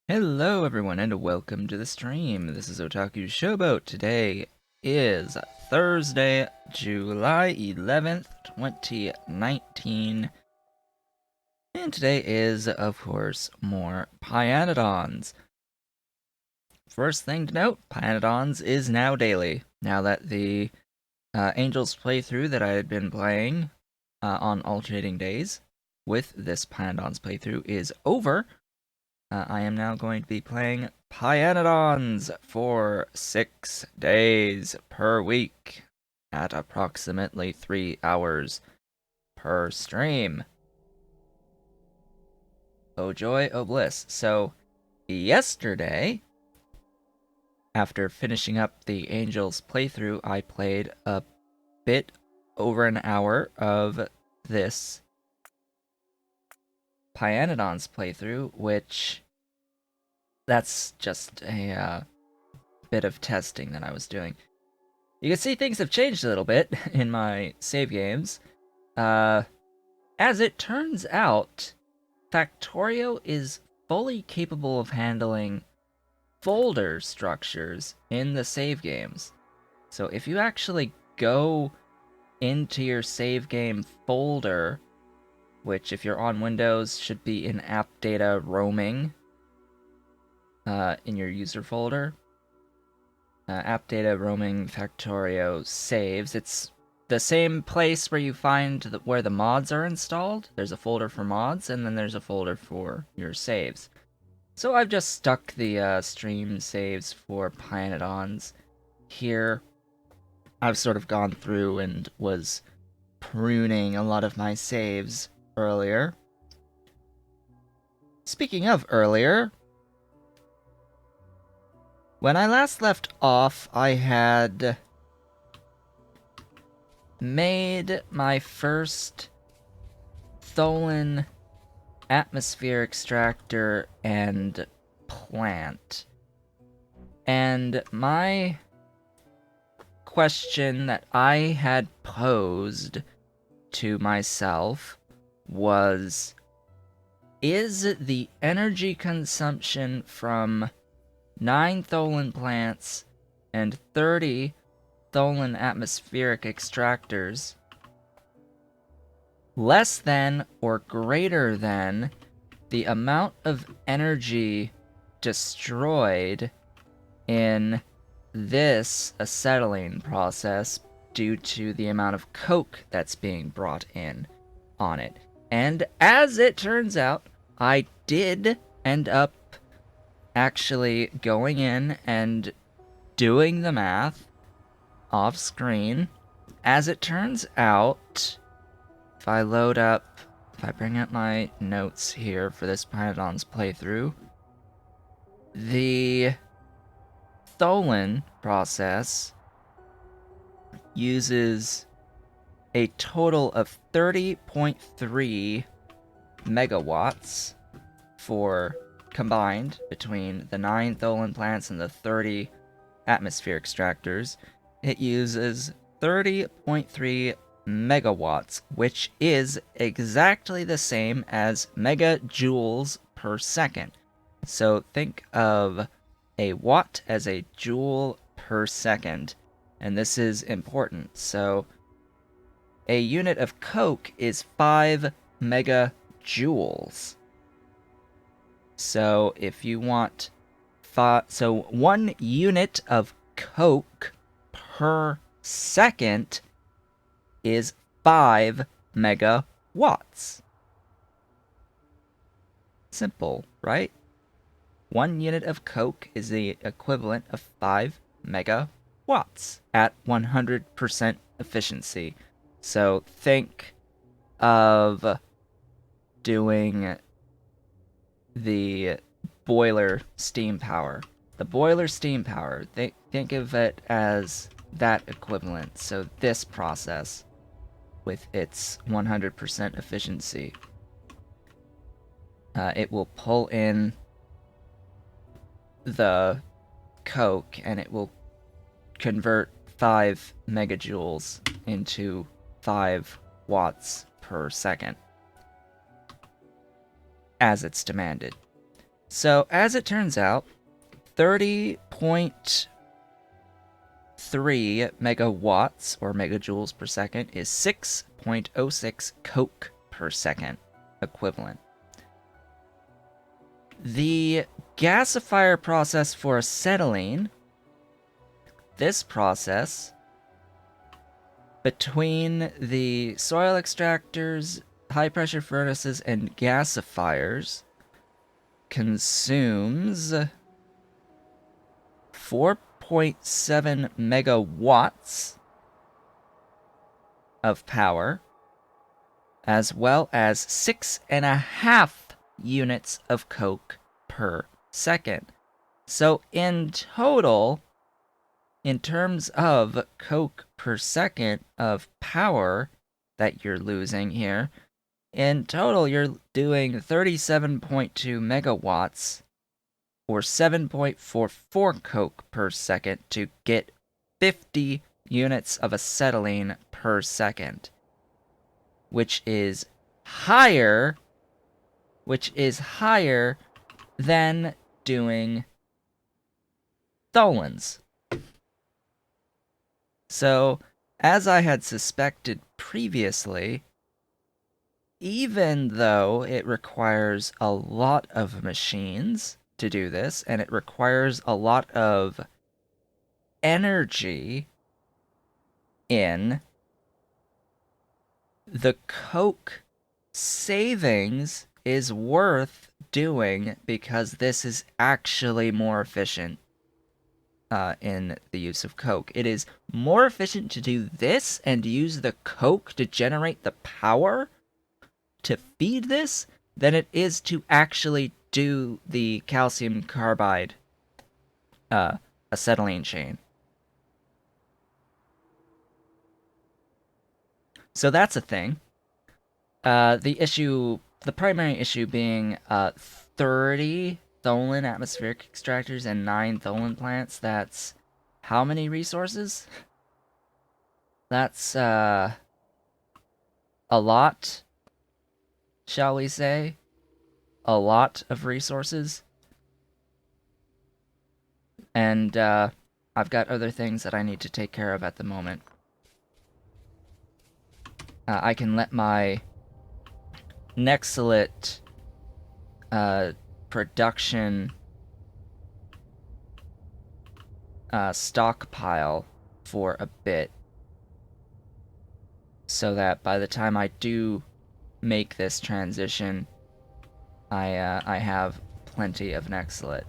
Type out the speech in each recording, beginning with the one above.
Hello everyone and welcome to the stream. This is Otaku Showboat. Today is Thursday, July 11th, 2019. And today is, of course, more Pyanodons. First thing to note, Pyanodons is now daily. Now that the Angels playthrough that I had been playing on alternating days with this Pyanodons playthrough is over, I am now going to be playing Pyanodons for 6 days per week at approximately 3 hours per stream. Oh joy, oh bliss. So, yesterday, after finishing up the Angels playthrough, I played a bit over an hour of this Pyanodons playthrough, which that's just a bit of testing that I was doing. You can see things have changed a little bit in my save games. As it turns out, Factorio is fully capable of handling folder structures in the save games. So if you actually go into your save game folder, which if you're on Windows should be in app data roaming in your user folder, app data roaming Factorio saves. It's the same place where you find where the mods are installed. There's a folder for mods, and then there's a folder for your saves. So I've just stuck the stream saves for Pyanodons here. I've sort of gone through and was pruning a lot of my saves earlier. Speaking of earlier, when I last left off, I had made my first Tholen atmosphere extractor and plant. And my question that I had posed to myself was, is the energy consumption from 9 Tholen plants and 30 Tholen atmospheric extractors less than or greater than the amount of energy destroyed in this acetylene process due to the amount of coke that's being brought in on it? And as it turns out, I did end up actually going in and doing the math off screen. As it turns out, if I bring up my notes here for this Pyanodons playthrough, the Tholen process uses a total of 30.3 megawatts for combined between the 9 Tholen plants and the 30 atmosphere extractors. It uses 30.3 megawatts, which is exactly the same as megajoules per second. So think of a watt as a joule per second, and this is important. So a unit of coke is 5 megajoules. So if you want 1 unit of coke per second is 5 megawatts. Simple, right? 1 unit of coke is the equivalent of 5 megawatts at 100% efficiency. So think of doing the boiler steam power. The boiler steam power, think of it as that equivalent. So this process, with its 100% efficiency, it will pull in the coke and it will convert 5 megajoules into 5 watts per second as it's demanded. So, as it turns out, 30.3 megawatts, or megajoules per second, is 6.06 coke per second equivalent. The gasifier process for acetylene, this process, between the soil extractors, high-pressure furnaces, and gasifiers, consumes 4.7 megawatts of power, as well as 6.5 units of coke per second. So in total, in terms of coke per second of power that you're losing here, in total you're doing 37.2 megawatts, or 7.44 coke per second, to get 50 units of acetylene per second, which is higher than doing tholins. So, as I had suspected previously, even though it requires a lot of machines to do this, and it requires a lot of energy in, the coke savings is worth doing because this is actually more efficient in the use of coke. It is more efficient to do this and use the coke to generate the power to feed this than it is to actually do the calcium carbide acetylene chain. So that's a thing. The primary issue being 30 tholin atmospheric extractors and 9 tholin plants. That's how many resources? That's a lot, shall we say? A lot of resources. And I've got other things that I need to take care of at the moment. I can let my Nexalit production stockpile for a bit, so that by the time I do make this transition, I have plenty of Nexalit.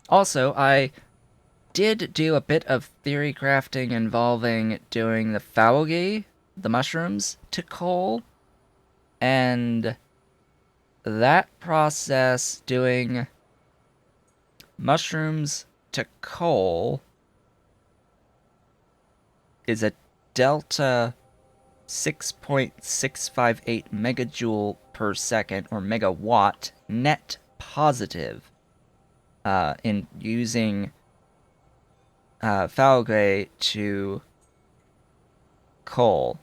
Also, I did do a bit of theory crafting involving doing the Factorio, the mushrooms, to coal, and that process, doing mushrooms to coal, is a delta 6.658 megajoule per second, or megawatt, net positive in using Factorio to coal,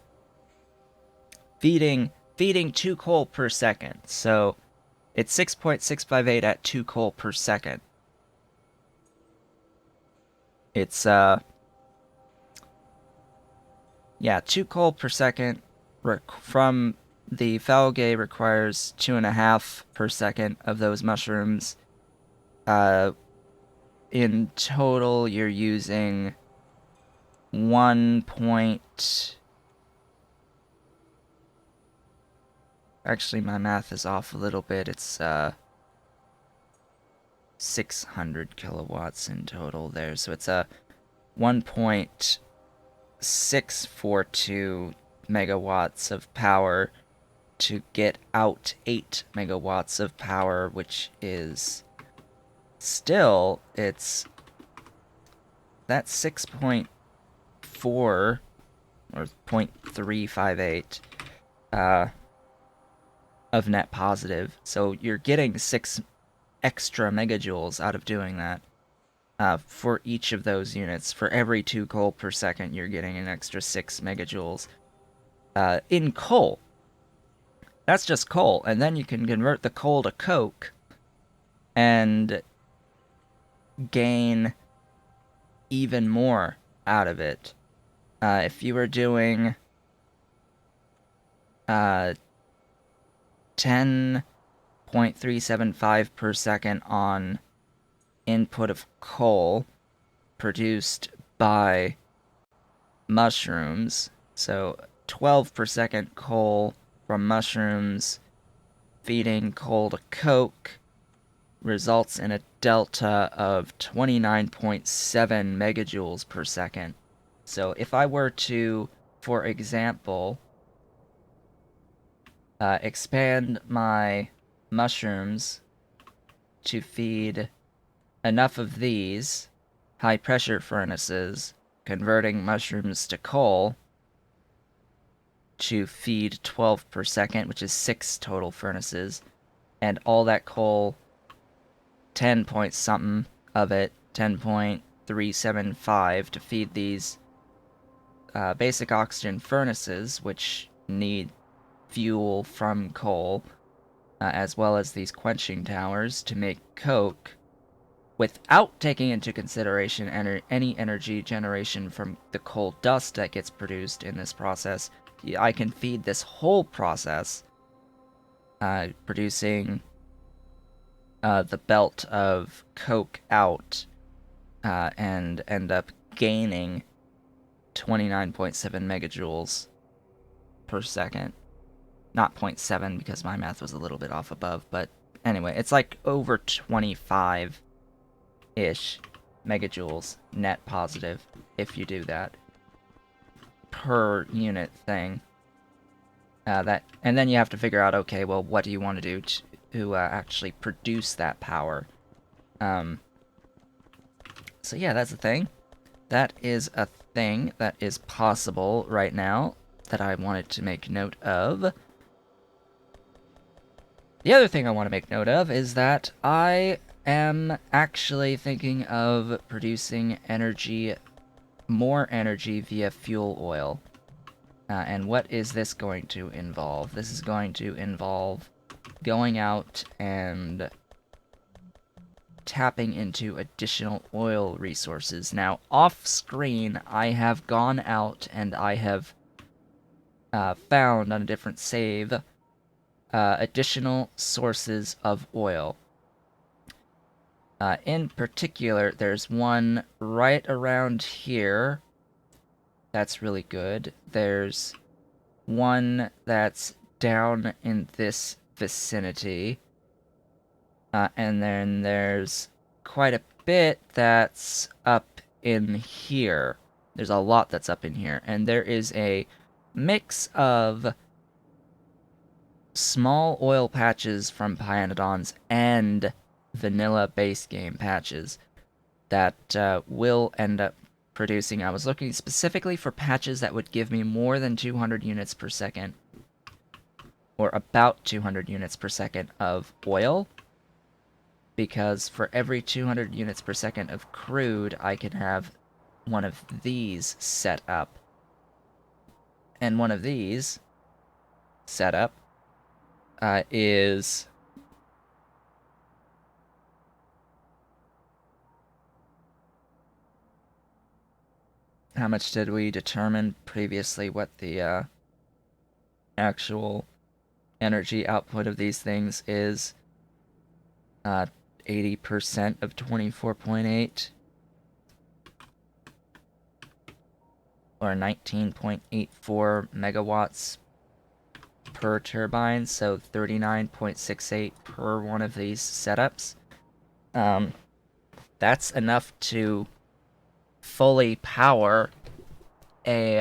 feeding 2 coal per second. So it's 6.658 at 2 coal per second. It's 2 coal per second from the Factorio requires 2.5 per second of those mushrooms. In total, you're using 1. Actually, my math is off a little bit. It's 600 kilowatts in total there. So it's a 1.642 megawatts of power to get out 8 megawatts of power, which is still, that's 6.4 or 0.358 of net positive. So you're getting 6 extra megajoules out of doing that for each of those units. For every 2 coal per second, you're getting an extra 6 megajoules in coal. That's just coal, and then you can convert the coal to coke and gain even more out of it. If you were doing 10.375 per second on input of coal produced by mushrooms, so 12 per second coal from mushrooms feeding coal to coke results in a delta of 29.7 megajoules per second. So if I were to, for example, expand my mushrooms to feed enough of these high pressure furnaces, converting mushrooms to coal to feed 12 per second, which is 6 total furnaces, and all that coal, 10 point something of it, 10.375 to feed these basic oxygen furnaces, which need fuel from coal, as well as these quenching towers to make coke, without taking into consideration any energy generation from the coal dust that gets produced in this process. I can feed this whole process, producing the belt of coke out, and end up gaining 29.7 megajoules per second. Not 0.7 because my math was a little bit off above, but anyway, it's like over 25-ish megajoules net positive if you do that per unit thing. And then you have to figure out, okay, well, what do you want to do to actually produce that power? So yeah, that's a thing. That is a thing that is possible right now that I wanted to make note of. The other thing I want to make note of is that I am actually thinking of producing more energy via fuel oil. And what is this going to involve? This is going to involve going out and tapping into additional oil resources. Now, off-screen, I have gone out and I have found on a different save additional sources of oil. In particular, there's one right around here. That's really good. There's one that's down in this vicinity. And then there's quite a bit that's up in here. There's a lot that's up in here. And there is a mix of small oil patches from Pyanodons and vanilla base game patches that will end up producing. I was looking specifically for patches that would give me more than 200 units per second, or about 200 units per second of oil, because for every 200 units per second of crude, I can have one of these set up. And one of these set up is how much did we determine previously what the actual energy output of these things is? 80% of 24.8, or 19.84 megawatts per turbine, so 39.68 per one of these setups. That's enough to fully power a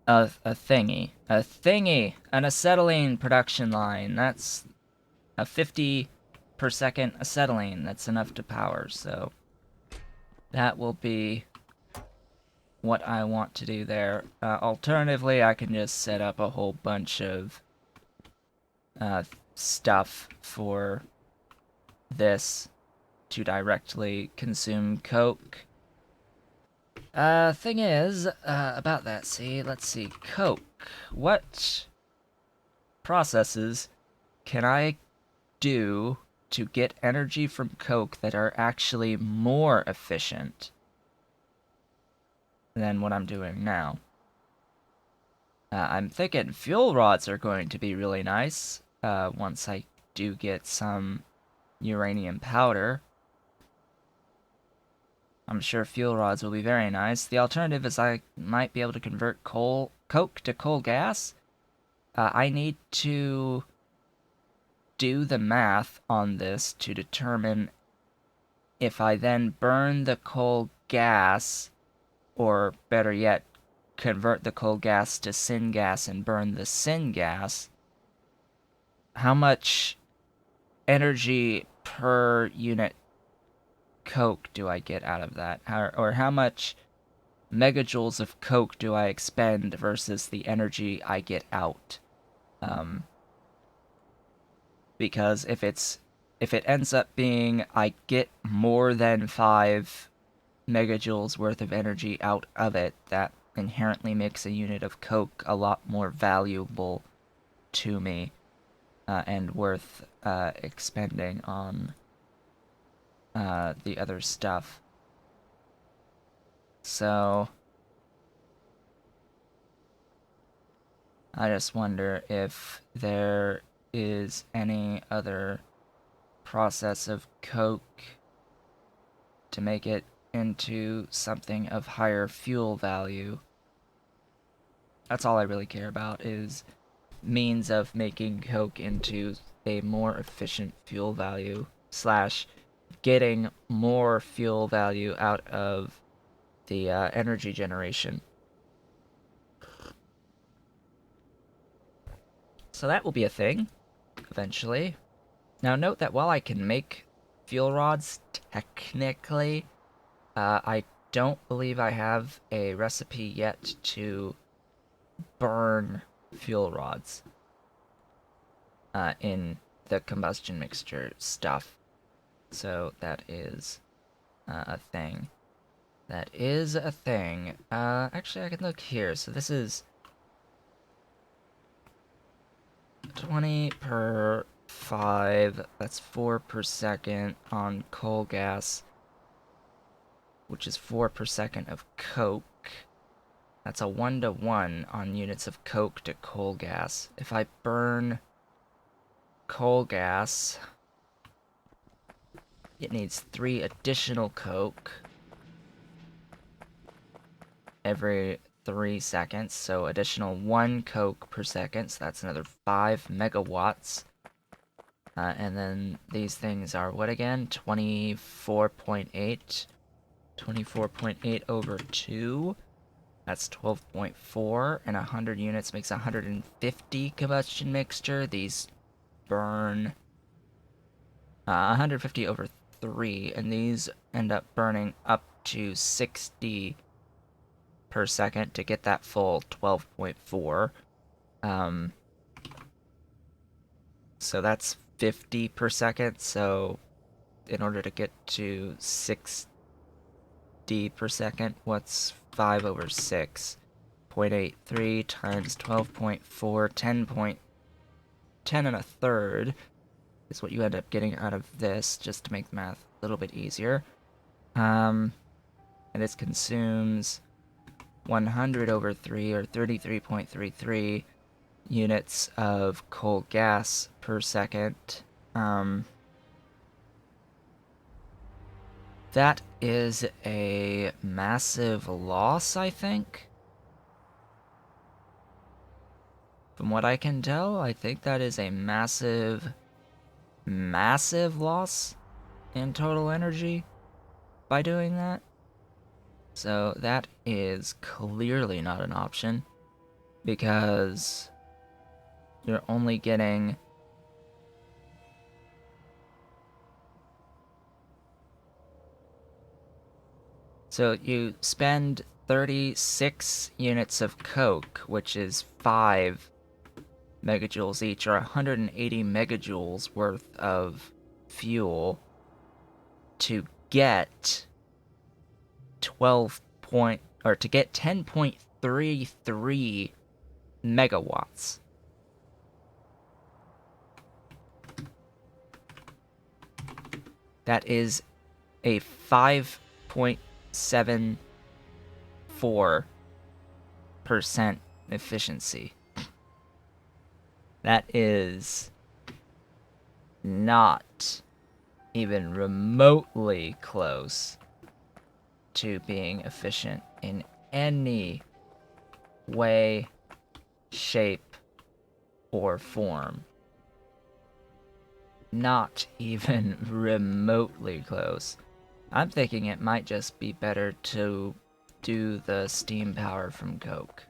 thingy, an acetylene production line. That's a 50 per second acetylene. That's enough to power, so that will be what I want to do there. Alternatively, I can just set up a whole bunch of stuff for this to directly consume coke. Thing is, about that, let's see, Coke. What processes can I do to get energy from Coke that are actually more efficient than what I'm doing now? I'm thinking fuel rods are going to be really nice, once I do get some uranium powder. I'm sure fuel rods will be very nice. The alternative is I might be able to convert coke to coal gas. I need to do the math on this to determine if I then burn the coal gas, or better yet, convert the coal gas to syngas and burn the syngas, how much energy per unit coke do I get out of that? Or how much megajoules of coke do I expend versus the energy I get out? Because if it ends up being I get more than 5 megajoules worth of energy out of it, that inherently makes a unit of coke a lot more valuable to me, and worth expending on the other stuff. So I just wonder if there is any other process of coke to make it into something of higher fuel value. That's all I really care about, is means of making coke into a more efficient fuel value, slash getting more fuel value out of the energy generation. So that will be a thing, eventually. Now note that while I can make fuel rods, technically, I don't believe I have a recipe yet to burn fuel rods in the combustion mixture stuff. So that is a thing. That is a thing. Actually, I can look here. So this is 20 per 5. That's 4 per second on coal gas, which is 4 per second of coke. That's a 1-to-1 on units of coke to coal gas. If I burn coal gas, it needs 3 additional coke every 3 seconds, so additional 1 coke per second, so that's another 5 megawatts. And then these things are what again? 24.8. 24.8 over 2. That's 12.4, and 100 units makes 150 combustion mixture. These burn 150 over 3, and these end up burning up to 60 per second to get that full 12.4. So that's 50 per second, so in order to get to 60 per second, what's 5 over 6? 0.83 times 12.4, 10 and a third is what you end up getting out of this, just to make the math a little bit easier. And this consumes 100 over 3, or 33.33 units of coal gas per second. That is a massive loss, I think. From what I can tell, I think that is a massive, massive loss in total energy by doing that. So that is clearly not an option, because you're only getting so you spend 36 units of coke, which is 5 megajoules each, or 180 megajoules worth of fuel, to get 12 to get 10.33 megawatts. That is a 5.74% efficiency. That is not even remotely close to being efficient in any way, shape, or form. Not even remotely close. I'm thinking it might just be better to do the steam power from Coke,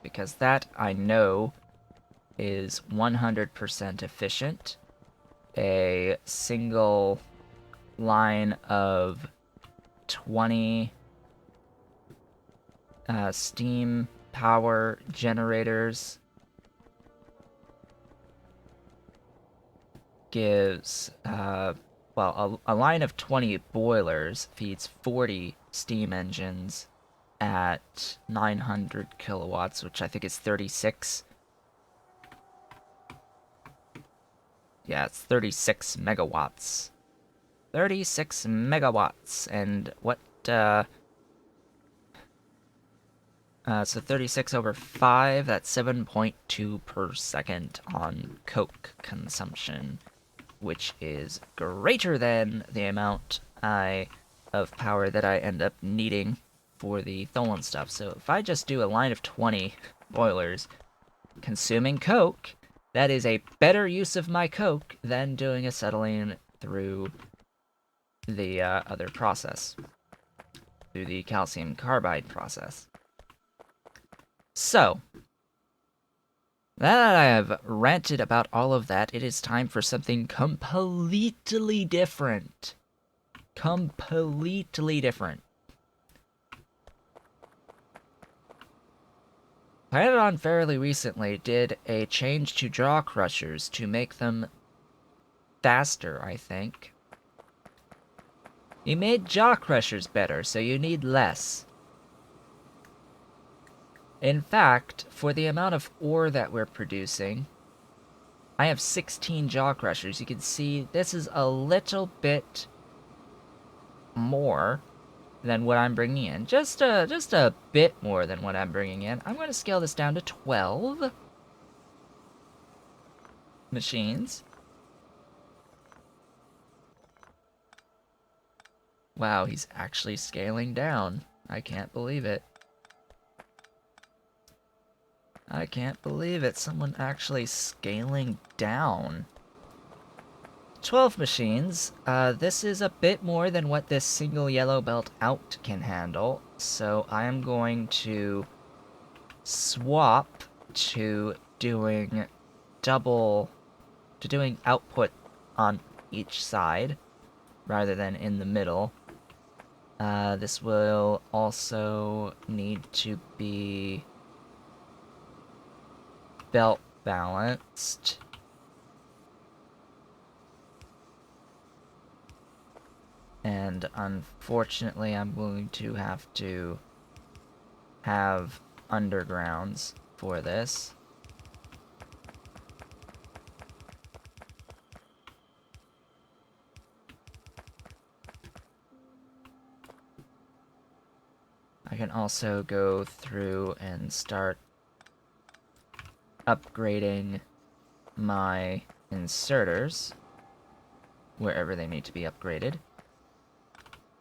because that, I know, is 100% efficient. A single line of 20 steam power generators gives, well, a line of 20 boilers feeds 40 steam engines at 900 kilowatts, which I think is 36. Yeah, it's 36 megawatts. 36 megawatts, and what, so 36 over 5, that's 7.2 per second on Coke consumption, which is greater than the amount of power that I end up needing for the Tholen stuff. So if I just do a line of 20 boilers consuming Coke, that is a better use of my Coke than doing acetylene through the other process, through the calcium carbide process. So, now that I have ranted about all of that, it is time for something completely different. Completely different. Pyanodon fairly recently did a change to jaw crushers to make them faster, I think. He made jaw crushers better, so you need less. In fact, for the amount of ore that we're producing, I have 16 jaw crushers. You can see this is a little bit more than what I'm bringing in. Just a bit more than what I'm bringing in. I'm going to scale this down to 12 machines. Wow, he's actually scaling down. I can't believe it. I can't believe it. Someone actually scaling down. 12 machines. This is a bit more than what this single yellow belt out can handle, so I am going to swap to doing output on each side rather than in the middle. This will also need to be belt balanced. And unfortunately, I'm going to have undergrounds for this. I can also go through and start upgrading my inserters wherever they need to be upgraded,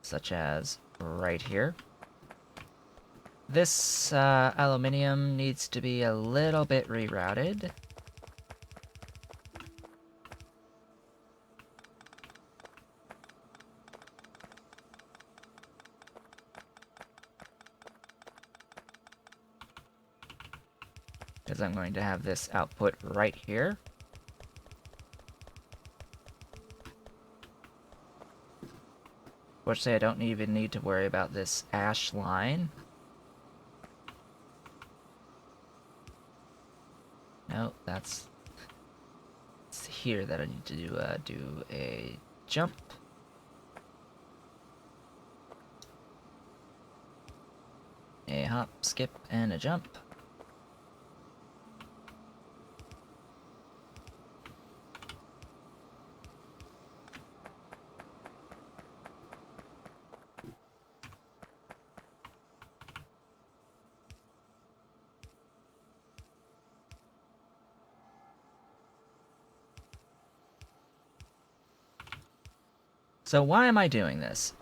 such as right here. This aluminium needs to be a little bit rerouted. Because I'm going to have this output right here. Fortunately, I don't even need to worry about this ash line. No, it's here that I need to do a jump. hop, skip, and a jump. So why am I doing this?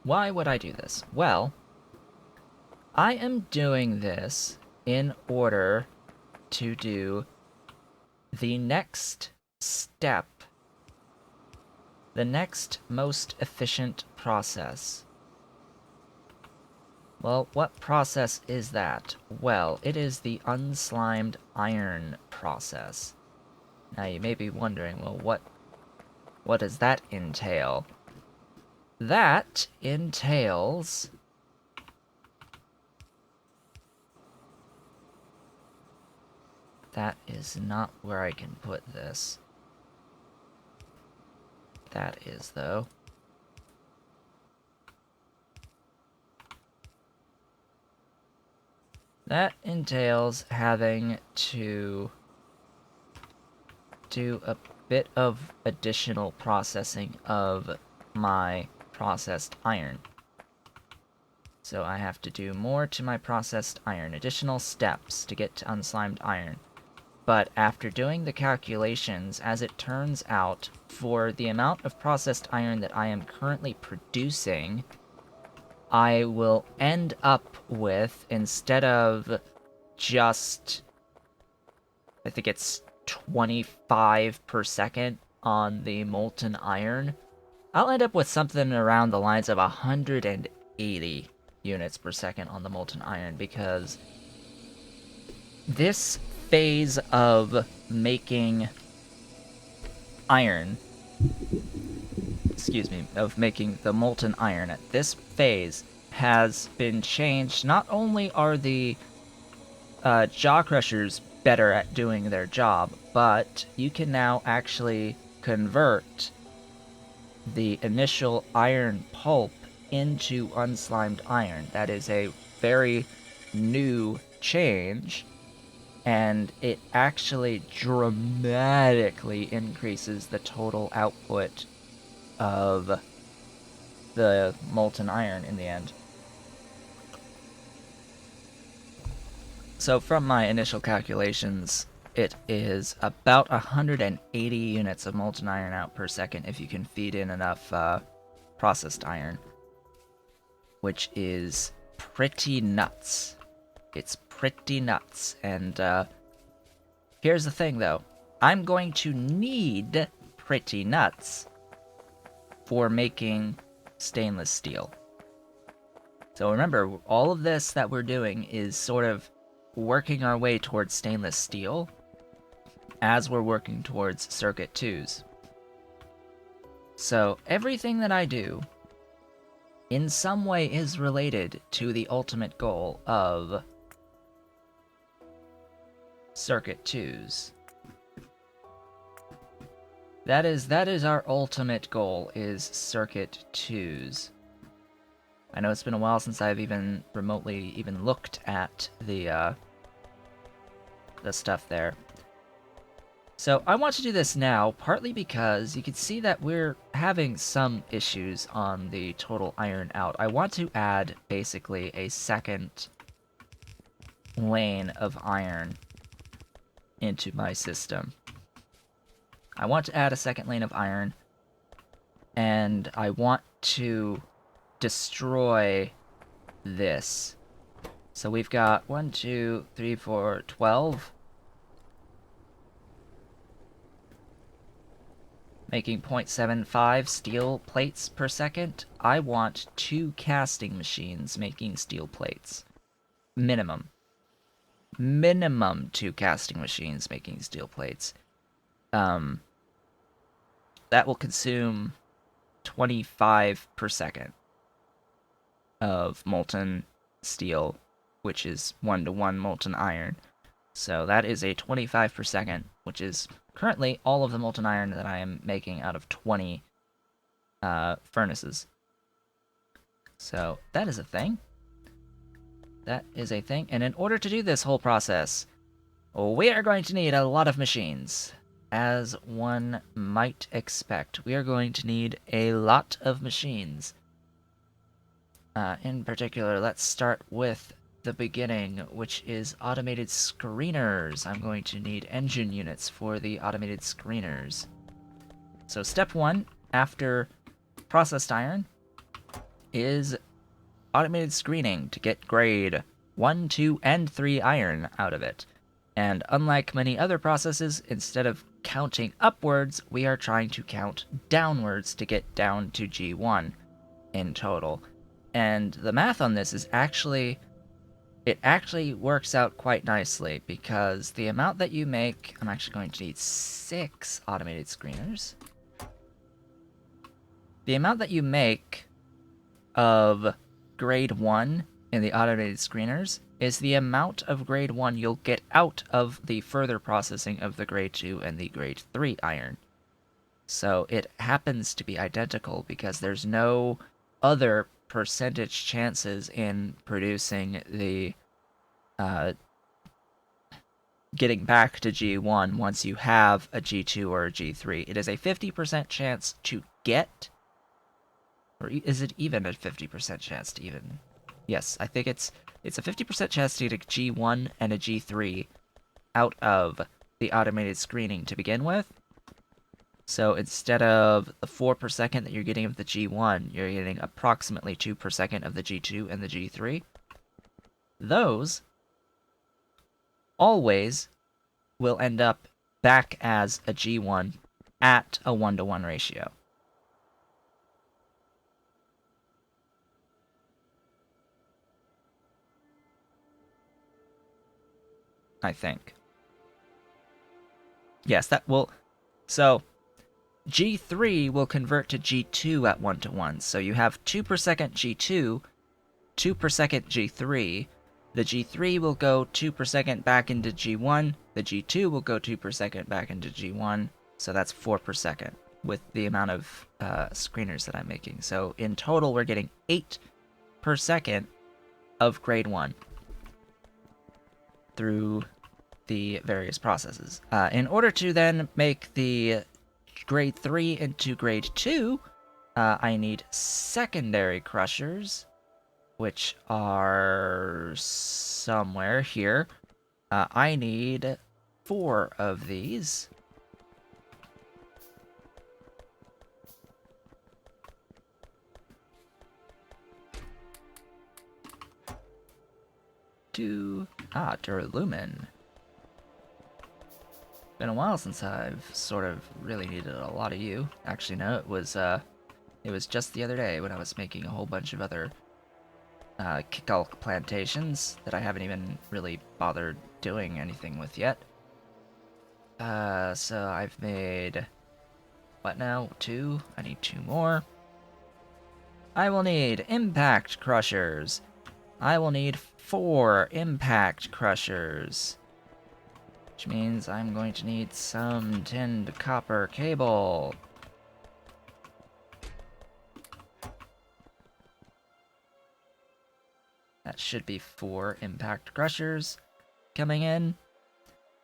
Why would I do this? Well, I am doing this in order to do the next step, the next most efficient process. Well, what process is that? Well, it is the unslimed iron process. Now you may be wondering, well, what does that entail? That entails that is not where I can put this. That is, though. That entails having to do a bit of additional processing of my processed iron. So I have to do more to my processed iron, additional steps to get to unslimed iron. But after doing the calculations, as it turns out, for the amount of processed iron that I am currently producing, I will end up with, instead of just, I think it's 25 per second on the molten iron, I'll end up with something around the lines of 180 units per second on the molten iron, because this phase of making iron, of making the molten iron, at this phase has been changed. Not only are the jaw crushers better at doing their job, but you can now actually convert the initial iron pulp into unslimed iron. That is a very new change, and it actually dramatically increases the total output of the molten iron in the end. So from my initial calculations, it is about 180 units of molten iron out per second if you can feed in enough processed iron, which is pretty nuts. It's pretty nuts. And here's the thing, though. I'm going to need pretty nuts for making stainless steel. So remember, all of this that we're doing is sort of working our way towards stainless steel as we're working towards circuit 2s. So everything that I do in some way is related to the ultimate goal of circuit 2s. That is our ultimate goal, is circuit 2s. I know it's been a while since I've even remotely even looked at the stuff there. So I want to do this now, partly because you can see that we're having some issues on the total iron out. I want to add basically a second lane of iron into my system. I want to add a second lane of iron, and I want to destroy this. So we've got 1, 2, 3, 4, 12. Making 0.75 steel plates per second. I want 2 casting machines making steel plates. Minimum. Minimum 2 casting machines making steel plates. That will consume 25 per second of molten steel, which is 1-to-1 molten iron. So that is a 25 per second, which is currently all of the molten iron that I am making out of 20 furnaces. So that is a thing. That is a thing. And in order to do this whole process, we are going to need a lot of machines. As one might expect, we are going to need a lot of machines. In particular, let's start with the beginning, which is automated screeners. I'm going to need engine units for the automated screeners. So step one, after processed iron, is automated screening to get grade 1, 2, and 3 iron out of it. And unlike many other processes, instead of counting upwards, we are trying to count downwards to get down to G1 in total. And the math on this is it actually works out quite nicely, because the amount that you make, I'm actually going to need 6 automated screeners. The amount that you make of grade 1 in the automated screeners is the amount of grade 1 you'll get out of the further processing of the grade 2 and the grade 3 iron. So it happens to be identical because there's no other percentage chances in producing the getting back to G1 once you have a G2 or a G3. It is a 50% chance to get, or is it even a 50% chance to even? Yes, I think it's a 50% chance to get a G1 and a G3 out of the automated screening to begin with. So instead of the 4 per second that you're getting of the G1, you're getting approximately 2 per second of the G2 and the G3. Those always will end up back as a G1 at a 1-to-1 ratio. I think. Yes, that will... So, G3 will convert to G2 at 1-to-1. So you have 2 per second G2, 2 per second G3. The G3 will go 2 per second back into G1. The G2 will go 2 per second back into G1. So that's 4 per second with the amount of screeners that I'm making. So in total, we're getting 8 per second of grade 1 through the various processes. In order to then make the grade 3 into grade 2, I need secondary crushers, which are somewhere here. I need 4 of these. Duralumin. Been a while since I've sort of really needed a lot of you. Actually, no, it was just the other day when I was making a whole bunch of other Kikalk plantations that I haven't even really bothered doing anything with yet. So I've made, what now, 2? I need 2 more. I will need impact crushers. I will need 4 impact crushers. Which means I'm going to need some tinned copper cable. That should be 4 impact crushers coming in.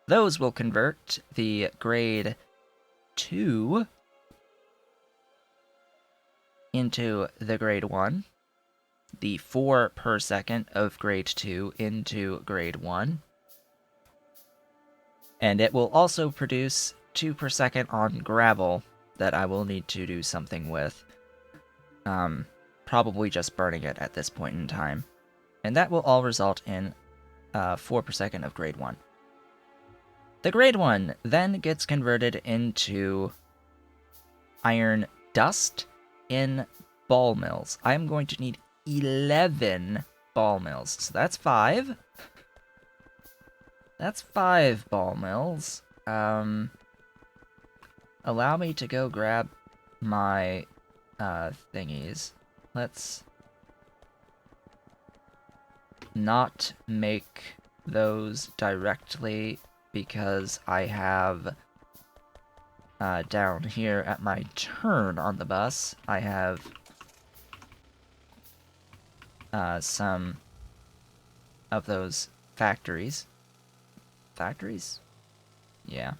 Those will convert the grade 2 into the grade 1. The 4 per second of grade 2 into grade 1. And it will also produce 2 per second on gravel that I will need to do something with. Probably just burning it at this point in time. And that will all result in 4 per second of grade 1. The grade 1 then gets converted into iron dust in ball mills. I'm going to need 11 ball mills. So that's 5. That's 5 ball mills. Allow me to go grab my thingies. Let's not make those directly because I have down here at my turn on the bus, I have some of those factories. Factories? Yeah.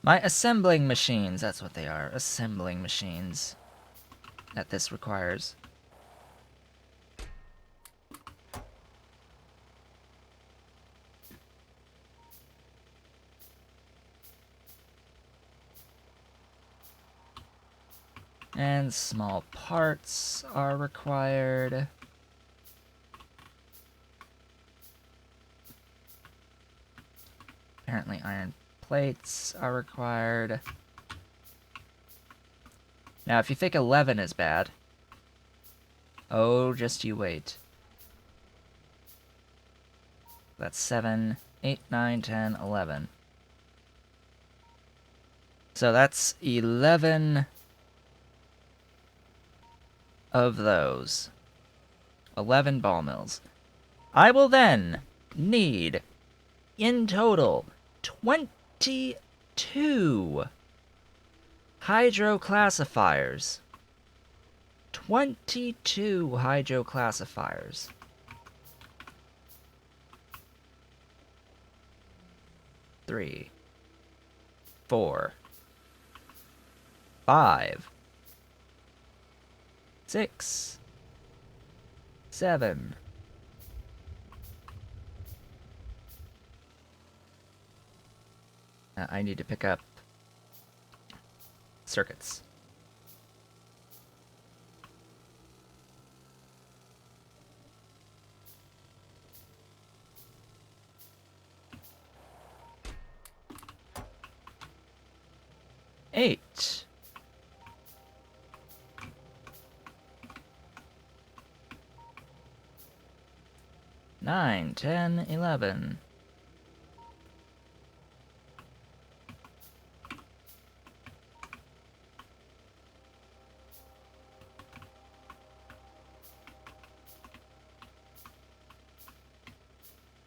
My assembling machines, that's what they are. Assembling machines. That this requires. And small parts are required. Apparently iron plates are required. Now, if you think 11 is bad, oh, just you wait. That's 7, 8, 9, 10, 11. So that's 11 of those. 11 ball mills. I will then need, in total, 22 hydroclassifiers. 22 hydroclassifiers. 3, 4, 5, 6, 7. I need to pick up circuits. Eight. 9, 10, 11.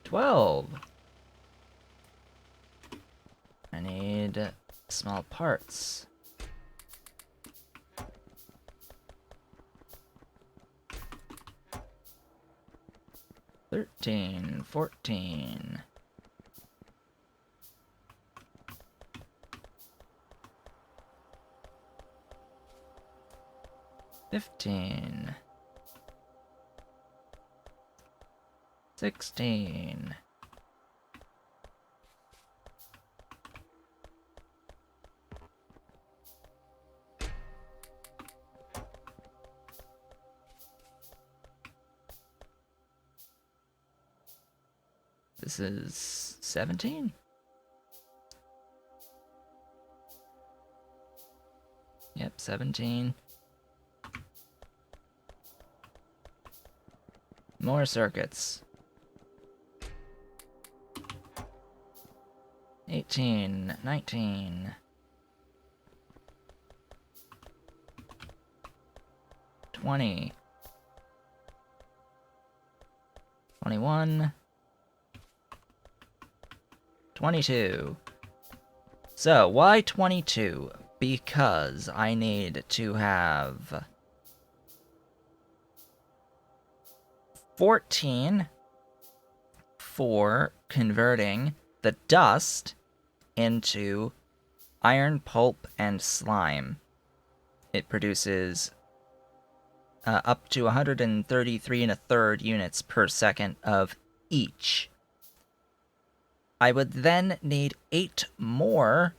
12. I need small parts. 13, 14. 15. 16. 17? Yep, 17. More circuits. 18, 19. 20. 21. 22. So, why 22? Because I need to have 14 for converting the dust into iron pulp and slime. It produces up to 133 1/3 units per second of each. I would then need 8 more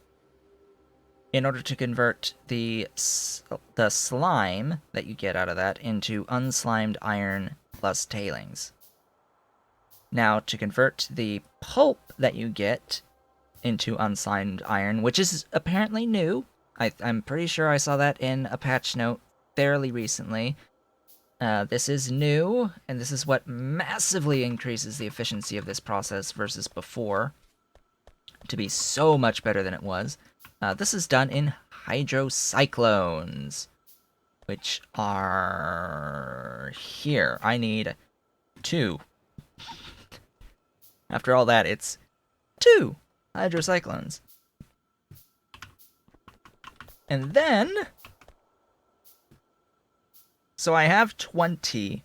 in order to convert the slime that you get out of that into unslimed iron plus tailings. Now, to convert the pulp that you get into unslimed iron, which is apparently new, I'm pretty sure I saw that in a patch note fairly recently. This is new, and this is what massively increases the efficiency of this process versus before, to be so much better than it was. This is done in hydrocyclones, which are here. I need 2. After all that, it's 2 hydrocyclones. And then, so I have 20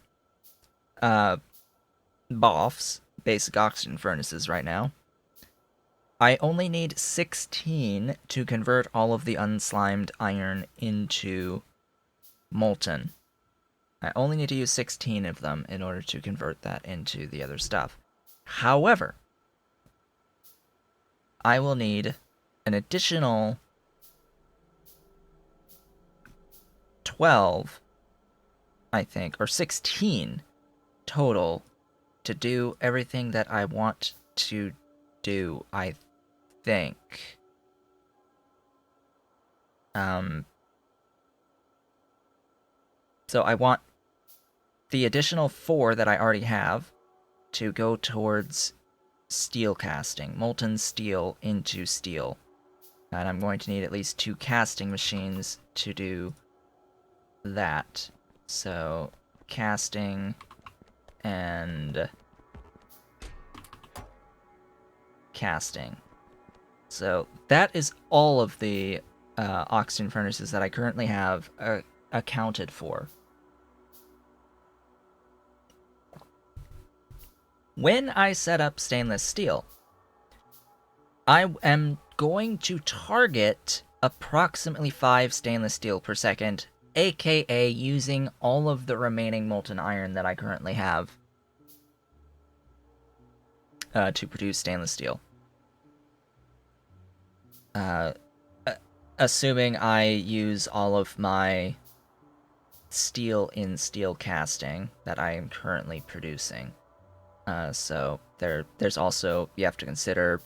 BOFs, basic oxygen furnaces, right now. I only need 16 to convert all of the unslimed iron into molten. I only need to use 16 of them in order to convert that into the other stuff. However, I will need an additional 12, I think, or 16 total to do everything that I want to do, I think. So I want the additional 4 that I already have to go towards steel casting, molten steel into steel. And I'm going to need at least 2 casting machines to do that. So, casting and casting. So that is all of the oxygen furnaces that I currently have accounted for. When I set up stainless steel, I am going to target approximately 5 stainless steel per second, aka using all of the remaining molten iron that I currently have to produce stainless steel. Assuming I use all of my steel in steel casting that I am currently producing. So there's also, you have to consider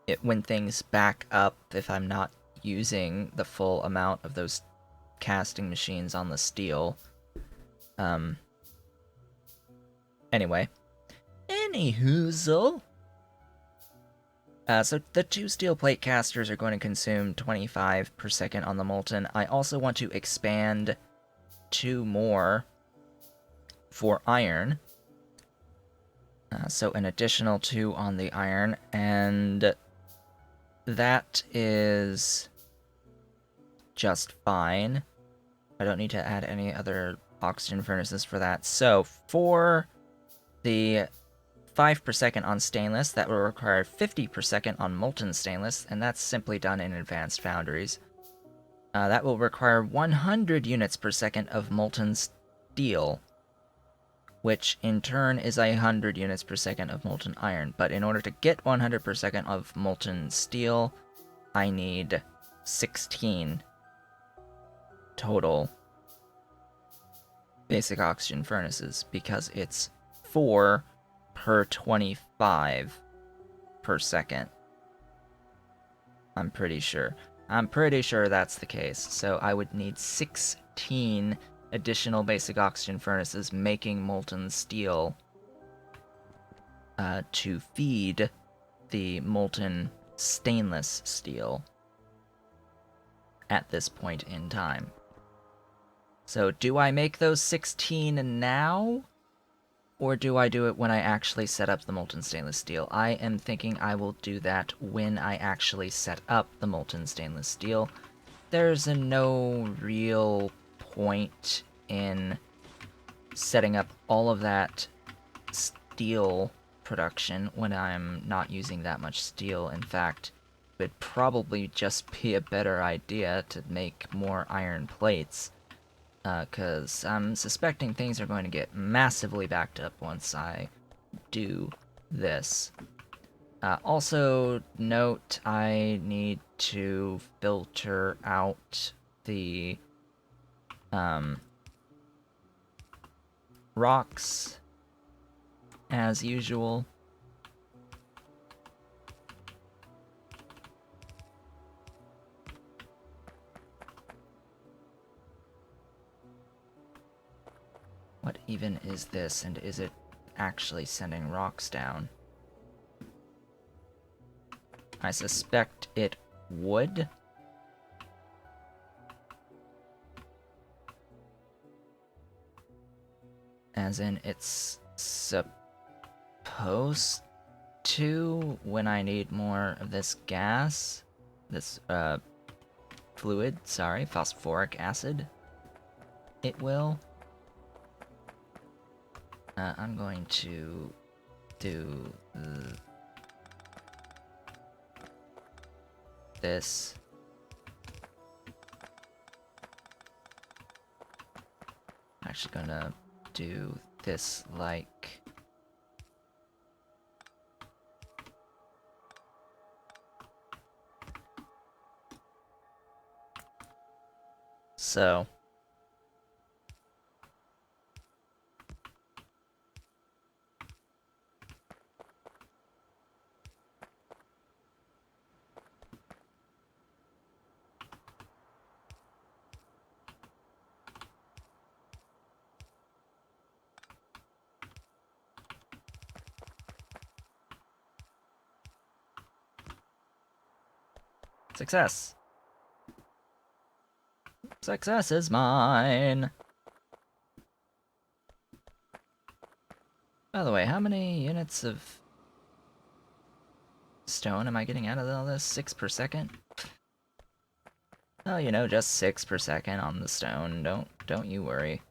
it when things back up, if I'm not using the full amount of those casting machines on the steel. Anyway. Anyhoozle. So the 2 steel plate casters are going to consume 25 per second on the molten. I also want to expand 2 more for iron. So an additional 2 on the iron, and that is just fine. I don't need to add any other oxygen furnaces for that. So for the 5 per second on stainless, that will require 50 per second on molten stainless, and that's simply done in advanced foundries. That will require 100 units per second of molten steel, which in turn is 100 units per second of molten iron. But in order to get 100 per second of molten steel, I need 16 total basic oxygen furnaces, because it's 4 per 25 per second. I'm pretty sure that's the case. So I would need 16 additional basic oxygen furnaces making molten steel to feed the molten stainless steel at this point in time. So do I make those 16 now? Or do I do it when I actually set up the molten stainless steel? I am thinking I will do that when I actually set up the molten stainless steel. There's no real point in setting up all of that steel production when I'm not using that much steel. In fact, it would probably just be a better idea to make more iron plates. Because I'm suspecting things are going to get massively backed up once I do this. Also, note I need to filter out the rocks, as usual. What even is this, and is it actually sending rocks down? I suspect it would. As in, it's supposed to when I need more of this gas. This, fluid, sorry, phosphoric acid. It will. I'm going to do this. I'm actually gonna do this like so. Success. Success is mine. By the way, how many units of stone am I getting out of all this? 6 per second? Oh, you know, just 6 per second on the stone. Don't you worry.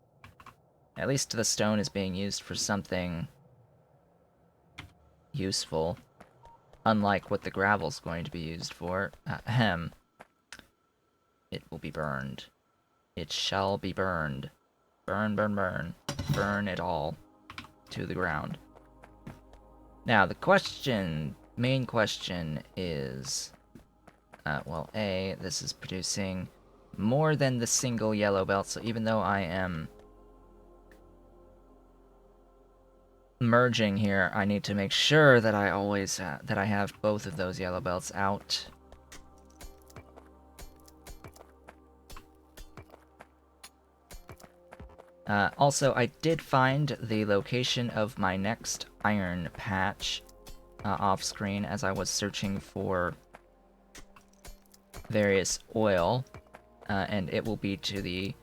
At least the stone is being used for something useful. Unlike what the gravel's going to be used for. Ahem. It will be burned. It shall be burned. Burn, burn, burn. Burn it all to the ground. Now, the question, main question is, well, A, this is producing more than the single yellow belt, so even though I am merging here, I need to make sure that I always, that I have both of those yellow belts out. Also, I did find the location of my next iron patch off screen as I was searching for various oil, and it will be to the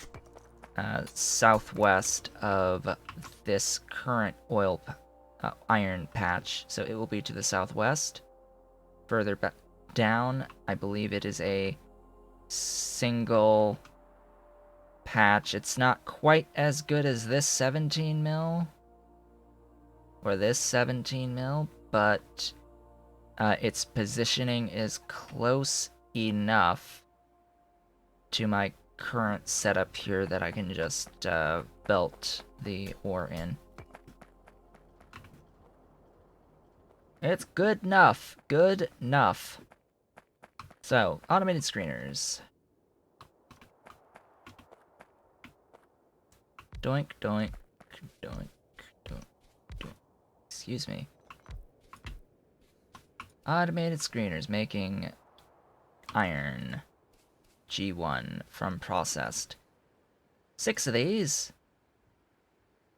southwest of this current oil iron patch, so it will be to the southwest. Further down, I believe it is a single patch. It's not quite as good as this 17 mil or this 17 mil, but its positioning is close enough to my current setup here that I can just belt the ore in. It's good enough. Good enough. So, automated screeners. Doink, doink, doink, doink, doink. Excuse me. Automated screeners making iron. G1 from processed. 6 of these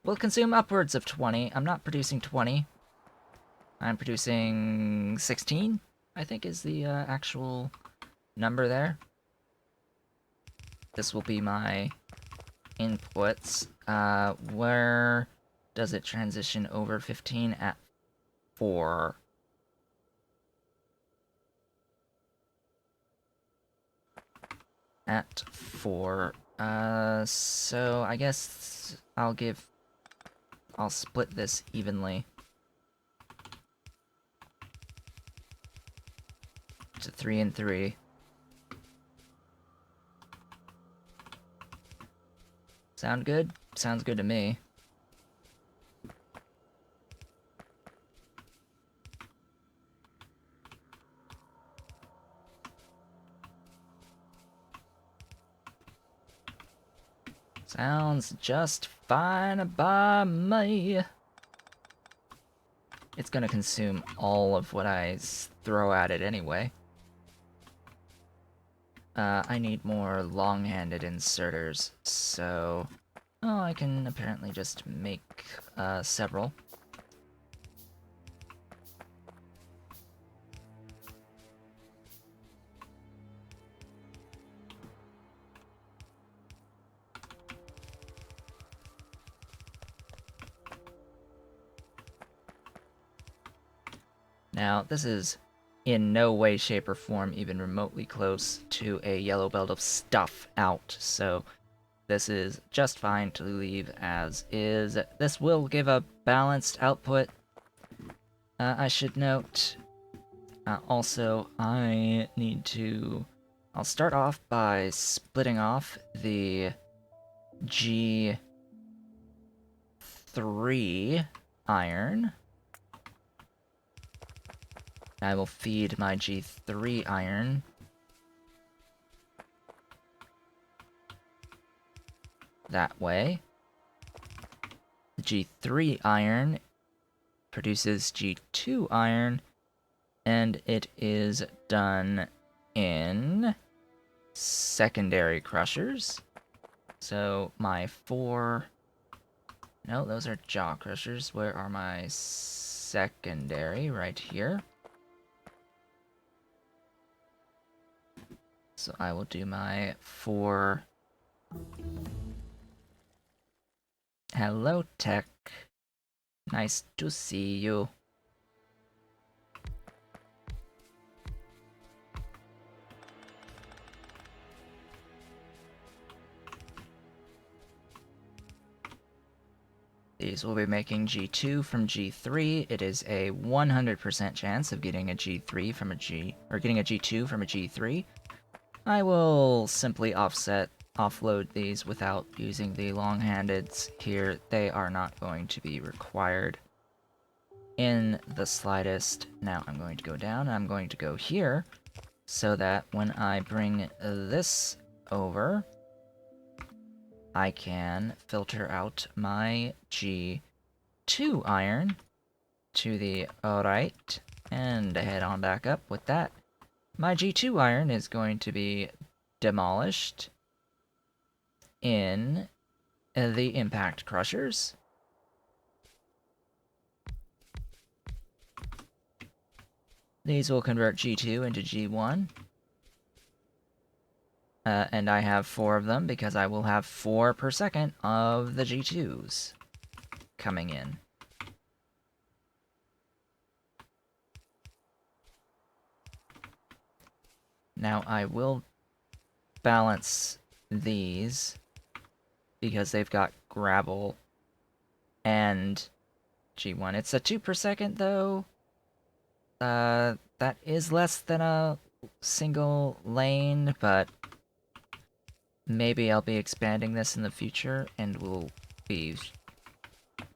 will consume upwards of 20. I'm not producing 20. I'm producing 16, I think is the actual number there. This will be my inputs. Where does it transition over 15? At 4. At 4. So I guess I'll split this evenly to 3 and 3. Sound good? Sounds good to me. Sounds just fine by me. It's gonna consume all of what I throw at it anyway. I need more long-handed inserters, so... Oh, I can apparently just make several. Now, this is in no way, shape, or form even remotely close to a yellow belt of stuff out, so this is just fine to leave as is. This will give a balanced output, I should note. Also, I need to... I'll start off by splitting off the G3 iron. I will feed my G3 iron that way. The G3 iron produces G2 iron, and it is done in secondary crushers. So my 4... No, those are jaw crushers. Where are my secondary? Right here. So I will do my 4... Hello, Tech. Nice to see you. These will be making G2 from G3. It is a 100% chance of getting a G3 from a G... or getting a G2 from a G3. I will simply offload these without using the long-handeds here. They are not going to be required in the slightest. Now I'm going to go down, and I'm going to go here, so that when I bring this over, I can filter out my G2 iron to the right, and head on back up with that. My G2 iron is going to be demolished in the impact crushers. These will convert G2 into G1. And I have 4 of them because I will have 4 per second of the G2s coming in. Now I will balance these because they've got gravel and G1. It's a 2 per second though. That is less than a single lane, but maybe I'll be expanding this in the future and will be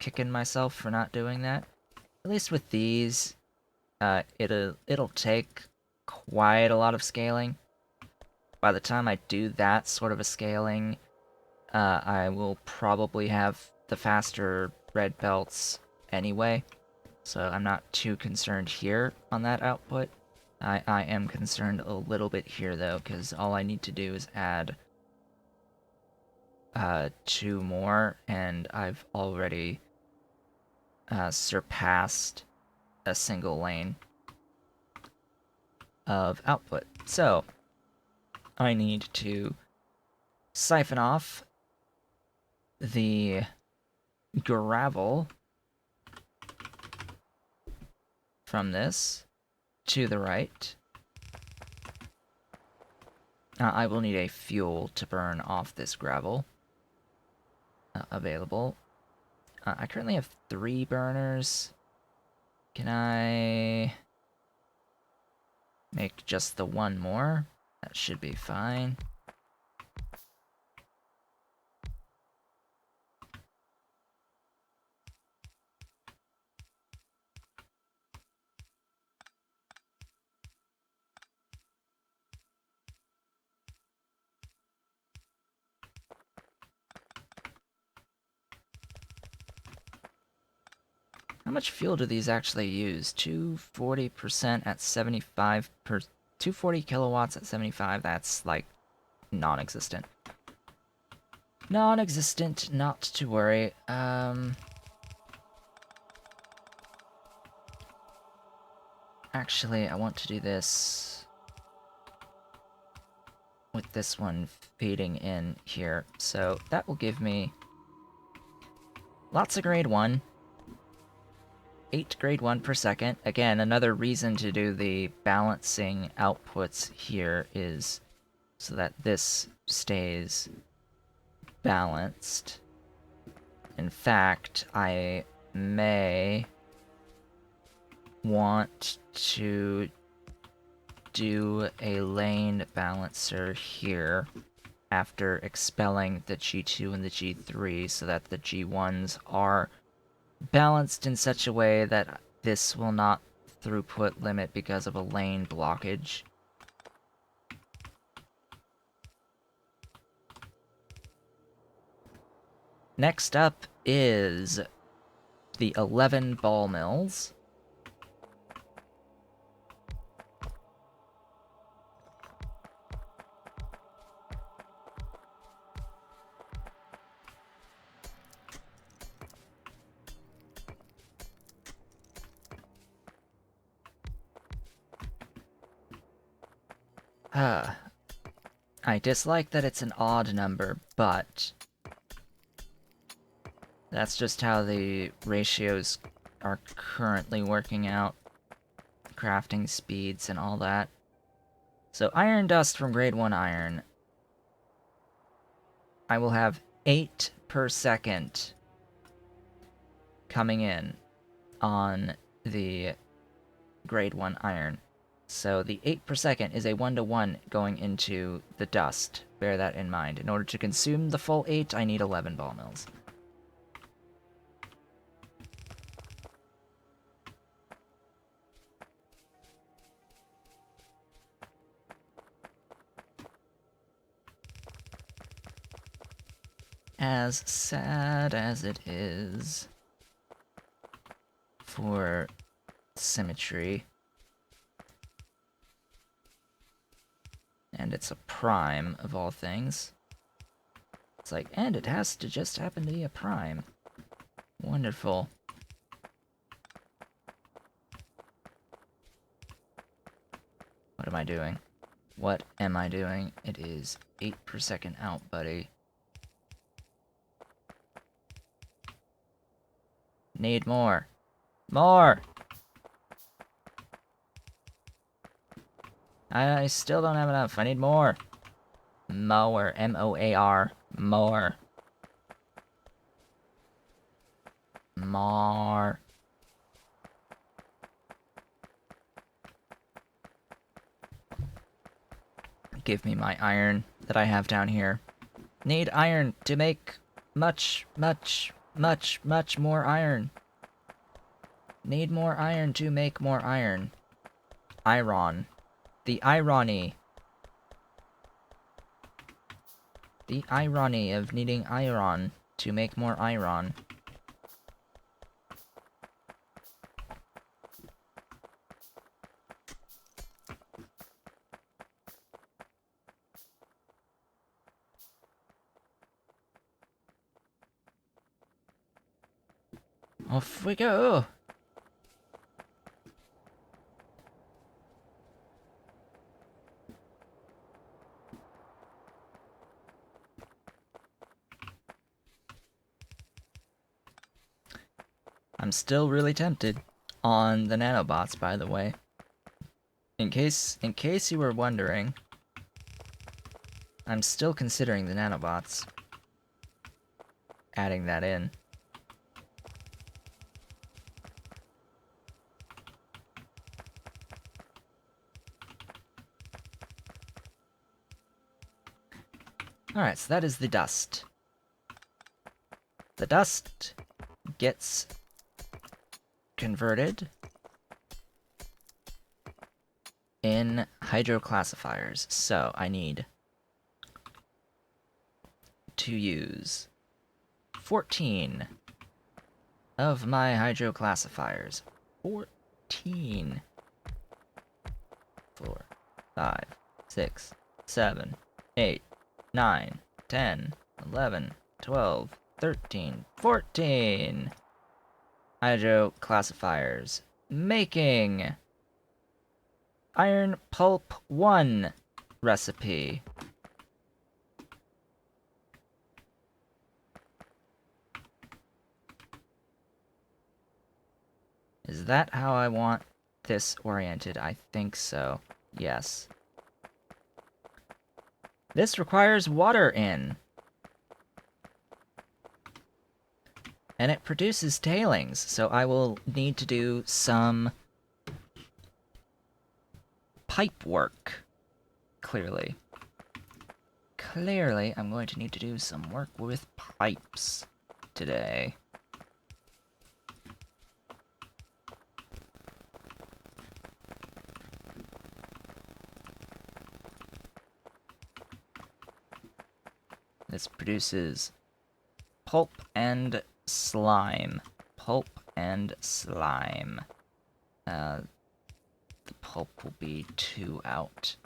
kicking myself for not doing that. At least with these, it'll take quite a lot of scaling. By the time I do that sort of a scaling, I will probably have the faster red belts anyway, so I'm not too concerned here on that output. I am concerned a little bit here though, because all I need to do is add 2 more, and I've already surpassed a single lane of output. So I need to siphon off the gravel from this to the right. I will need a fuel to burn off this gravel available. I currently have 3 burners. Can I make just the 1 more? That should be fine. How much fuel do these actually use? 240% at 75 per... 240 kilowatts at 75, that's like non-existent. Non-existent, not to worry. Actually, I want to do this with this one feeding in here. So that will give me lots of grade 1. 8 grade 1 per second. Again, another reason to do the balancing outputs here is so that this stays balanced. In fact, I may want to do a lane balancer here after expelling the G2 and the G3 so that the G1s are balanced in such a way that this will not throughput limit because of a lane blockage. Next up is the 11 ball mills. I dislike that it's an odd number, but that's just how the ratios are currently working out. Crafting speeds and all that. So iron dust from grade 1 iron. I will have 8 per second coming in on the grade 1 iron. So the 8 per second is a 1-to-1 going into the dust. Bear that in mind. In order to consume the full 8, I need 11 ball mills. As sad as it is for symmetry, and it's a prime of all things. It's like, and it has to just happen to be a prime. Wonderful. What am I doing? What am I doing? It is 8 per second out, buddy. Need more. More! I still don't have enough. I need more. Mower. M-O-A-R. More. More. Give me my iron that I have down here. Need iron to make much more iron. Need more iron to make more iron. Iron. The irony. The irony of needing iron to make more iron. Off we go! I'm still really tempted on the nanobots, by the way. In case you were wondering, I'm still considering the nanobots. Adding that in. Alright, so that is the dust. The dust gets converted in hydroclassifiers. So I need to use 14 of my hydroclassifiers. 14. 4, 5, 6, 7, 8, 9, 10, 11, 12, 13, 14 hydroclassifiers, making Iron Pulp 1 recipe. Is that how I want this oriented? I think so. Yes. This requires water in. And it produces tailings, so I will need to do some pipe work, clearly. Clearly, I'm going to need to do some work with pipes today. This produces pulp and slime. Pulp and slime. The pulp will be 2 out.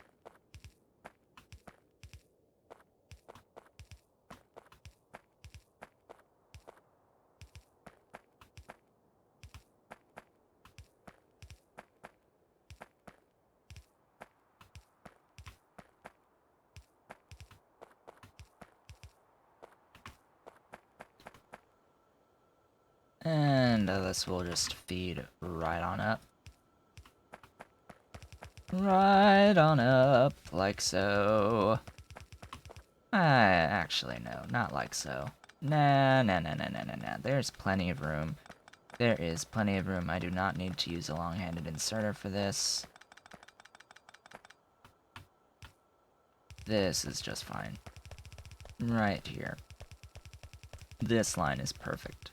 And this will just feed right on up. Right on up, like so. Actually, no, not like so. Nah. There's plenty of room. There is plenty of room. I do not need to use a long-handed inserter for this. This is just fine. Right here. This line is perfect.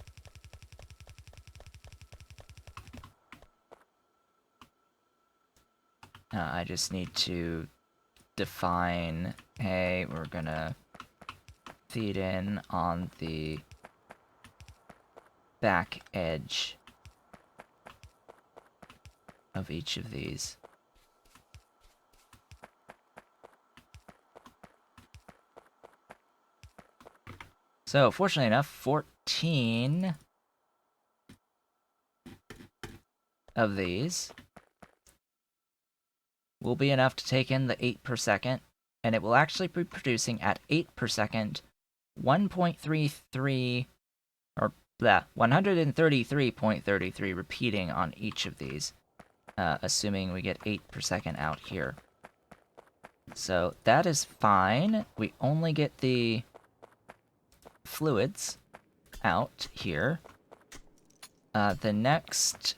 I just need to define, hey, we're gonna feed in on the back edge of each of these. So, fortunately enough, 14 of these will be enough to take in the 8 per second, and it will actually be producing at 8 per second 1.33, or 133.33 repeating on each of these, assuming we get 8 per second out here. So that is fine. We only get the fluids out here. The next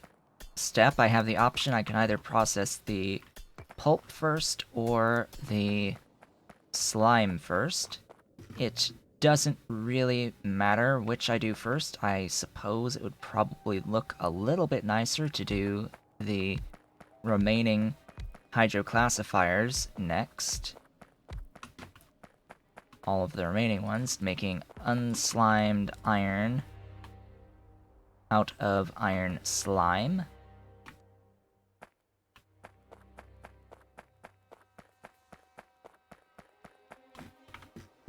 step, I have the option, I can either process the pulp first or the slime first. It doesn't really matter which I do first. I suppose it would probably look a little bit nicer to do the remaining hydroclassifiers next. All of the remaining ones, making unslimed iron out of iron slime.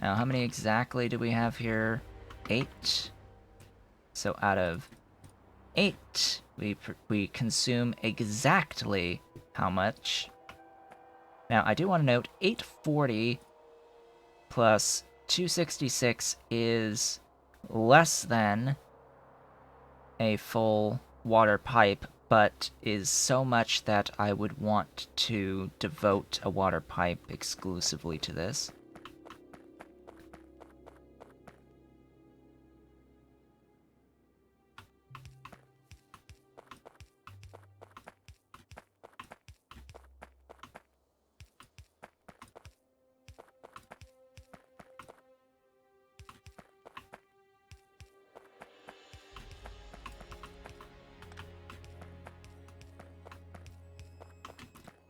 Now, how many exactly do we have here? 8. So out of 8, we consume exactly how much? Now, I do want to note, 840 plus 266 is less than a full water pipe, but is so much that I would want to devote a water pipe exclusively to this.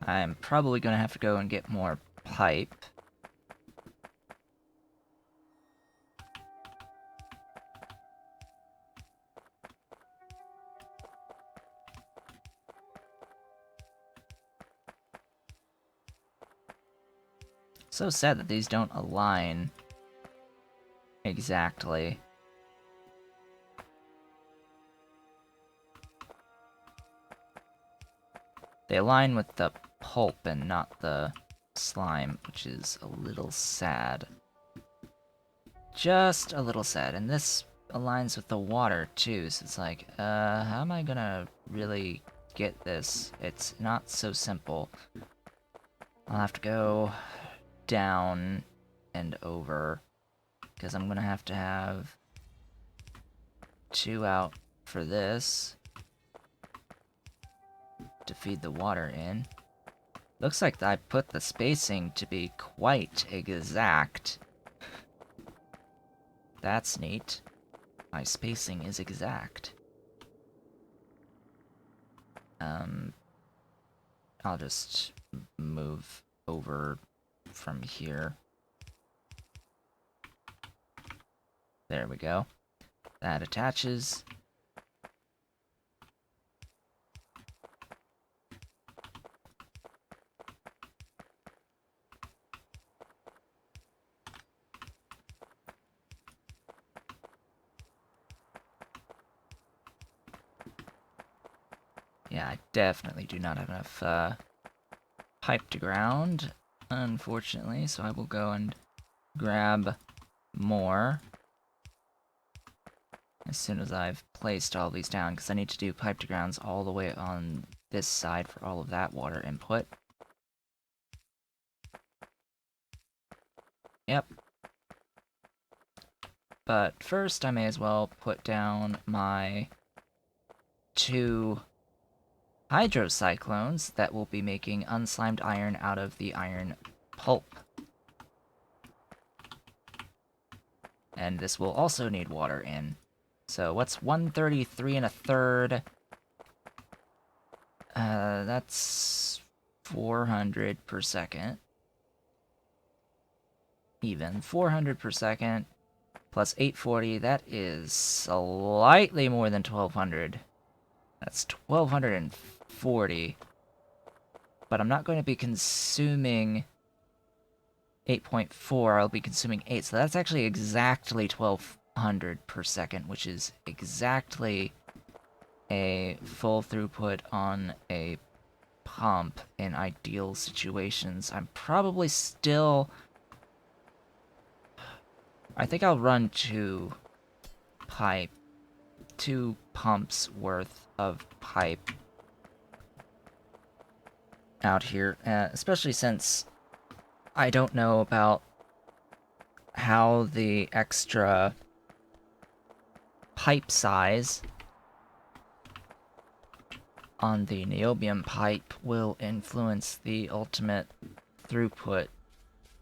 I'm probably going to have to go and get more pipe. So sad that these don't align exactly. They align with the pulp and not the slime, which is a little sad. Just a little sad. And this aligns with the water, too, so it's like, how am I gonna really get this? It's not so simple. I'll have to go down and over, because I'm gonna have to have 2 out for this to feed the water in. Looks like I put the spacing to be quite exact. That's neat. My spacing is exact. I'll just move over from here. There we go. That attaches. Yeah, I definitely do not have enough pipe to ground, unfortunately, so I will go and grab more as soon as I've placed all these down, because I need to do pipe to grounds all the way on this side for all of that water input. Yep. But first, I may as well put down my 2 hydrocyclones that will be making unslimed iron out of the iron pulp. And this will also need water in. So what's 133 1/3? That's 400 per second. Even 400 per second plus 840, that is slightly more than 1200. That's 1240. But I'm not going to be consuming 8.4, I'll be consuming 8, so that's actually exactly 1200 per second, which is exactly a full throughput on a pump in ideal situations. I'm probably still... I think I'll run 2 pumps worth of pipe out here, especially since I don't know about how the extra pipe size on the niobium pipe will influence the ultimate throughput,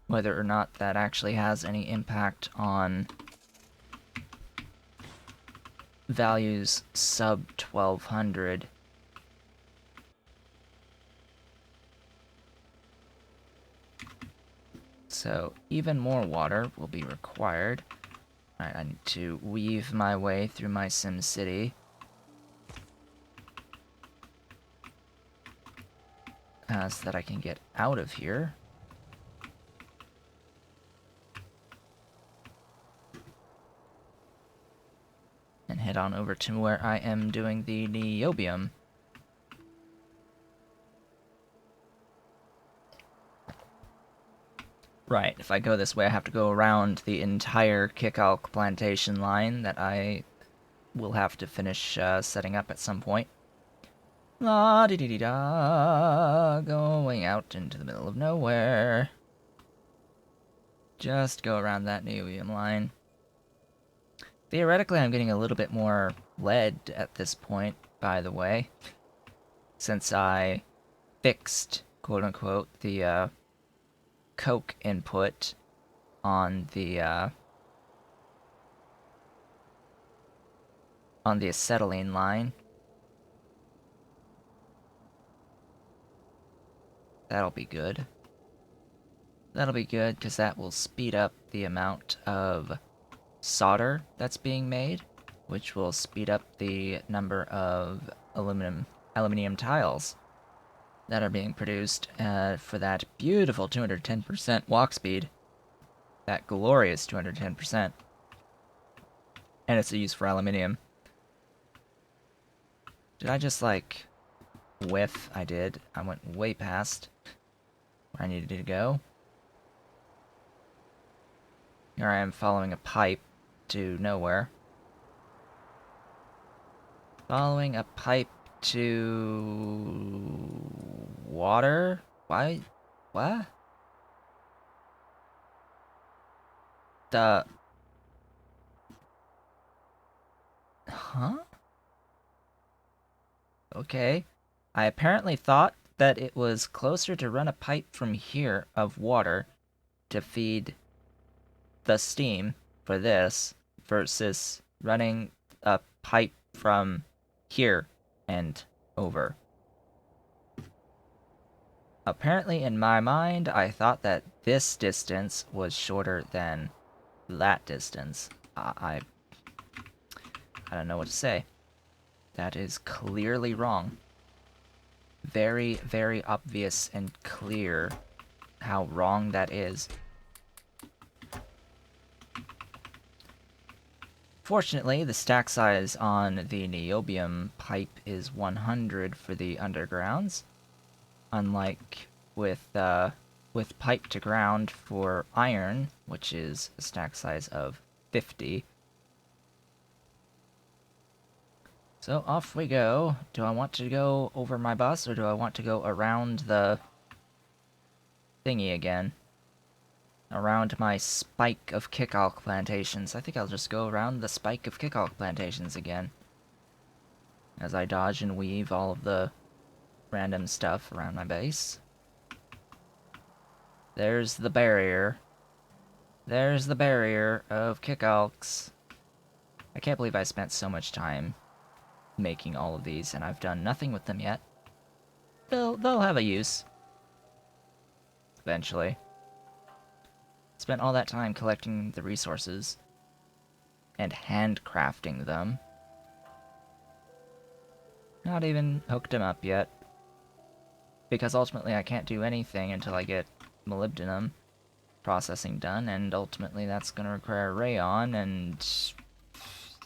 whether or not that actually has any impact on values sub 1200. So even more water will be required. Alright, I need to weave my way through my SimCity. So that I can get out of here. And head on over to where I am doing the niobium. Right, if I go this way, I have to go around the entire Kickalk plantation line that I will have to finish setting up at some point. La-di-di-di-da, going out into the middle of nowhere. Just go around that niobium line. Theoretically, I'm getting a little bit more lead at this point, by the way, since I fixed, quote-unquote, the coke input on the acetylene line. That'll be good. That'll be good, because that will speed up the amount of solder that's being made, which will speed up the number of aluminum tiles that are being produced for that beautiful 210% walk speed. That glorious 210%. And it's a use for aluminium. Did I just, like, whiff? I did. I went way past where I needed to go. Here I am following a pipe to nowhere. Following a pipe to... water? Why? What? Huh? Okay. I apparently thought that it was closer to run a pipe from here of water to feed the steam for this versus running a pipe from here and over. Apparently, in my mind, I thought that this distance was shorter than that distance. I don't know what to say. That is clearly wrong. Very, very obvious and clear how wrong that is. Fortunately, the stack size on the niobium pipe is 100 for the undergrounds, unlike with pipe to ground for iron, which is a stack size of 50. So off we go. Do I want to go over my bus, or do I want to go around the thingy again? Around my spike of kickalk plantations. I think I'll just go around the spike of kickalk plantations again, as I dodge and weave all of the random stuff around my base. There's the barrier. There's the barrier of kickalks. I can't believe I spent so much time making all of these, and I've done nothing with them yet. They'll have a use. Eventually. Spent all that time collecting the resources and handcrafting them. Not even hooked them up yet. Because ultimately I can't do anything until I get molybdenum processing done, and ultimately that's going to require rayon, and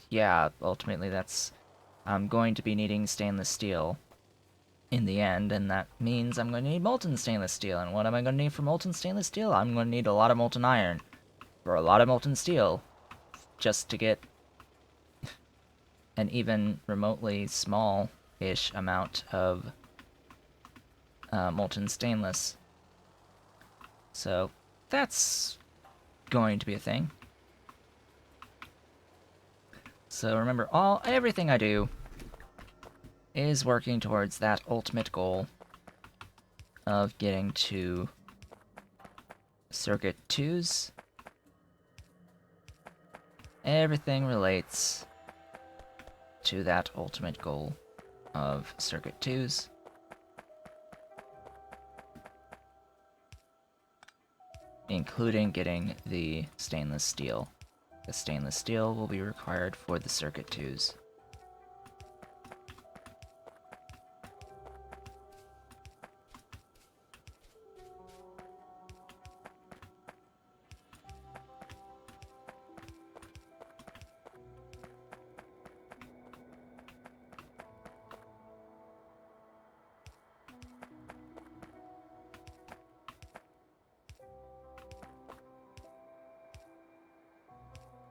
yeah, ultimately I'm going to be needing stainless steel in the end, and that means I'm going to need molten stainless steel. And what am I going to need for molten stainless steel? I'm going to need a lot of molten iron for a lot of molten steel just to get an even remotely small-ish amount of molten stainless. So that's going to be a thing. So remember, everything I do is working towards that ultimate goal of getting to Circuit 2s. Everything relates to that ultimate goal of Circuit 2s. Including getting the stainless steel. The stainless steel will be required for the Circuit 2s.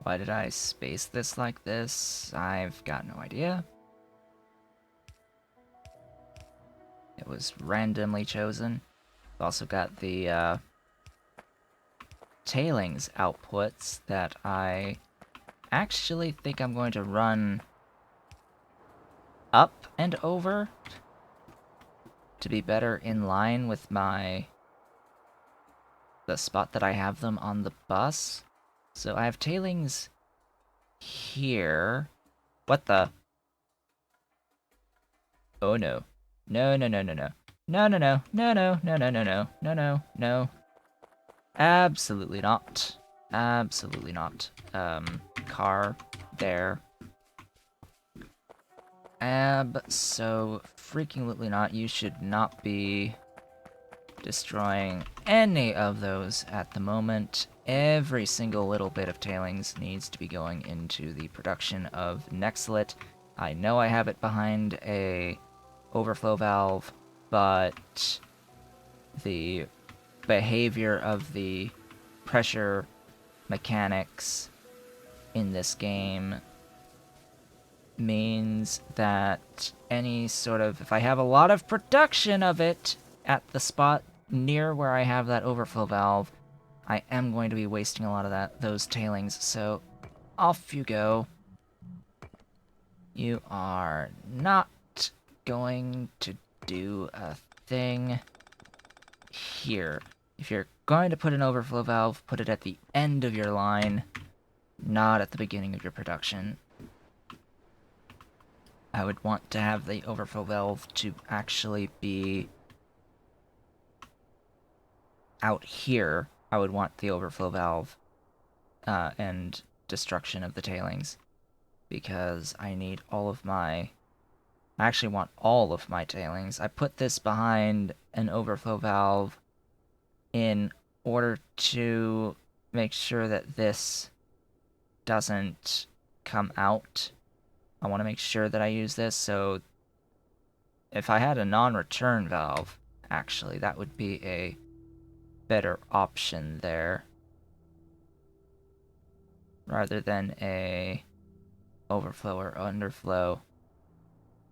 Why did I space this like this? I've got no idea. It was randomly chosen. I've also got the tailings outputs that I actually think I'm going to run up and over to be better in line with the spot that I have them on the bus. So I have tailings here. What the? Oh no. No, no, no, no, no. No, no, no. No, no, no, no, no, no. No, no, no. Absolutely not. Absolutely not. Car there. So-freaking-lutely not. You should not be destroying any of those at the moment. Every single little bit of tailings needs to be going into the production of Nextlit. I know I have it behind a overflow valve, but the behavior of the pressure mechanics in this game means that if I have a lot of production of it at the spot near where I have that overflow valve, I am going to be wasting a lot of those tailings, so off you go. You are not going to do a thing here. If you're going to put an overflow valve, put it at the end of your line, not at the beginning of your production. I would want to have the overflow valve to actually be out here. I would want the overflow valve and destruction of the tailings, because I need all of my... I actually want all of my tailings. I put this behind an overflow valve in order to make sure that this doesn't come out. I want to make sure that I use this, so if I had a non-return valve, actually, that would be a better option there, rather than a overflow or underflow.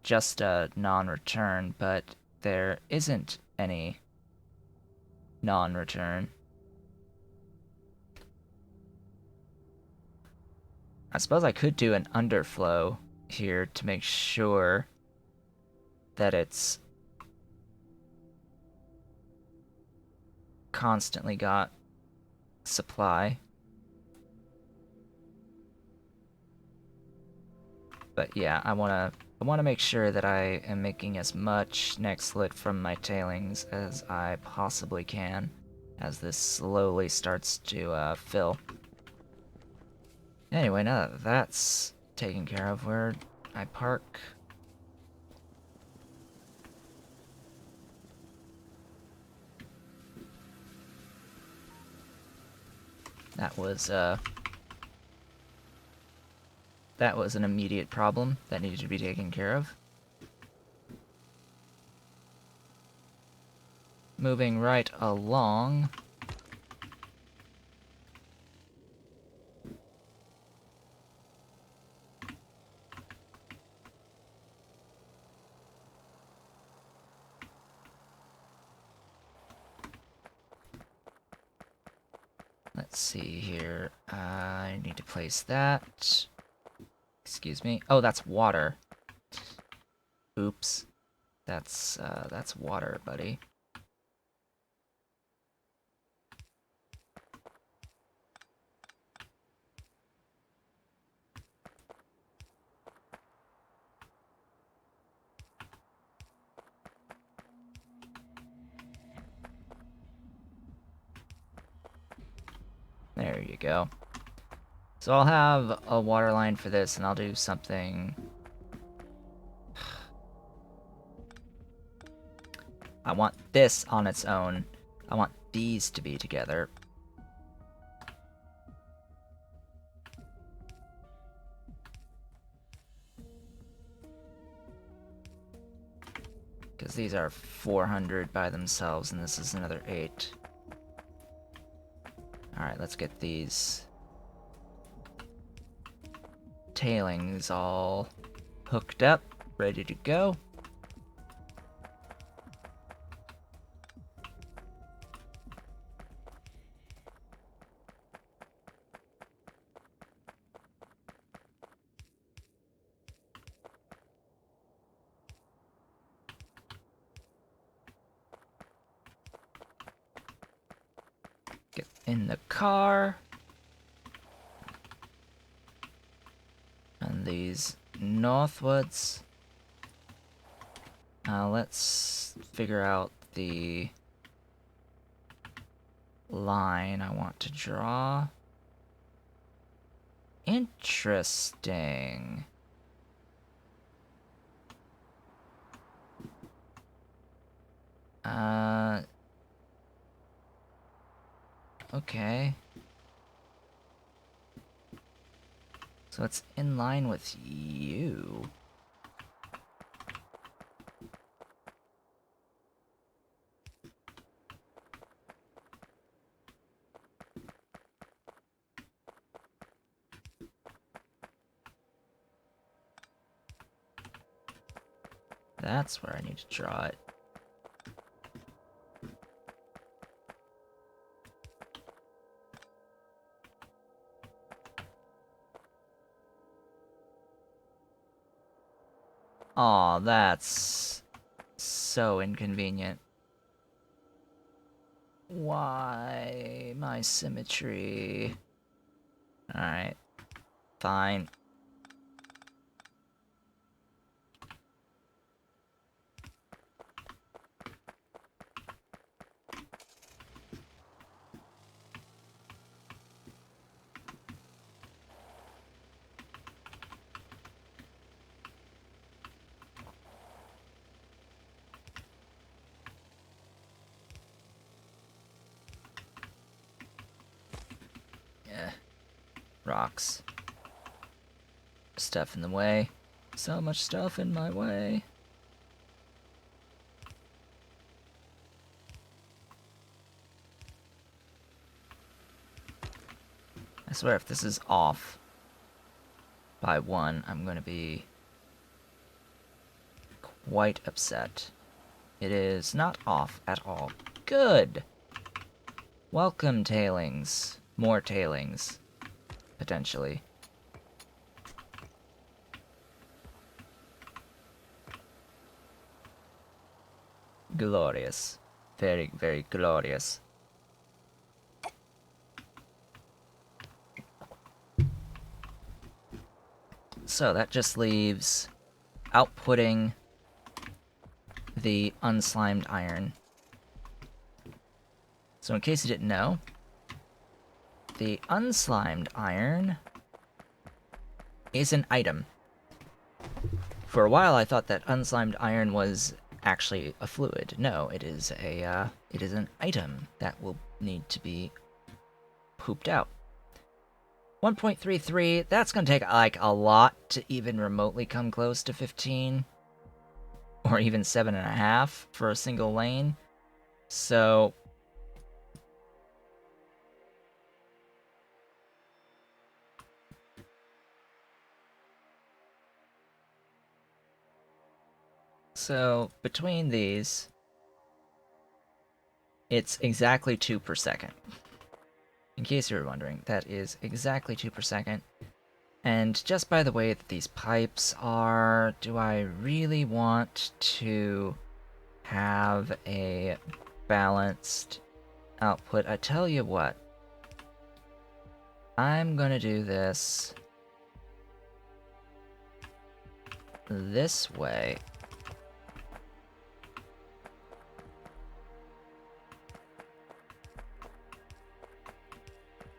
Just a non-return, but there isn't any non-return. I suppose I could do an underflow here to make sure that it's constantly got supply. But yeah, I wanna make sure that I am making as much next lit from my tailings as I possibly can as this slowly starts to fill. Anyway, now that that's taken care of, where I park... That was an immediate problem that needed to be taken care of. Moving right along. Let's see here. I need to place that. Excuse me. Oh, that's water. Oops. That's water, buddy. There you go. So I'll have a water line for this, and I'll do something... I want this on its own. I want these to be together. Because these are 400 by themselves, and this is another 8. Alright, let's get these tailings all hooked up, ready to go. Get in the car. And these northwards. Let's figure out the line I want to draw. Interesting. Okay. So it's in line with you. That's where I need to draw it. Aw, that's so inconvenient. Why my symmetry? Alright, fine. Yeah. Rocks. Stuff in the way. So much stuff in my way. I swear if this is off by 1, I'm gonna be quite upset. It is not off at all. Good! Welcome, tailings. More tailings. Potentially. Glorious. Very, very glorious. So that just leaves outputting the unslimed iron. So in case you didn't know, the unslimed iron is an item. For a while I thought that unslimed iron was actually a fluid. No, it is an item that will need to be pooped out. 1.33, that's gonna take like a lot to even remotely come close to 15. Or even 7.5 for a single lane. So between these, it's exactly 2 per second. In case you were wondering, that is exactly 2 per second. And just by the way that these pipes are, do I really want to have a balanced output? I tell you what, I'm gonna do this way.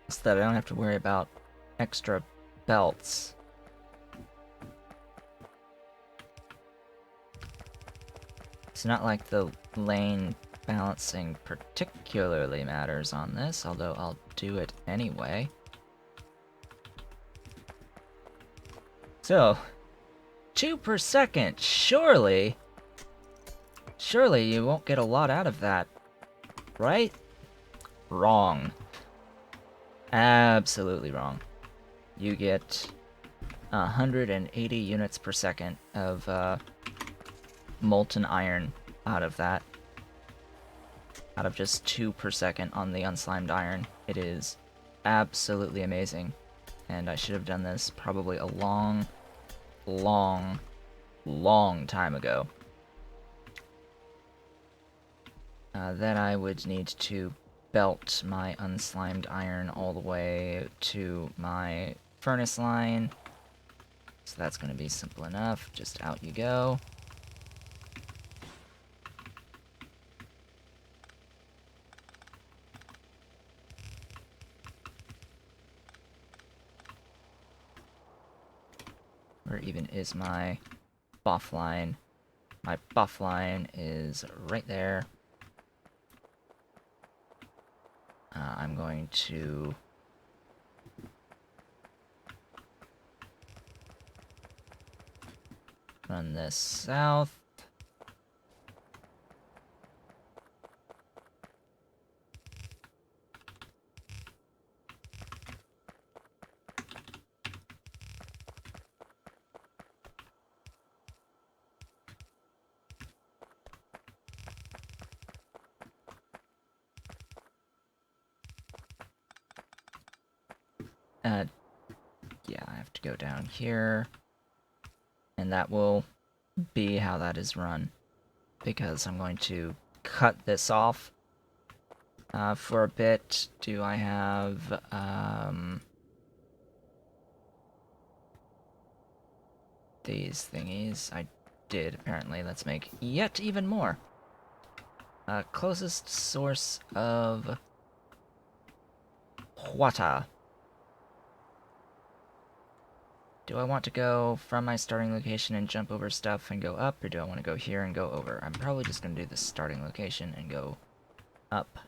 So that I don't have to worry about extra belts. It's not like the lane balancing particularly matters on this, although I'll do it anyway. So, 2 per second, surely you won't get a lot out of that, right? Wrong. Absolutely wrong. You get 180 units per second of molten iron out of that. Out of just 2 per second on the unslimed iron. It is absolutely amazing. And I should have done this probably a long time ago. Then I would need to belt my unslimed iron all the way to my furnace line. So that's going to be simple enough. Just out you go. Where even is my buff line? My buff line is right there. I'm going to run this south. Yeah, I have to go down here. And that will be how that is run, because I'm going to cut this off for a bit. Do I have these thingies? I did, apparently. Let's make yet even more. Closest source of water. Do I want to go from my starting location and jump over stuff and go up, or do I want to go here and go over? I'm probably just going to do the starting location and go up.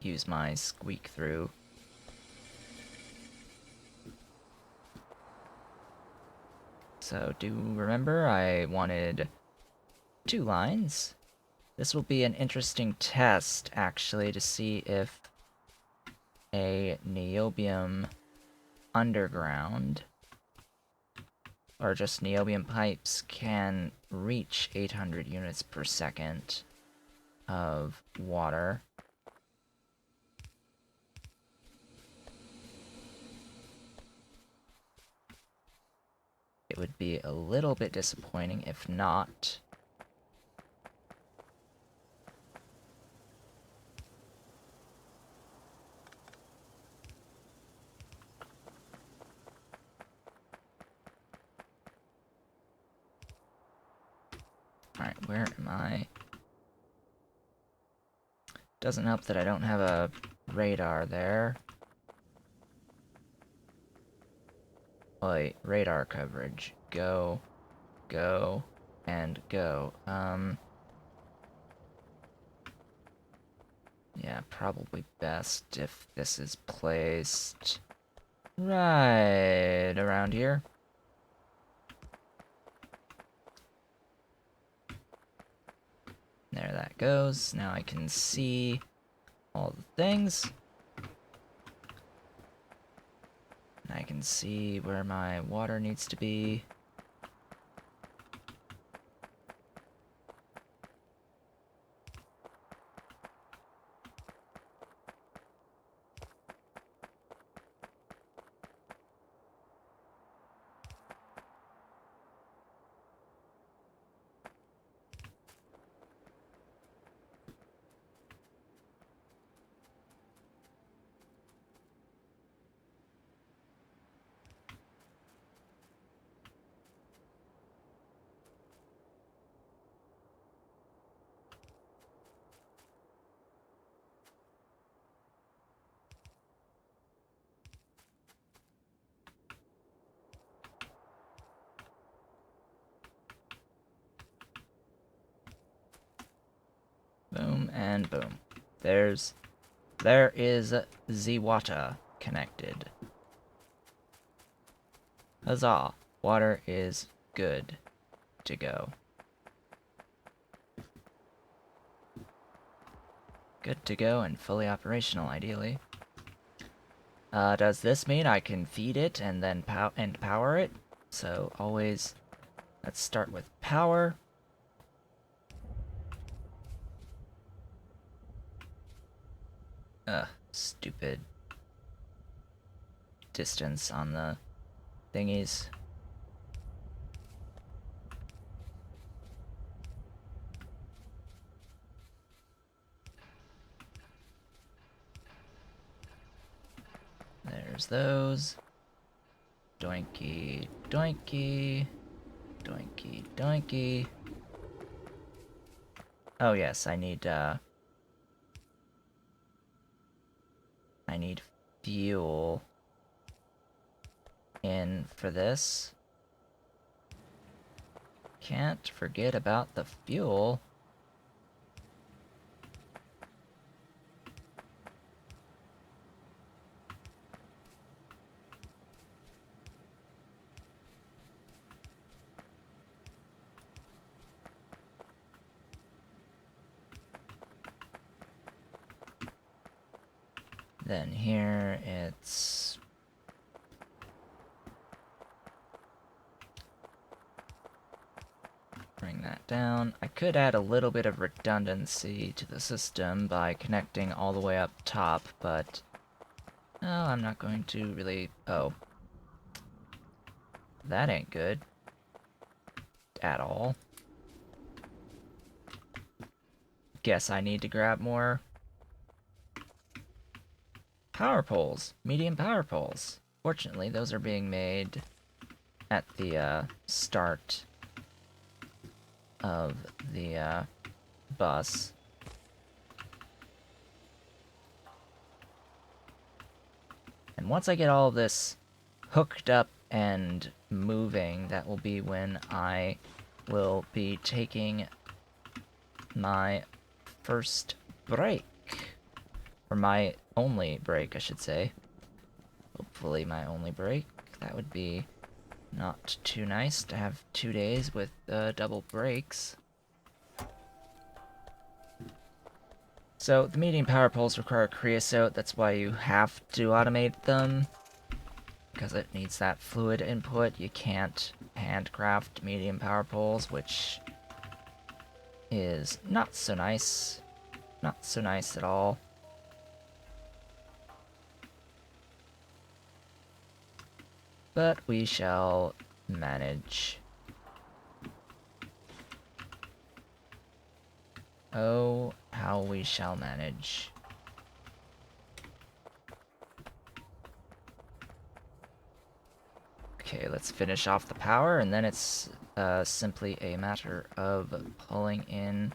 Use my squeak through. So do remember I wanted 2 lines. This will be an interesting test, actually, to see if a niobium underground, or just niobium pipes, can reach 800 units per second of water. It would be a little bit disappointing if not. Alright, where am I? Doesn't help that I don't have a radar there. Wait, radar coverage. Go, go, and go. Yeah, probably best if this is placed right around here. There that goes. Now I can see all the things. And I can see where my water needs to be. Boom and boom. There is the water connected. Huzzah! Water is good to go. Good to go and fully operational, ideally. Does this mean I can feed it and then power it? So always, let's start with power. Stupid distance on the thingies. There's those. Doinky, doinky, doinky, doinky. Oh yes, I need fuel in for this. Can't forget about the fuel. Then here it's bring that down. I could add a little bit of redundancy to the system by connecting all the way up top, but no, I'm not going to really. Oh. that ain't good. At all. Guess I need to grab more power poles. Medium power poles. Fortunately, those are being made at the start of the bus. And once I get all of this hooked up and moving, that will be when I will be taking my first break. Or my only break, I should say. Hopefully my only break. That would be not too nice to have 2 days with double breaks. So the medium power poles require creosote, that's why you have to automate them. Because it needs that fluid input. You can't handcraft medium power poles, which is not so nice. Not so nice at all. But we shall manage. Oh, how we shall manage. Okay, let's finish off the power, and then it's simply a matter of pulling in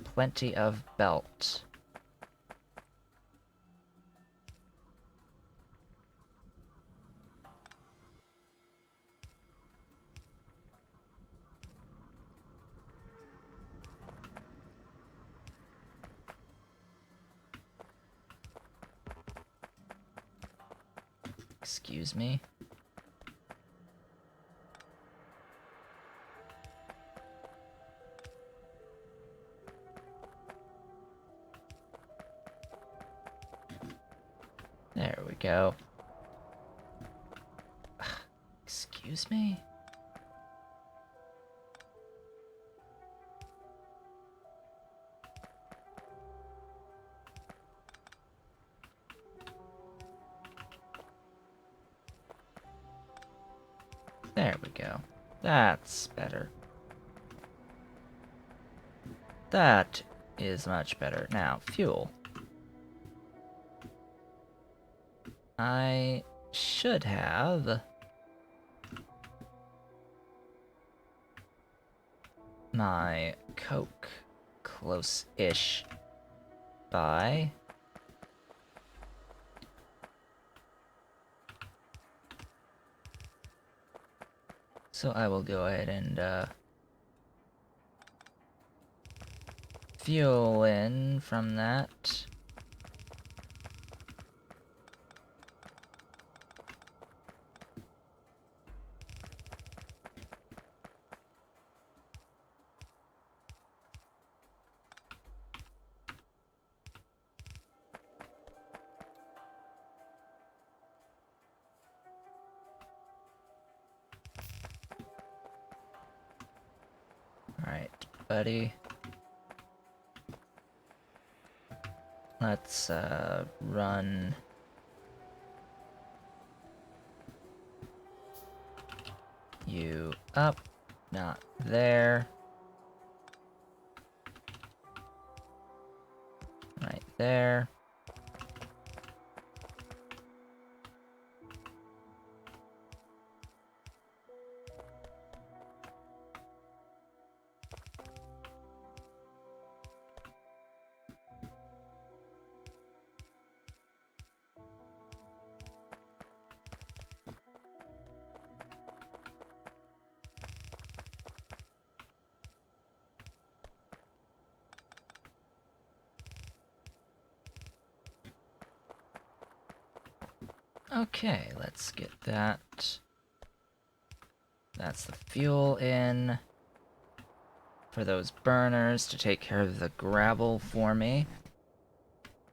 plenty of belt. Excuse me. There we go. Excuse me? There we go. That's better. That is much better. Now, fuel. I should have my Coke close-ish by. So I will go ahead and fuel in from that. Alright, buddy. Let's run you up, not there. Right there. Okay, let's get that. That's the fuel in for those burners to take care of the gravel for me.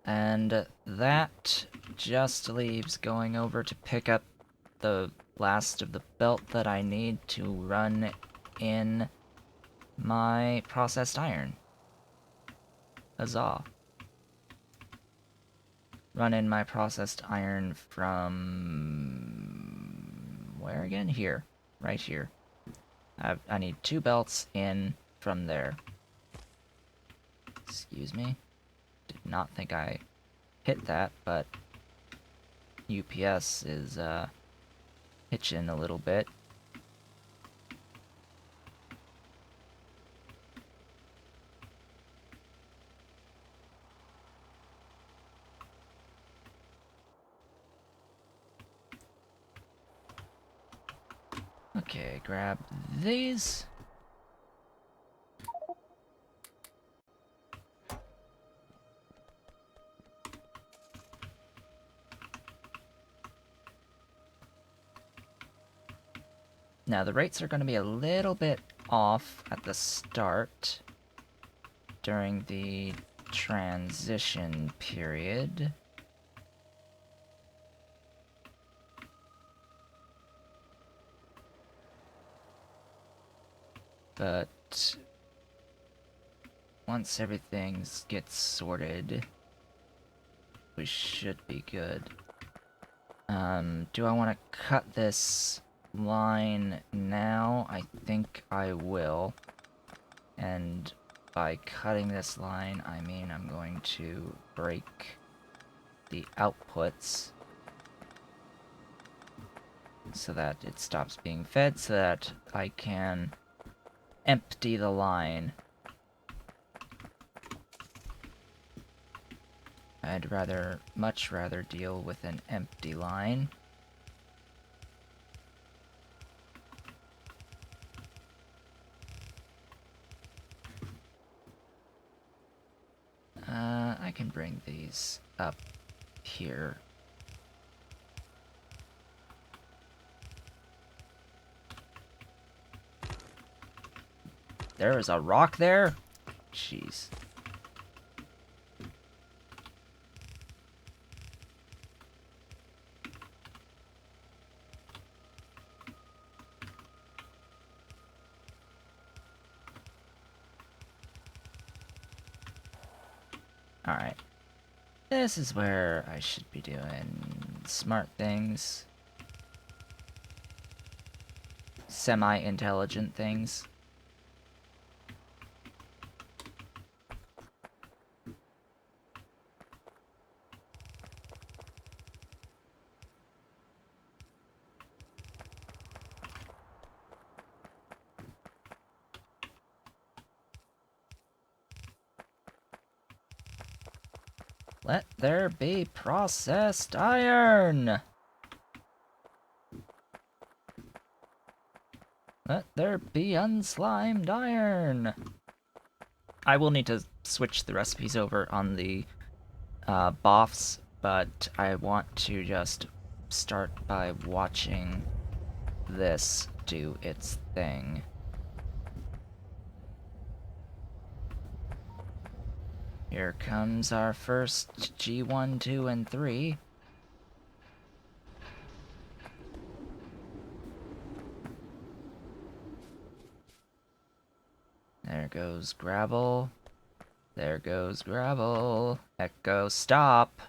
And that just leaves going over to pick up the last of the belt that I need to run in my processed iron. Huzzah. Run in my processed iron from... where again? Here. right here. I need 2 belts in from there. Excuse me. Did not think I hit that, but UPS is hitching a little bit. Okay, grab these. Now the rates are going to be a little bit off at the start during the transition period. But once everything gets sorted, we should be good. Do I want to cut this line now? I think I will. And by cutting this line, I mean I'm going to break the outputs so that it stops being fed, so that I can empty the line. I'd much rather deal with an empty line. I can bring these up here. There is a rock there? Jeez. Alright. This is where I should be doing smart things. Semi-intelligent things. Let there be processed iron! Let there be unslimed iron! I will need to switch the recipes over on the boffs, but I want to just start by watching this do its thing. Here comes our first G1, 2, and 3. There goes gravel. There goes gravel. Echo, stop!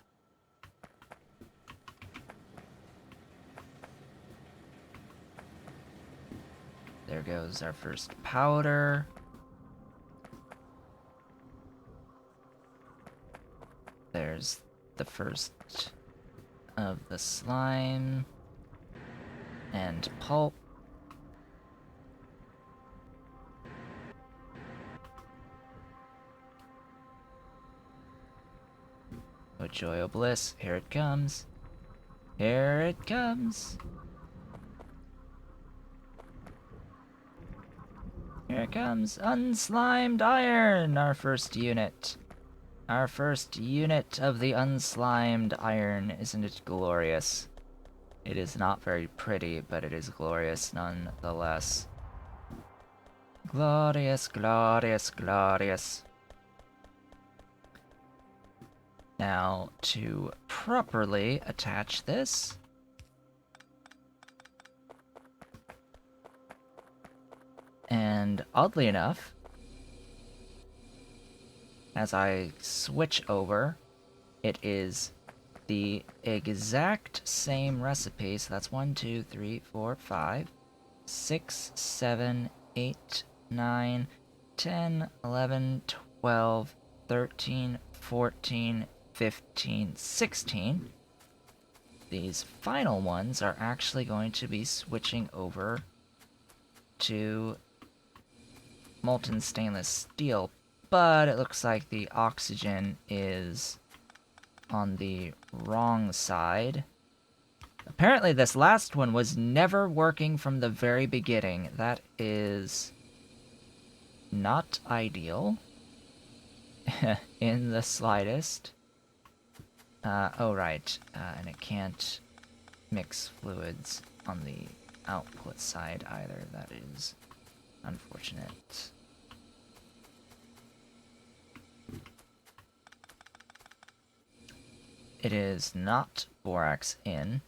There goes our first powder. There's the first of the slime and pulp. Oh joy, oh bliss, here it comes. Here it comes. Here it comes. Unslimed iron, our first unit. Our first unit of the unslimed iron. Isn't it glorious? It is not very pretty, but it is glorious nonetheless. Glorious, glorious, glorious. Now, to properly attach this, and oddly enough, as I switch over, it is the exact same recipe. So that's 1, 2, 3, 4, 5, 6, 7, 8, 9, 10, 11, 12, 13, 14, 15, 16. These final ones are actually going to be switching over to molten stainless steel, but it looks like the oxygen is on the wrong side. Apparently this last one was never working from the very beginning. That is not ideal in the slightest. Oh right, and it can't mix fluids on the output side either. That is unfortunate. It is not borax in.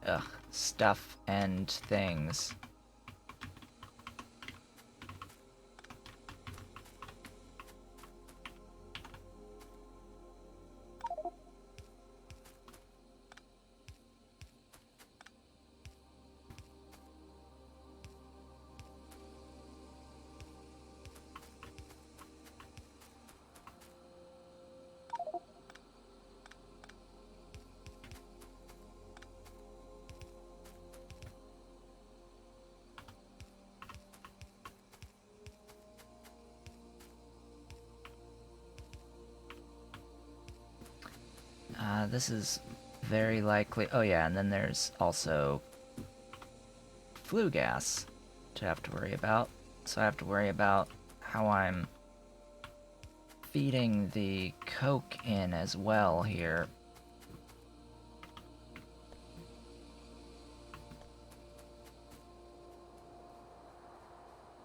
Ugh, stuff and things. This is very likely... Oh yeah, and then there's also flue gas to have to worry about. So I have to worry about how I'm feeding the coke in as well here.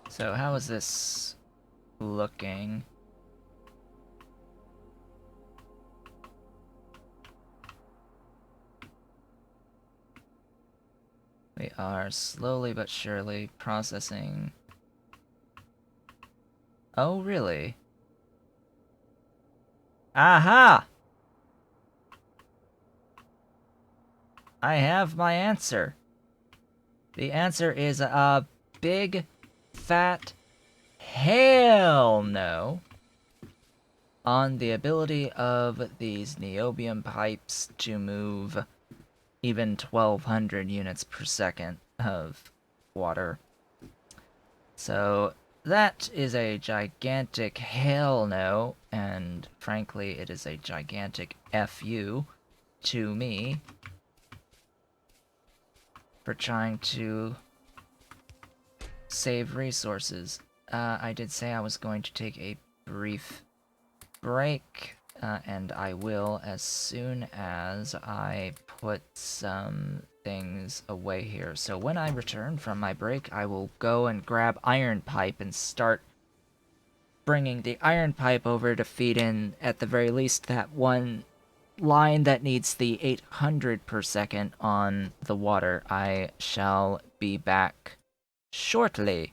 So how is this looking? We are slowly but surely processing. Oh, really? Aha! I have my answer. The answer is a big, fat hell no on the ability of these niobium pipes to move even 1200 units per second of water. So that is a gigantic hell no, and frankly it is a gigantic FU to me for trying to save resources. I did say I was going to take a brief break, and I will as soon as I put some things away here. So when I return from my break, I will go and grab iron pipe and start bringing the iron pipe over to feed in, at the very least, that one line that needs the 800 per second on the water. I shall be back shortly.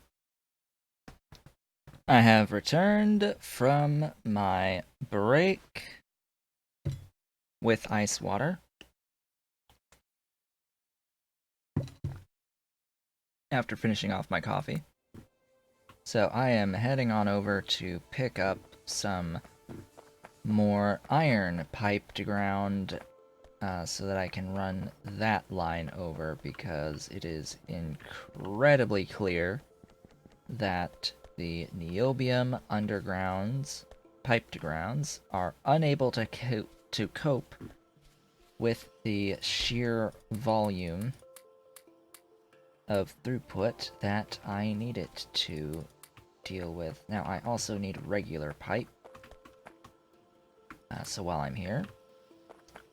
I have returned from my break with ice water. After finishing off my coffee. So I am heading on over to pick up some more iron pipe to ground so that I can run that line over, because it is incredibly clear that the niobium undergrounds, pipe to grounds, are unable to cope with the sheer volume of throughput that I need it to deal with. Now, I also need regular pipe. So while I'm here,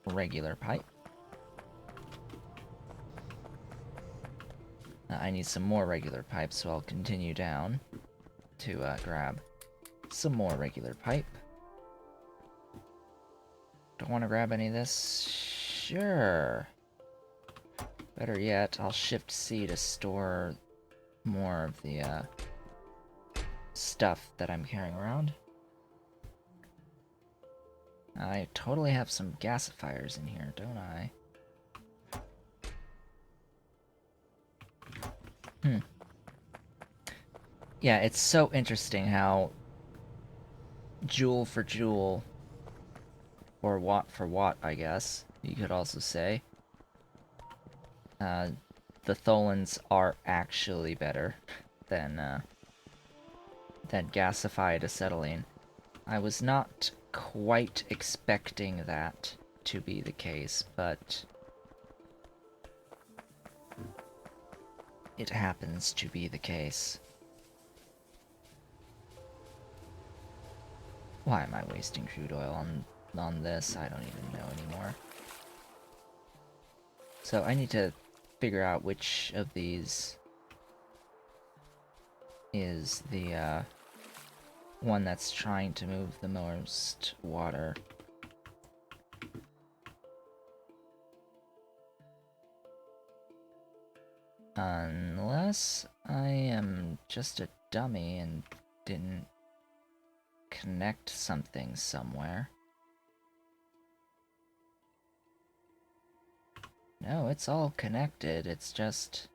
regular pipe. I need some more regular pipe, so I'll continue down to grab some more regular pipe. want to grab any of this? Sure. Better yet, I'll shift C to store more of the stuff that I'm carrying around. I totally have some gasifiers in here, don't I? Yeah, it's so interesting how joule for joule, or watt for watt, I guess, you could also say, the tholins are actually better than gasified acetylene. I was not quite expecting that to be the case, but it happens to be the case. Why am I wasting crude oil on this? I don't even know anymore. So I need to figure out which of these is the one that's trying to move the most water. Unless I am just a dummy and didn't connect something somewhere. No, it's all connected, it's just...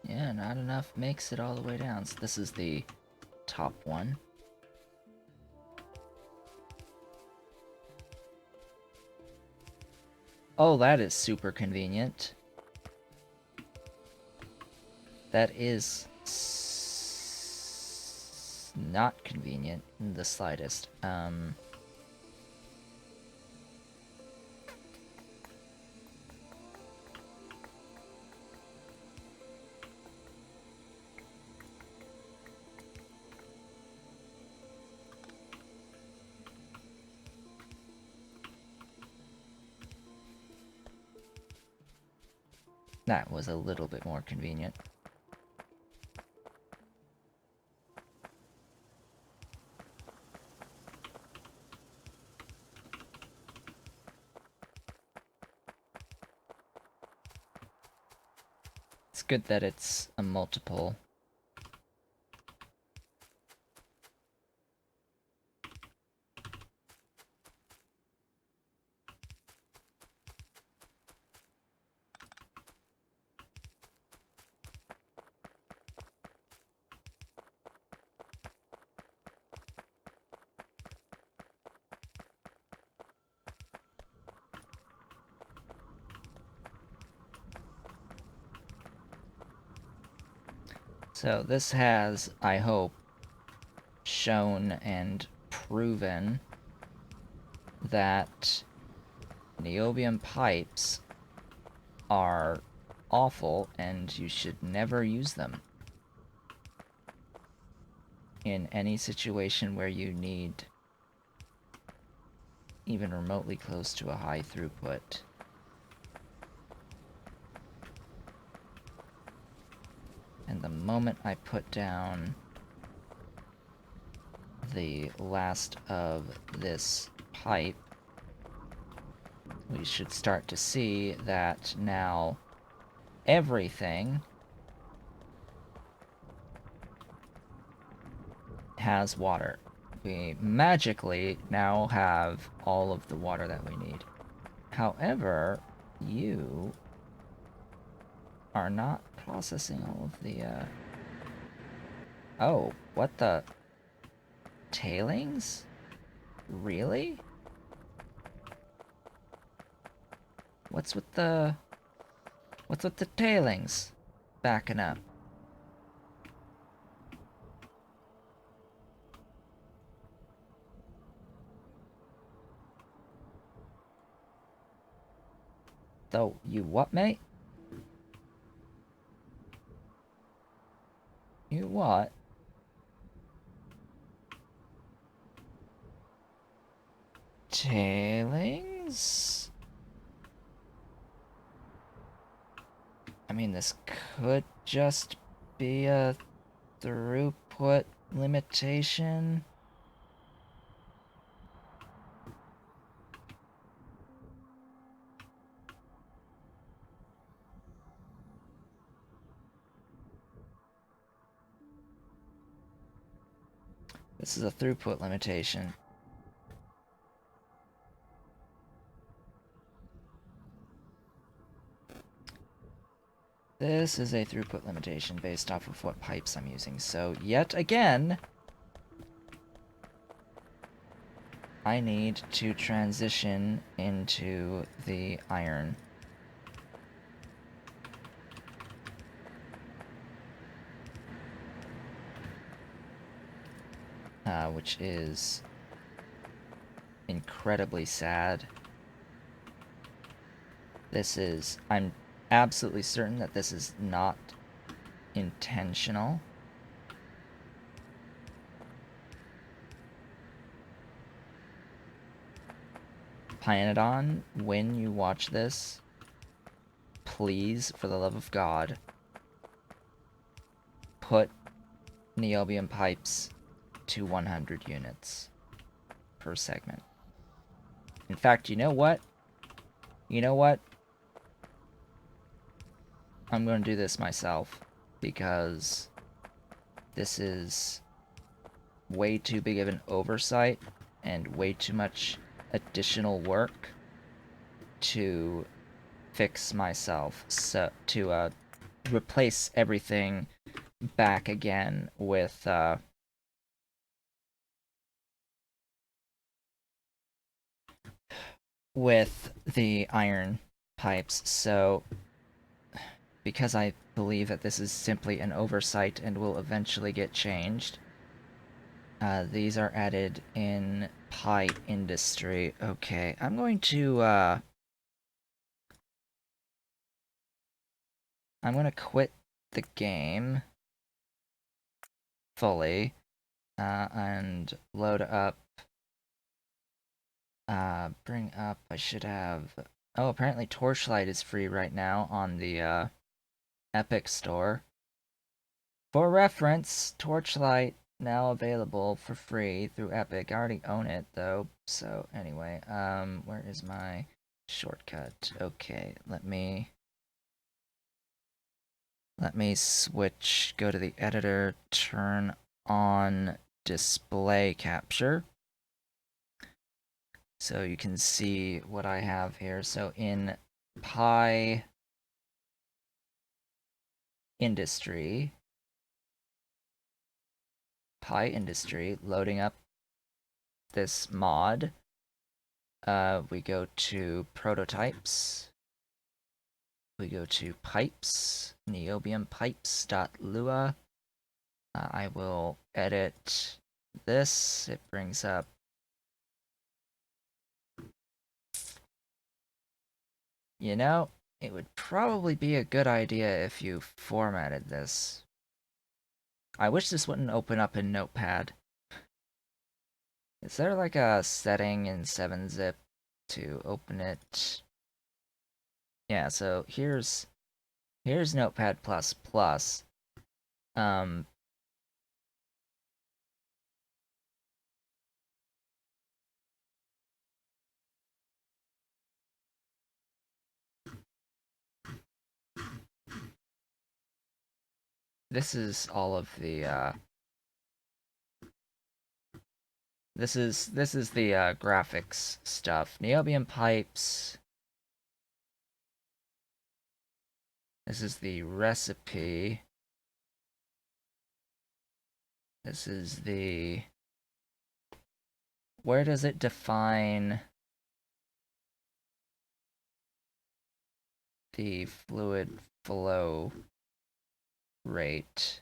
yeah, not enough makes it all the way down. So this is the top one. Oh, that is super convenient. That is not convenient in the slightest. That was a little bit more convenient. It's good that it's a multiple. So this has, I hope, shown and proven that niobium pipes are awful and you should never use them in any situation where you need even remotely close to a high throughput. And the moment I put down the last of this pipe, we should start to see that now everything has water. We magically now have all of the water that we need. However, you are not processing all of the, oh, what the... tailings? Really? What's with the tailings backing up? Though, you what, mate? You what? Tailings? I mean, this could just be a throughput limitation. This is a throughput limitation. This is a throughput limitation based off of what pipes I'm using. So, yet again, I need to transition into the iron. Which is incredibly sad. I'm absolutely certain that this is not intentional. Pyanodon, when you watch this, please, for the love of God, put niobium pipes to 100 units per segment. In fact, you know what? You know what? I'm going to do this myself, because this is way too big of an oversight and way too much additional work to fix myself. So, to replace everything back again with the iron pipes. So, because I believe that this is simply an oversight and will eventually get changed, these are added in pie industry. Okay, I'm going to quit the game fully, and load up, bring up, I should have, oh, apparently Torchlight is free right now on the, Epic Store. For reference, Torchlight now available for free through Epic. I already own it, though, so anyway, where is my shortcut? Okay, let me switch, go to the editor, turn on display capture, so you can see what I have here. So in Pi Industry, loading up this mod, we go to prototypes, we go to pipes, niobiumpipes.lua. I will edit this. It brings up, you know, it would probably be a good idea if you formatted this. I wish this wouldn't open up in Notepad. Is there like a setting in 7-zip to open it? Yeah, so here's Notepad++. Um, this is all of the, this is the graphics stuff. Niobium pipes. This is the recipe. This is the, where does it define the fluid flow rate?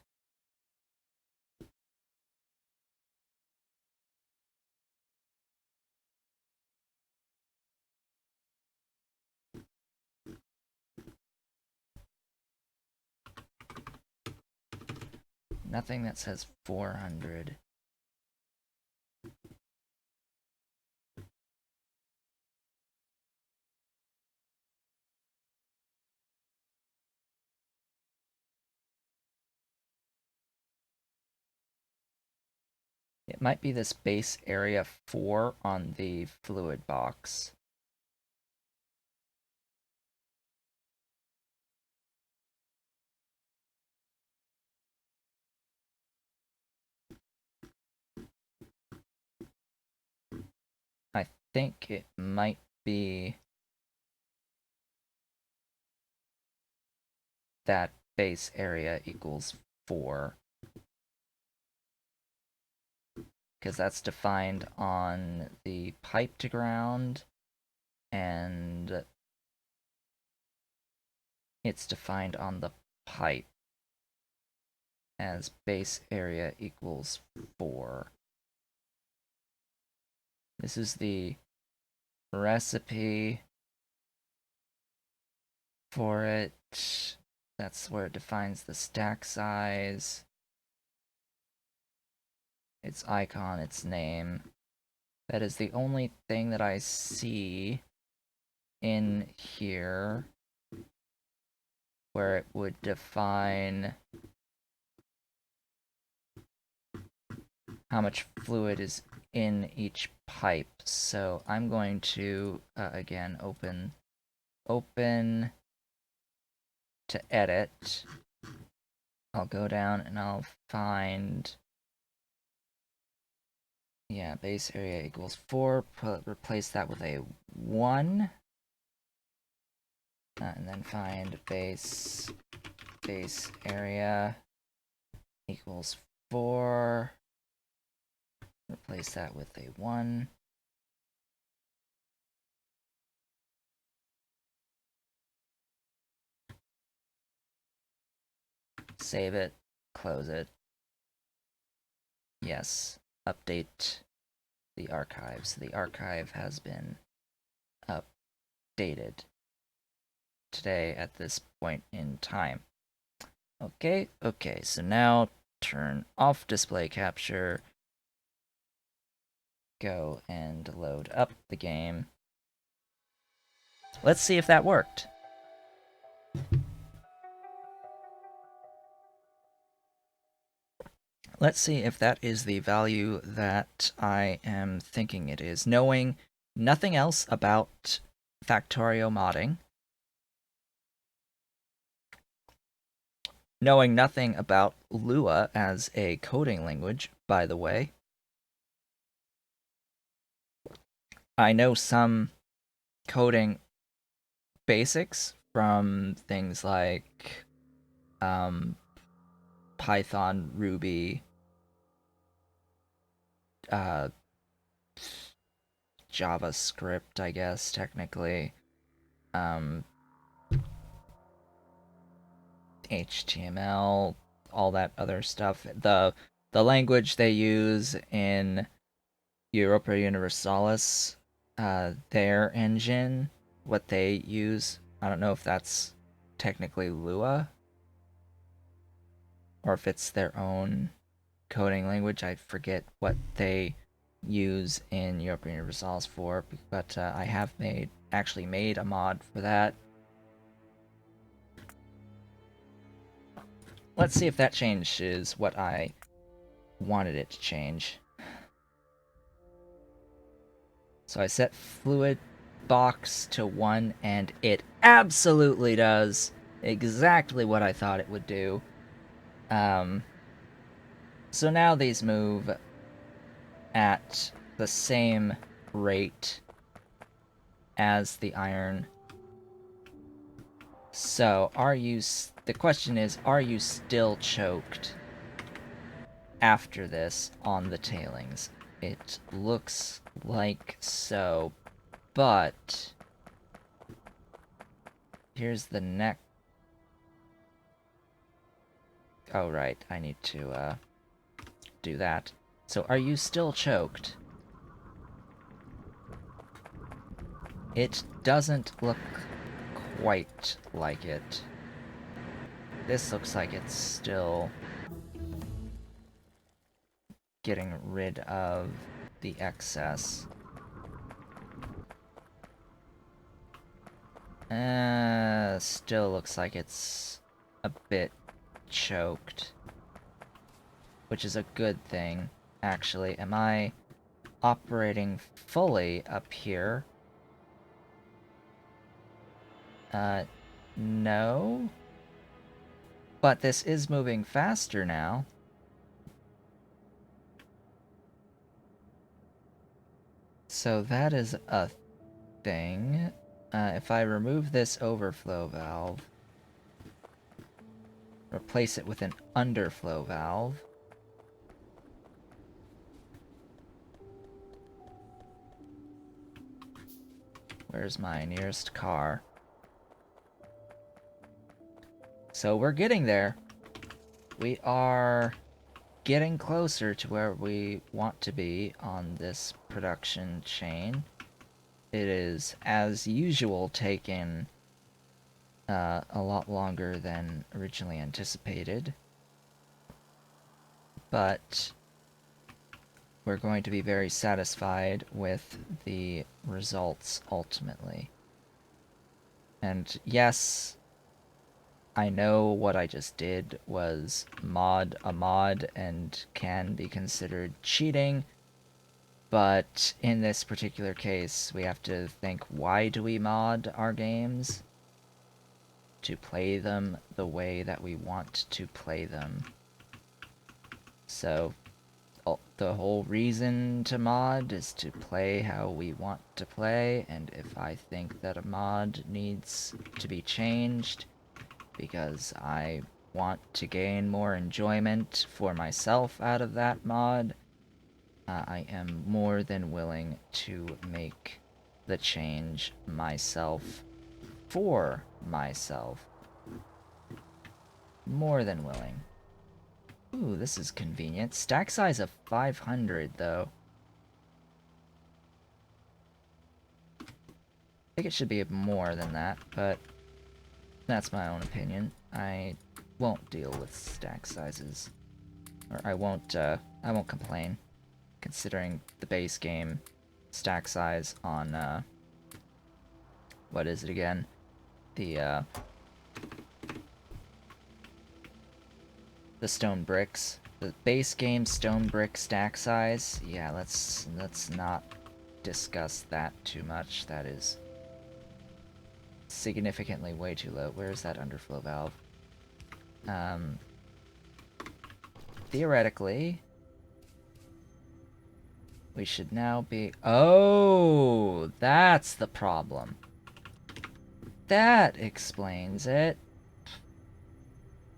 Nothing that says 400. It might be this base area 4 on the fluid box. I think it might be that base area equals 4. Because that's defined on the pipe to ground, and it's defined on the pipe as base area equals 4. This is the recipe for it. That's where it defines the stack size, its icon, its name. That is the only thing that I see in here where it would define how much fluid is in each pipe. So I'm going to, again, open to edit. I'll go down and I'll find, yeah, base area equals 4, replace that with a 1, and then find base area equals 4, replace that with a 1. Save it, close it. Yes, update the archive. So the archive has been updated today at this point in time. Okay, so now turn off display capture, go and load up the game. Let's see if that worked. Let's see if that is the value that I am thinking it is, knowing nothing else about Factorio modding, knowing nothing about Lua as a coding language, by the way. I know some coding basics from things like Python, Ruby, JavaScript, I guess, technically, HTML, all that other stuff. The language they use in Europa Universalis, their engine, what they use, I don't know if that's technically Lua, or if it's their own coding language. I forget what they use in Europa Universalis for, but I have actually made a mod for that. Let's see if that changes what I wanted it to change. So I set fluid box to 1, and it absolutely does exactly what I thought it would do. So now these move at the same rate as the iron. So the question is, are you still choked after this on the tailings? It looks like so, but here's the next. Oh, right, I need to do that. So are you still choked? It doesn't look quite like it. This looks like it's still getting rid of the excess. Still looks like it's a bit choked, which is a good thing, actually. Am I operating fully up here? No. But this is moving faster now. So that is a thing. If I remove this overflow valve, replace it with an underflow valve, where's my nearest car? So we're getting there. We are getting closer to where we want to be on this production chain. It is, as usual, taken a lot longer than originally anticipated. But we're going to be very satisfied with the results ultimately. And yes, I know what I just did was mod a mod and can be considered cheating, but in this particular case, we have to think, why do we mod our games? To play them the way that we want to play them. So, the whole reason to mod is to play how we want to play, and if I think that a mod needs to be changed, because I want to gain more enjoyment for myself out of that mod, I am more than willing to make the change myself for myself. More than willing. Ooh, this is convenient. Stack size of 500, though. I think it should be more than that, but that's my own opinion. I won't deal with stack sizes. Or I won't complain, considering the base game stack size on, what is it again? The stone bricks. The base game stone brick stack size. Yeah, let's not discuss that too much. That is significantly way too low. Where's that underflow valve? Theoretically, we should now be... Oh, that's the problem. That explains it.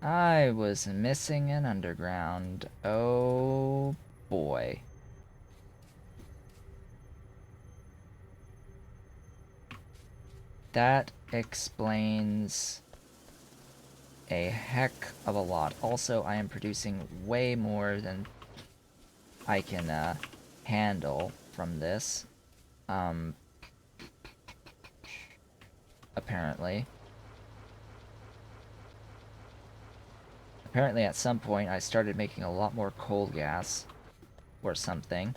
I was missing an underground. Oh, boy. That explains a heck of a lot. Also, I am producing way more than I can handle from this. Apparently. Apparently at some point I started making a lot more coal gas. Or something.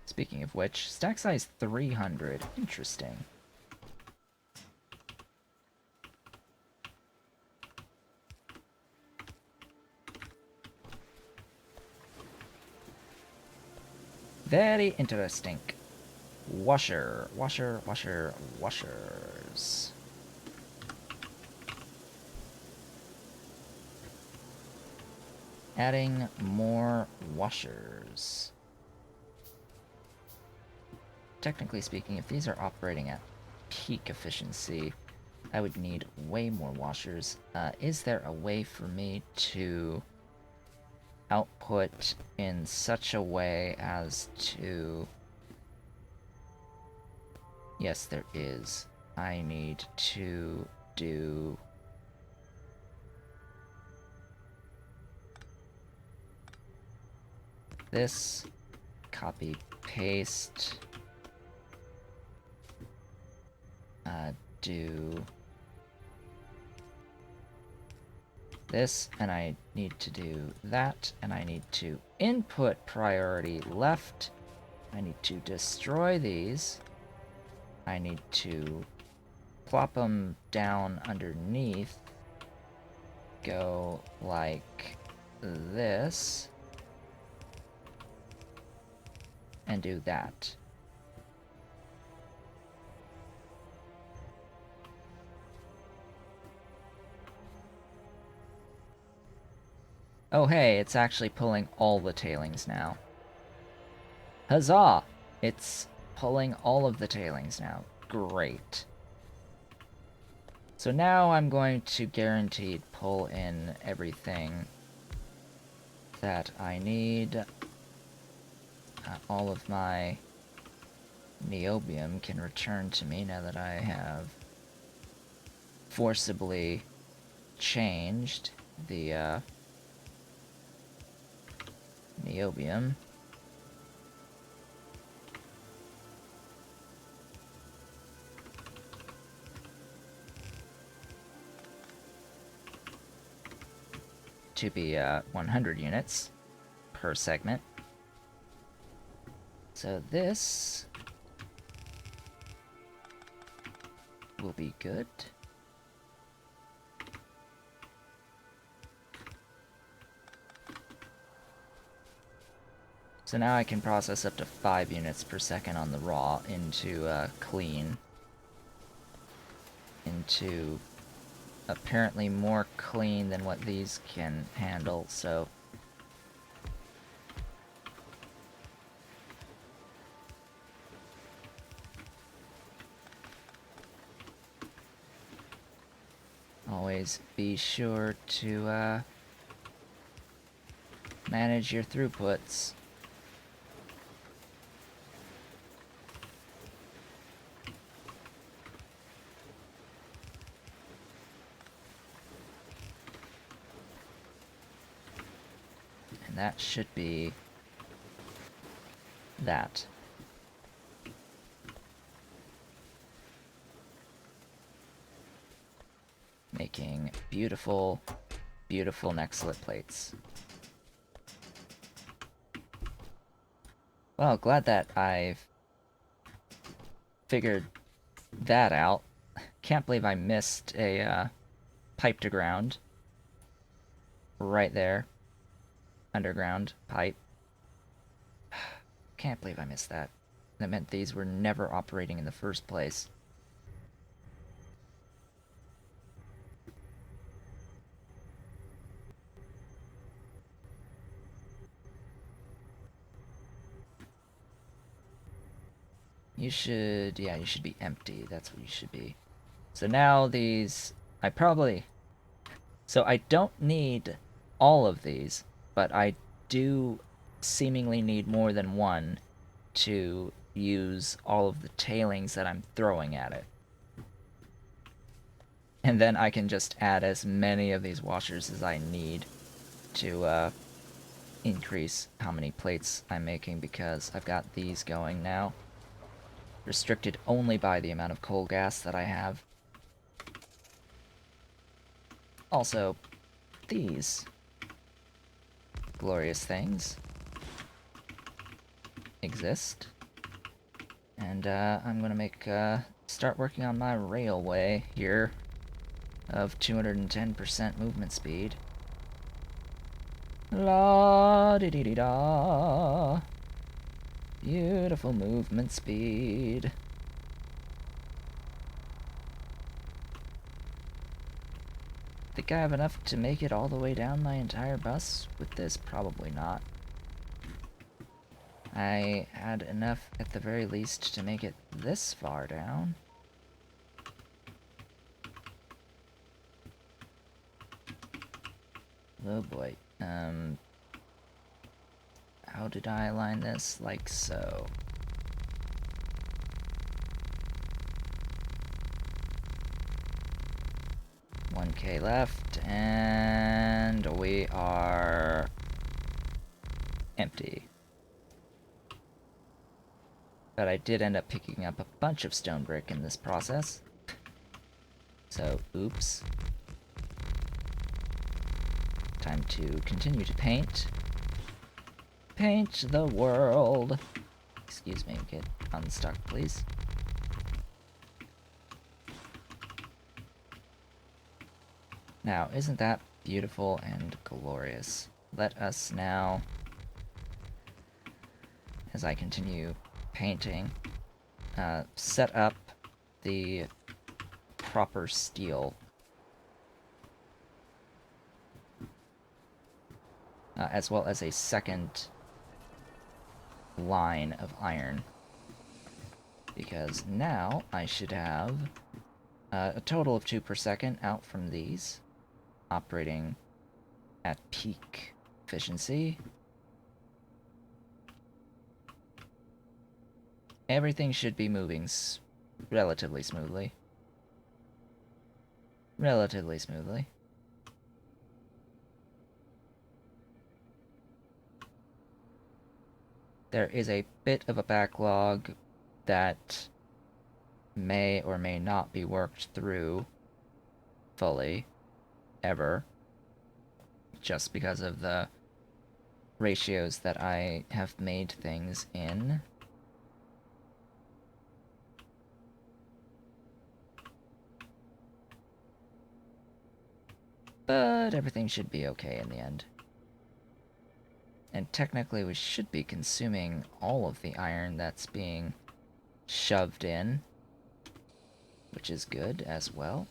Speaking of which, stack size 300. Interesting. Very interesting. Washers. Adding more washers. Technically speaking, if these are operating at peak efficiency, I would need way more washers. Is there a way for me to output in such a way as to... Yes, there is. I need to do... this, copy, paste, do this, and I need to do that, and I need to input priority left, I need to destroy these, I need to plop them down underneath, go like this, and do that. Oh hey, it's actually pulling all the tailings now. Huzzah! It's pulling all of the tailings now. Great. So now I'm going to guaranteed pull in everything that I need. All of my niobium can return to me now that I have forcibly changed the niobium. To be 100 units per segment. So this will be good. So now I can process up to 5 units per second on the raw into clean. Into apparently more clean than what these can handle, so always be sure to manage your throughputs. And that should be that. Making beautiful, beautiful neck slit plates. Well, glad that I've figured that out. Can't believe I missed a pipe to ground. Right there. Underground pipe. Can't believe I missed that. That meant these were never operating in the first place. You should, yeah, you should be empty. That's what you should be. So now these, so I don't need all of these, but I do seemingly need more than one to use all of the tailings that I'm throwing at it. And then I can just add as many of these washers as I need to increase how many plates I'm making, because I've got these going now. Restricted only by the amount of coal gas that I have. Also, these glorious things exist. And I'm gonna start working on my railway here of 210% movement speed. La di di di da. Beautiful movement speed. Think I have enough to make it all the way down my entire bus with this? Probably not. I had enough at the very least to make it this far down. Oh boy. How did I align this? Like so. $1K left, and we are empty. But I did end up picking up a bunch of stone brick in this process. So, oops. Time to continue to paint. Paint the world. Excuse me, get unstuck, please. Now, isn't that beautiful and glorious? Let us now, as I continue painting, set up the proper steel. As well as a second line of iron. Because now I should have a total of 2 per second out from these, operating at peak efficiency. Everything should be moving relatively smoothly. Relatively smoothly. There is a bit of a backlog that may or may not be worked through fully, ever, just because of the ratios that I have made things in. But everything should be okay in the end. And technically we should be consuming all of the iron that's being shoved in, which is good as well.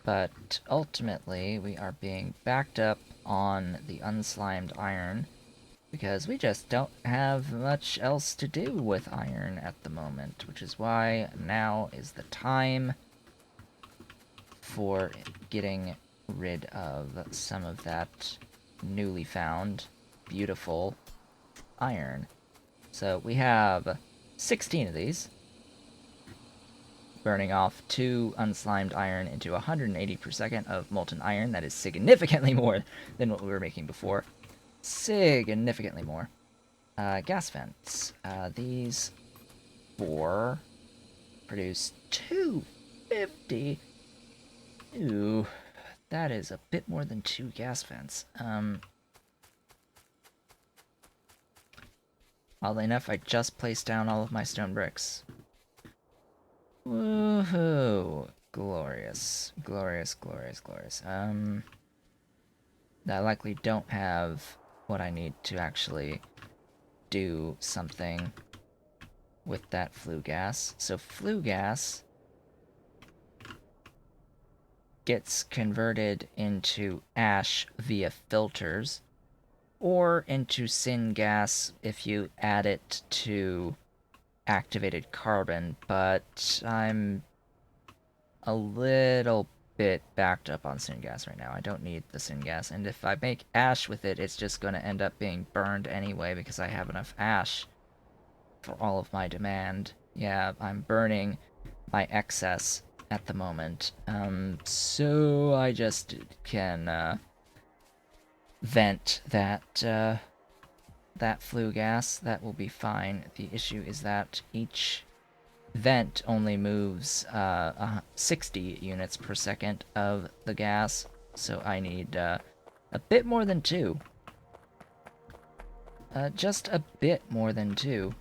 But ultimately we are being backed up on the unslimed iron because we just don't have much else to do with iron at the moment, which is why now is the time for getting rid of some of that newly found beautiful iron. So we have 16 of these, burning off 2 unslimed iron into 180 per second of molten iron. That is significantly more than what we were making before. Significantly more. Gas vents. These 4 produce 250. Ooh, that is a bit more than 2 gas vents. Oddly enough, I just placed down all of my stone bricks. Woohoo! Glorious. Glorious, glorious, glorious. I likely don't have what I need to actually do something with that flue gas. So flue gas gets converted into ash via filters, or into syngas if you add it to activated carbon, but I'm a little bit backed up on syngas right now. I don't need the syngas, and if I make ash with it, it's just going to end up being burned anyway because I have enough ash for all of my demand. Yeah, I'm burning my excess at the moment. So I just can vent that that flue gas. That will be fine. The issue is that each vent only moves 60 units per second of the gas, so I need a bit more than 2. Just a bit more than 2.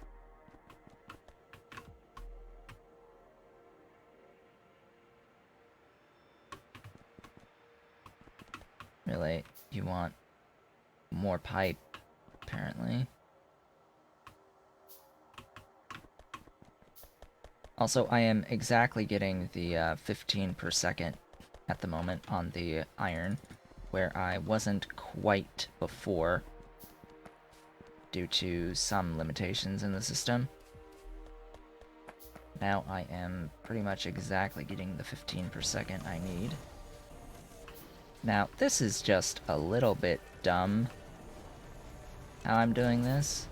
Really, you want more pipe, apparently. Also, I am exactly getting the 15 per second at the moment on the iron, where I wasn't quite before due to some limitations in the system. Now I am pretty much exactly getting the 15 per second I need. Now, this is just a little bit dumb how I'm doing this.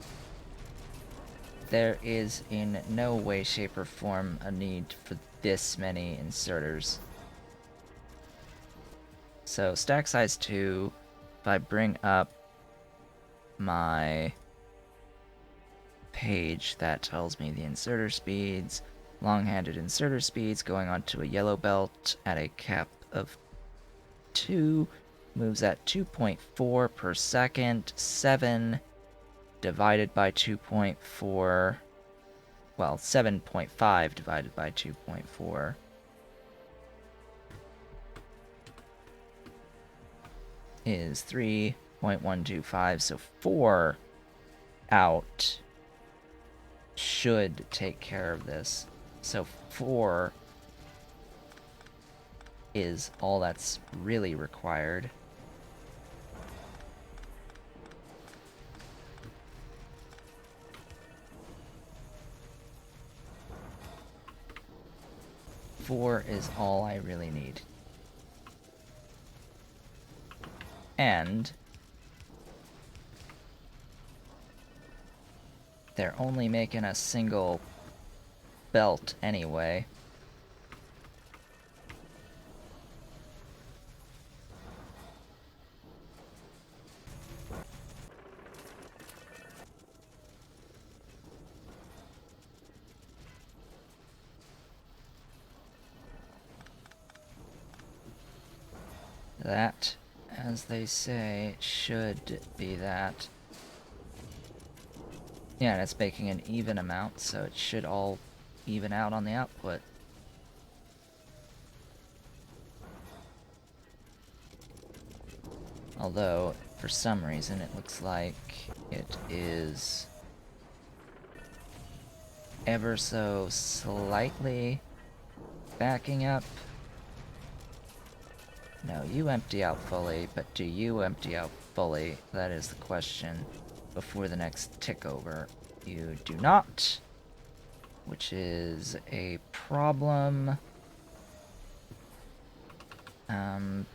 There is in no way, shape, or form a need for this many inserters. So, stack size 2, if I bring up my page that tells me the inserter speeds, long-handed inserter speeds going onto a yellow belt at a cap of 2, moves at 2.4 per second, 7 divided by 2.4, well, 7.5 divided by 2.4 is 3.125, so 4 out should take care of this. So 4 is all that's really required. Four is all I really need. And they're only making a single belt anyway. That, as they say, should be that. Yeah, and it's making an even amount, so it should all even out on the output. Although, for some reason, it looks like it is ever so slightly backing up. No, you empty out fully, but do you empty out fully? That is the question before the next tick over. You do not, which is a problem. How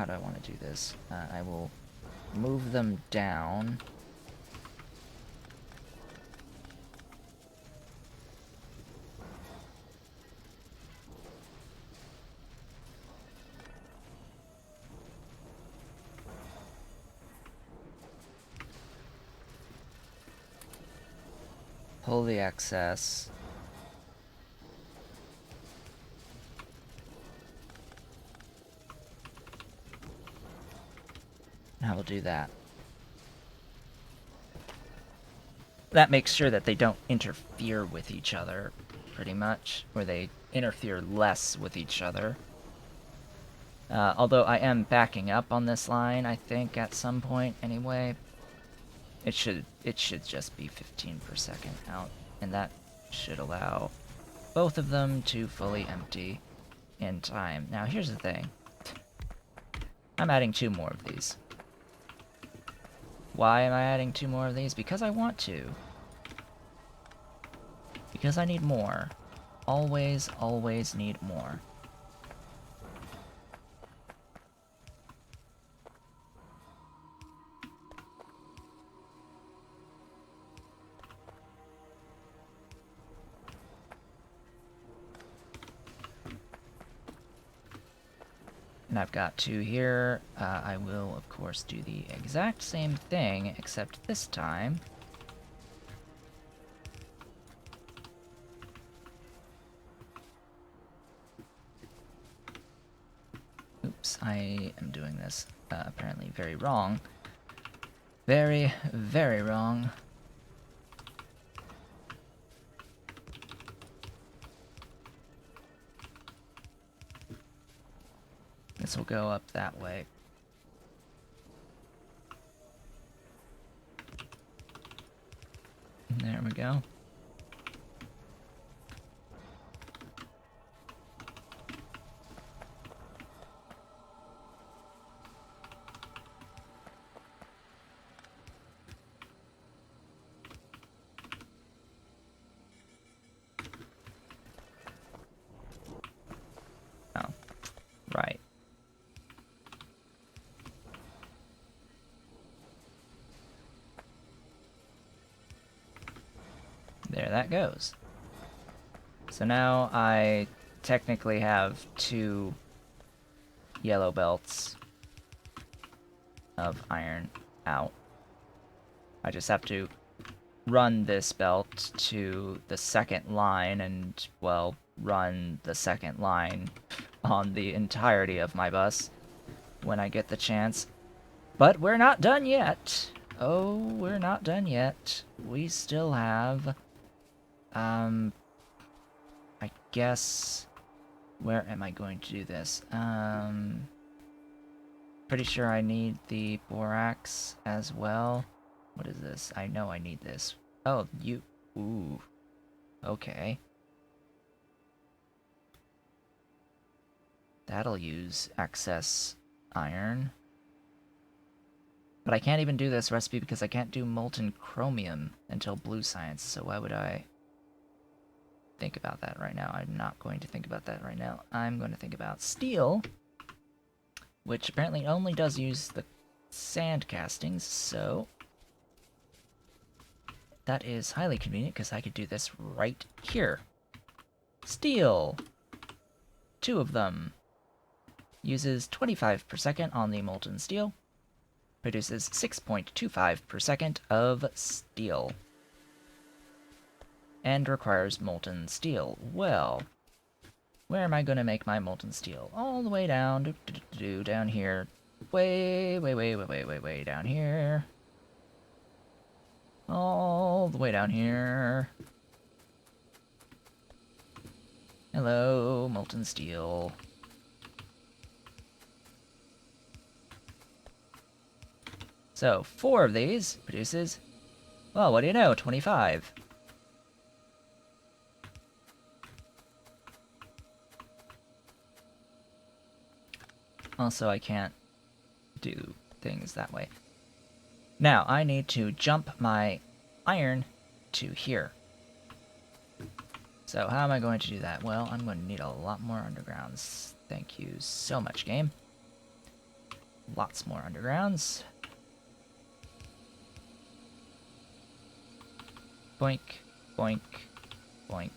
do I want to do this? I will move them down. Pull the excess. I will do that. That makes sure that they don't interfere with each other, pretty much, or they interfere less with each other. Although I am backing up on this line, I think, at some point anyway. It should just be 15 per second out, and that should allow both of them to fully empty in time. Now, here's the thing. I'm adding 2 more of these. Why am I adding 2 more of these? Because I want to. Because I need more. Always, always need more. And I've got 2 here. I will, of course, do the exact same thing, except this time oops, I am doing this apparently very wrong. Very, very wrong. This will go up that way. And there we go. Oh, right. There that goes. So now I technically have 2 yellow belts of iron out. I just have to run this belt to the second line and, well, run the second line on the entirety of my bus when I get the chance. But we're not done yet. Oh, we're not done yet. We still have... I guess... Where am I going to do this? Pretty sure I need the borax as well. What is this? I know I need this. Oh, you... Ooh. Okay. That'll use excess iron. But I can't even do this recipe because I can't do molten chromium until blue science, so why would I think about that right now? I'm not going to think about that right now. I'm going to think about steel, which apparently only does use the sand castings, so that is highly convenient because I could do this right here. Steel! 2 of them. Uses 25 per second on the molten steel. Produces 6.25 per second of steel. And requires molten steel. Well, where am I going to make my molten steel? All the way down, down here. Way down here. All the way down here. Hello, molten steel. So, 4 of these produces, well, what do you know, 25. Also, I can't do things that way. Now, I need to jump my iron to here. So, how am I going to do that? Well, I'm going to need a lot more undergrounds. Thank you so much, game. Lots more undergrounds. Boink, boink, boink.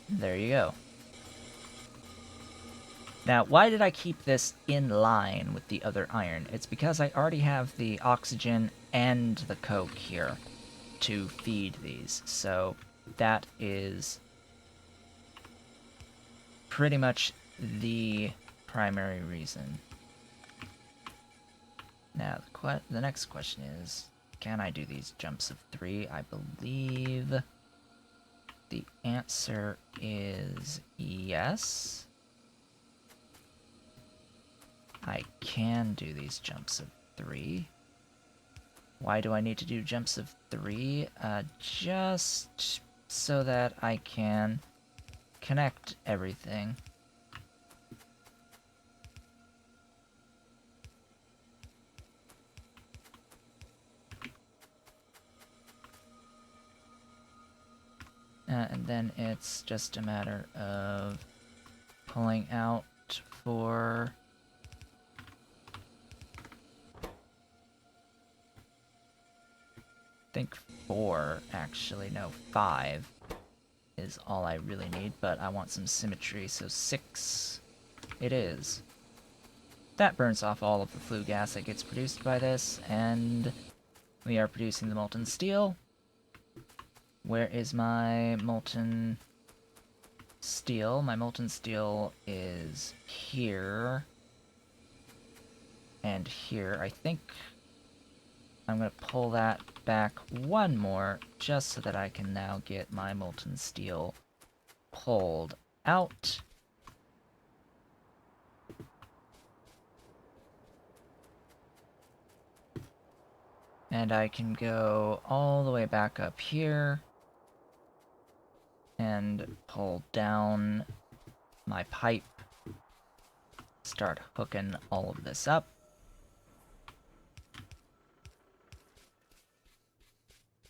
There you go. Now, why did I keep this in line with the other iron? It's because I already have the oxygen and the coke here to feed these. So that is pretty much the primary reason. Now, the next question is, can I do these jumps of 3? I believe the answer is yes. I can do these jumps of 3. Why do I need to do jumps of 3? Just so that I can connect everything. And then it's just a matter of pulling out for... I think 4, actually. No, 5 is all I really need, but I want some symmetry, so 6 it is. That burns off all of the flue gas that gets produced by this, and we are producing the molten steel. Where is my molten steel? My molten steel is here. And here. I think I'm going to pull that back 1 more, just so that I can now get my molten steel pulled out. And I can go all the way back up here and pull down my pipe, start hooking all of this up.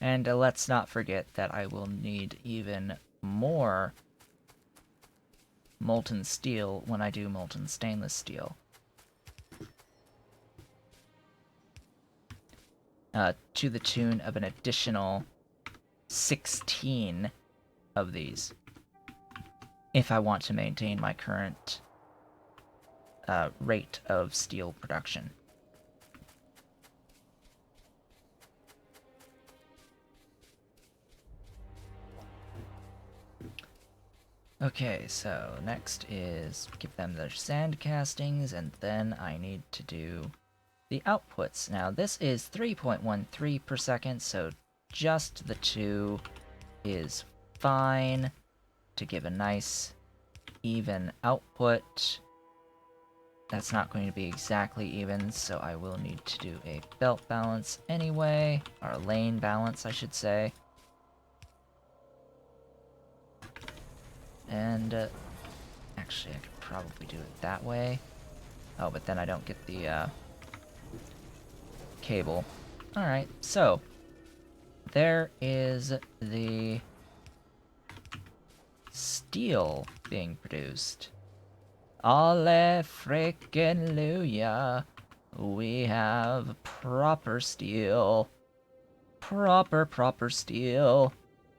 And let's not forget that I will need even more molten steel when I do molten stainless steel. To the tune of an additional 16 of these, if I want to maintain my current rate of steel production. Okay, so next is give them their sand castings, and then I need to do the outputs. Now this is 3.13 per second, so just the 2 is fine. to give a nice, even output. That's not going to be exactly even, so I will need to do a belt balance anyway, or a lane balance, I should say. And, actually, I could probably do it that way. Oh, but then I don't get the, cable. Alright, so, there is the steel being produced. Alle frickin' Luya! We have proper steel. Proper steel.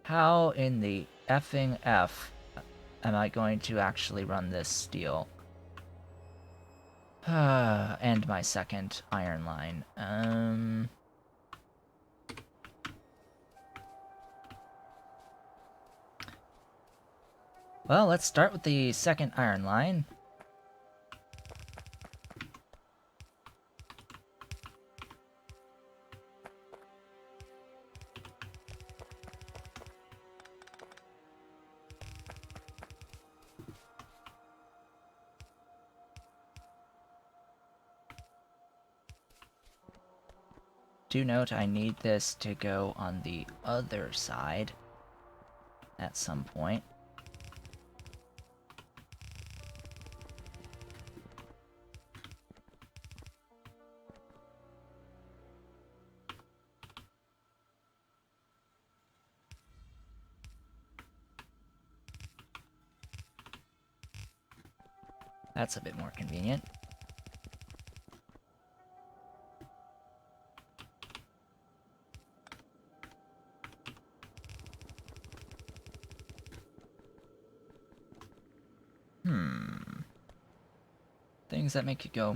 How in the effing F am I going to actually run this steel? And my second iron line. Well, let's start with the second iron line. Do note I need this to go on the other side at some point. That's a bit more convenient. Things that make you go,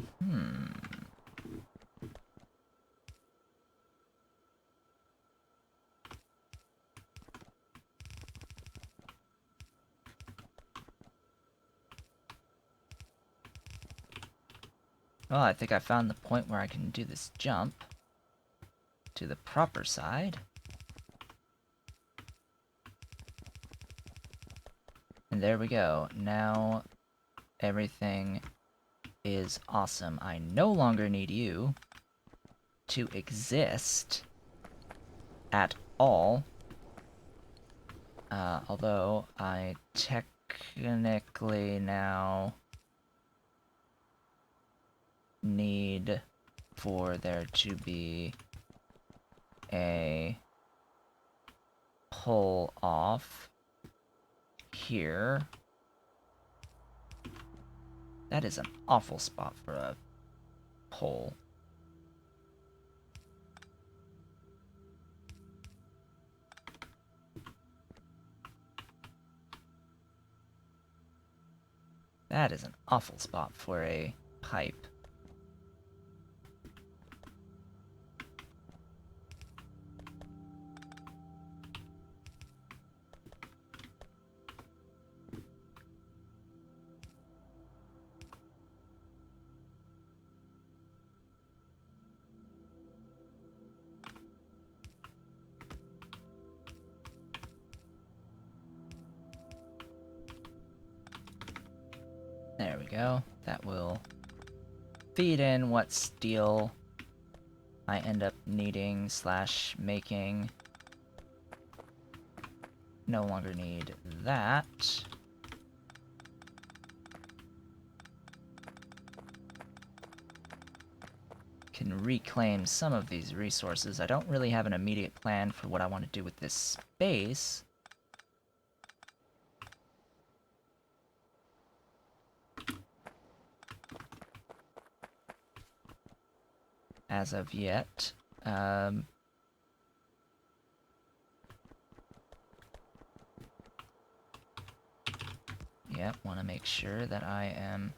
Well, I think I found the point where I can do this jump to the proper side. And there we go. Now everything is awesome. I no longer need you to exist at all. Although I technically now need for there to be a pull off here. That is an awful spot for a pole. That is an awful spot for a pipe. There we go. That will feed in what steel I end up needing slash making. No longer need that. Can reclaim some of these resources. I don't really have an immediate plan for what I want to do with this space. As of yet. Yep, want to make sure that I am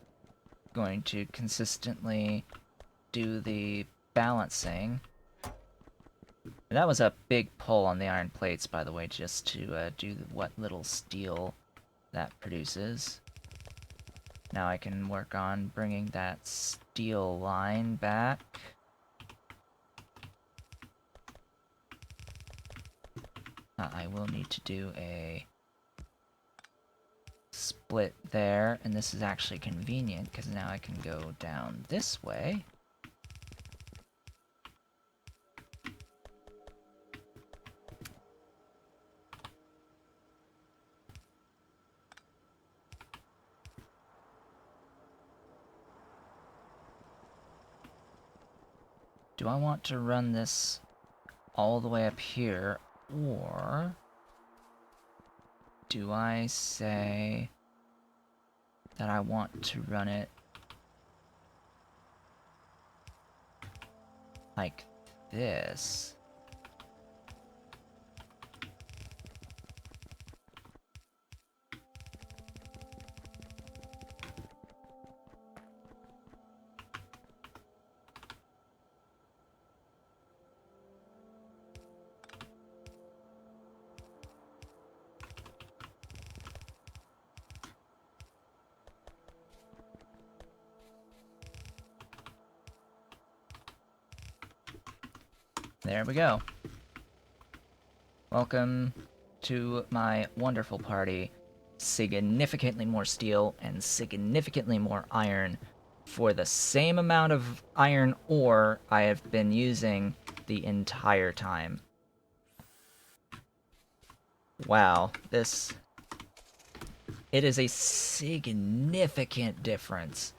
going to consistently do the balancing. And that was a big pull on the iron plates, by the way, just to do what little steel that produces. Now I can work on bringing that steel line back. I will need to do a split there, and this is actually convenient, because now I can go down this way. Do I want to run this all the way up here, or do I say that I want to run it like this? There we go. Welcome to my wonderful party. Significantly more steel and significantly more iron for the same amount of iron ore I have been using the entire time. Wow, it is a significant difference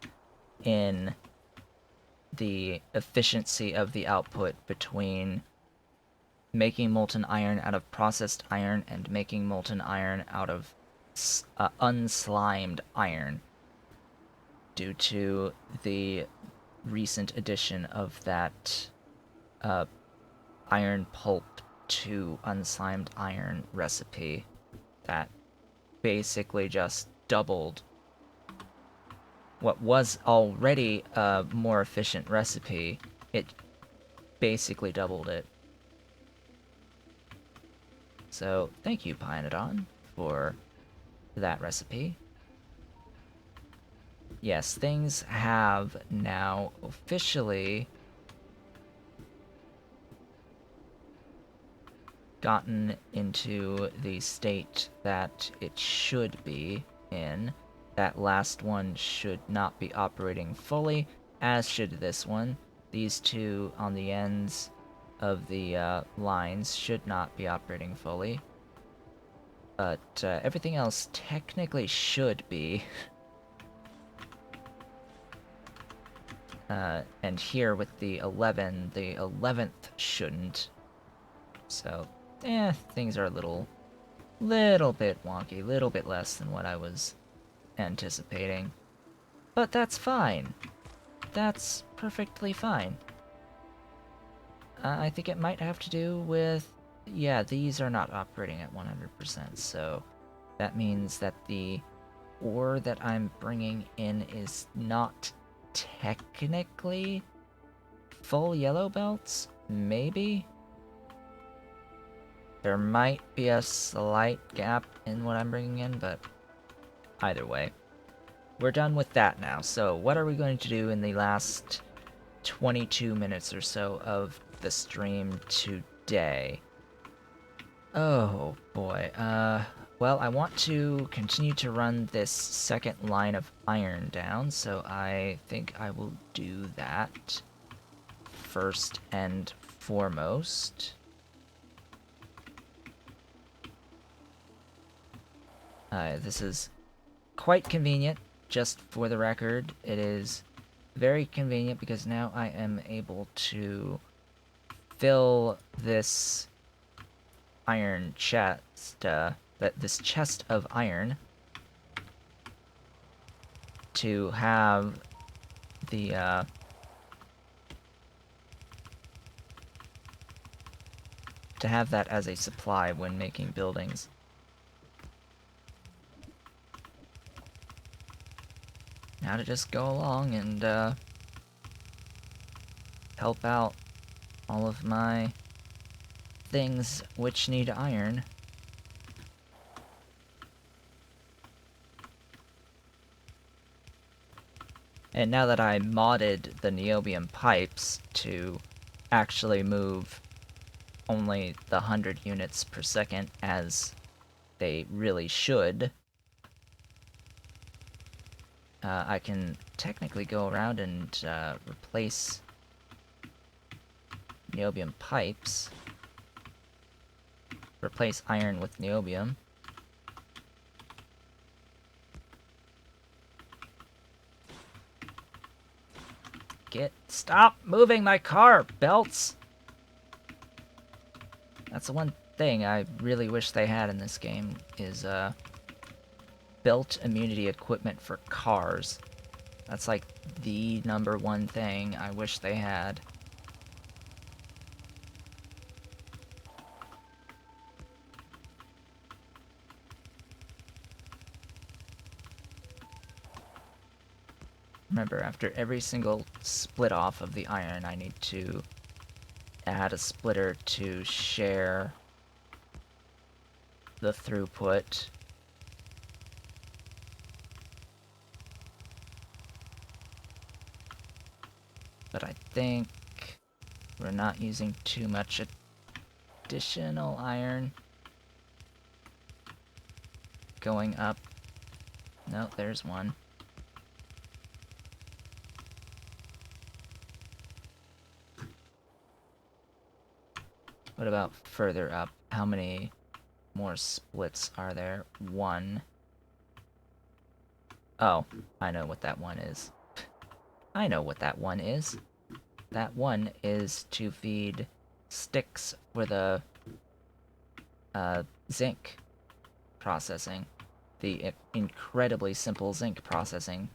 in the efficiency of the output between making molten iron out of processed iron and making molten iron out of unslimed iron, due to the recent addition of that iron pulp to unslimed iron recipe that basically just doubled what was already a more efficient recipe. It basically doubled it. So thank you, Pyanodon, for that recipe. Yes, things have now officially gotten into the state that it should be in. That last one should not be operating fully, as should this one. These two on the ends of the lines should not be operating fully. But everything else technically should be. And here with the 11, the 11th shouldn't. So, things are a little bit wonky, little bit less than what I was anticipating. But that's fine. That's perfectly fine. I think it might have to do with... yeah, these are not operating at 100%, so that means that the ore that I'm bringing in is not technically full yellow belts? Maybe? There might be a slight gap in what I'm bringing in, but either way. We're done with that now, so what are we going to do in the last 22 minutes or so of the stream today? Oh boy, well, I want to continue to run this second line of iron down, so I think I will do that first and foremost. This is quite convenient, just for the record. It is very convenient because now I am able to fill this iron chest, this chest of iron, to have the, to have that as a supply when making buildings. Now to just go along and, help out all of my things which need iron. And now that I modded the niobium pipes to actually move only the 100 units per second as they really should, I can technically go around and replace niobium pipes. Replace iron with niobium. Stop moving my car, belts! That's the one thing I really wish they had in this game, is, belt immunity equipment for cars. That's like the #1 thing I wish they had. Remember, after every single split off of the iron, I need to add a splitter to share the throughput. But I think we're not using too much additional iron going up. No, there's one. What about further up? How many more splits are there? 1. Oh, I know what that one is. I know what that one is. That one is to feed sticks for the zinc processing. The incredibly simple zinc processing.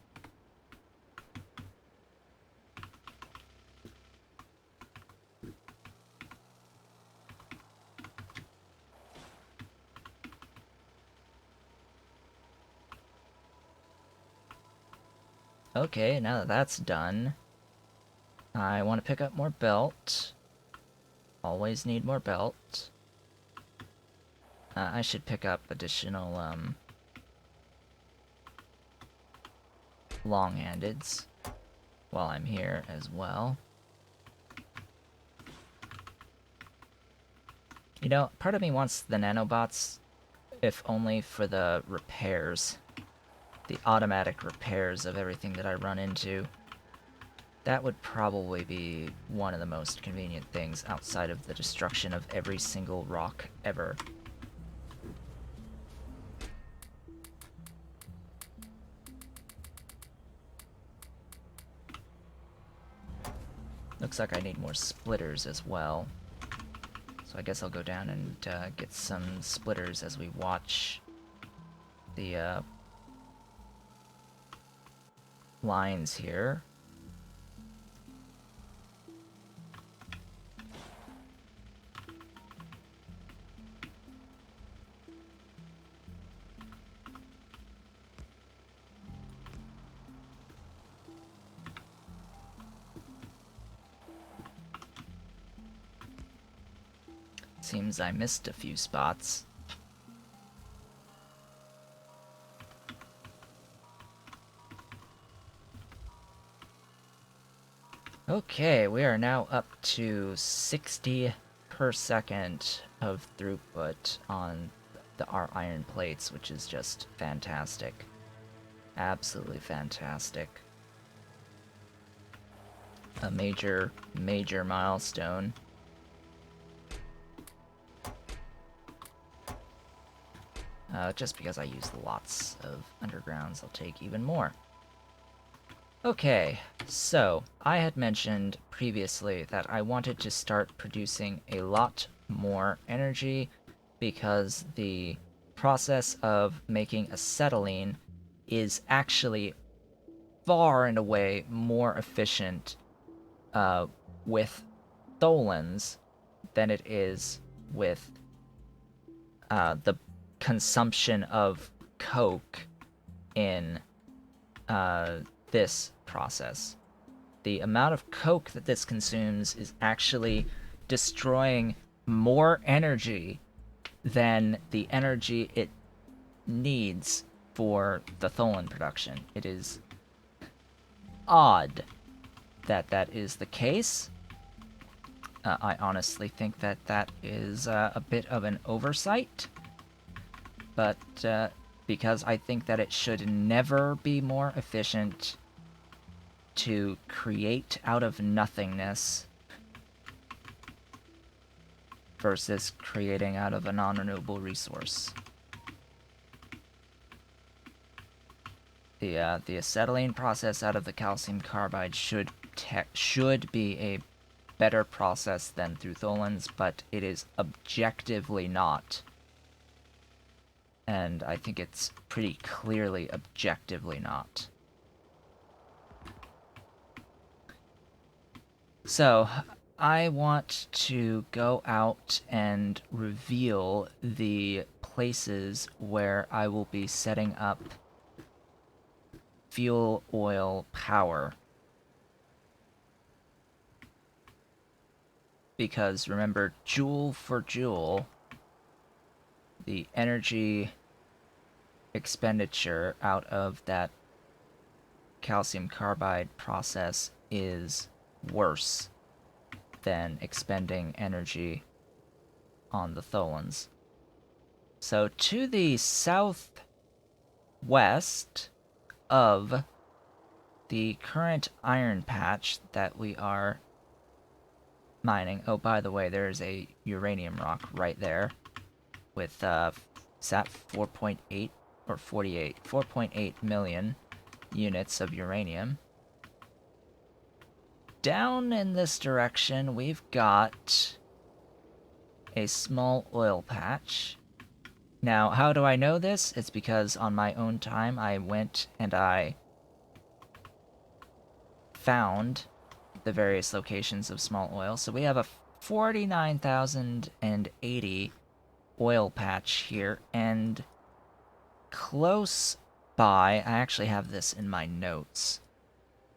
Okay, now that that's done, I want to pick up more belt. Always need more belt. I should pick up additional, long-handeds while I'm here as well. You know, part of me wants the nanobots, if only for the repairs. The automatic repairs of everything that I run into. That would probably be one of the most convenient things outside of the destruction of every single rock ever. Looks like I need more splitters as well. So I guess I'll go down and get some splitters as we watch the lines here. Seems I missed a few spots. Okay, we are now up to 60 per second of throughput on our iron plates, which is just fantastic. Absolutely fantastic. A major, major milestone. Just because I use lots of undergrounds, I'll take even more. Okay, so I had mentioned previously that I wanted to start producing a lot more energy because the process of making acetylene is actually far and away more efficient with tholins than it is with the consumption of coke in this process. The amount of coke that this consumes is actually destroying more energy than the energy it needs for the tholin production. It is odd that that is the case. I honestly think that that is a bit of an oversight, but because I think that it should never be more efficient to create out of nothingness versus creating out of a non-renewable resource. The acetylene process out of the calcium carbide should be a better process than through tholins, but it is objectively not. And I think it's pretty clearly objectively not. So, I want to go out and reveal the places where I will be setting up fuel oil power. Because remember, joule for joule, the energy expenditure out of that calcium carbide process is worse than expending energy on the tholins. So to the southwest of the current iron patch that we are mining. Oh, by the way, there's a uranium rock right there with is that 4.8 or 48? 4.8 million units of uranium. Down in this direction, we've got a small oil patch. Now, how do I know this? It's because on my own time, I went and I found the various locations of small oil. So we have a 49,080 oil patch here, and close by, I actually have this in my notes.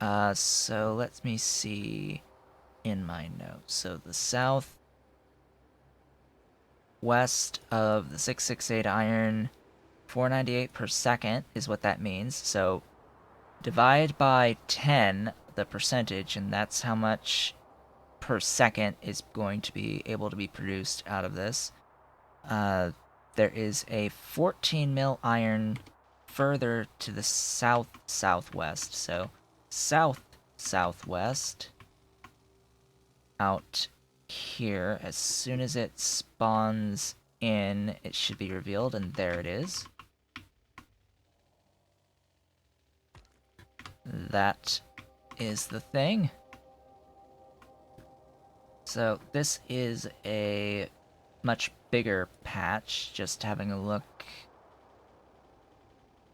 So let me see in my notes. So the south west of the 668 iron, 498 per second is what that means. So divide by 10 the percentage, and that's how much per second is going to be able to be produced out of this. There is a 14 mil iron further to the southwest. So southwest out here. As soon as it spawns in, it should be revealed, and there it is. That is the thing. So this is a much bigger patch, just having a look.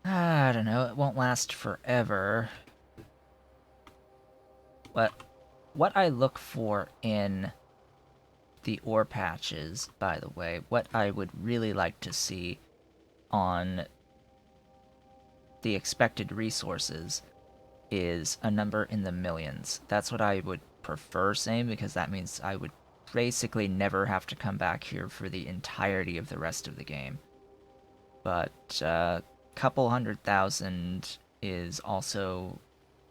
I don't know, it won't last forever. But what I look for in the ore patches, by the way, what I would really like to see on the expected resources is a number in the millions. That's what I would prefer saying, because that means I would basically never have to come back here for the entirety of the rest of the game. But a couple 100,000 is also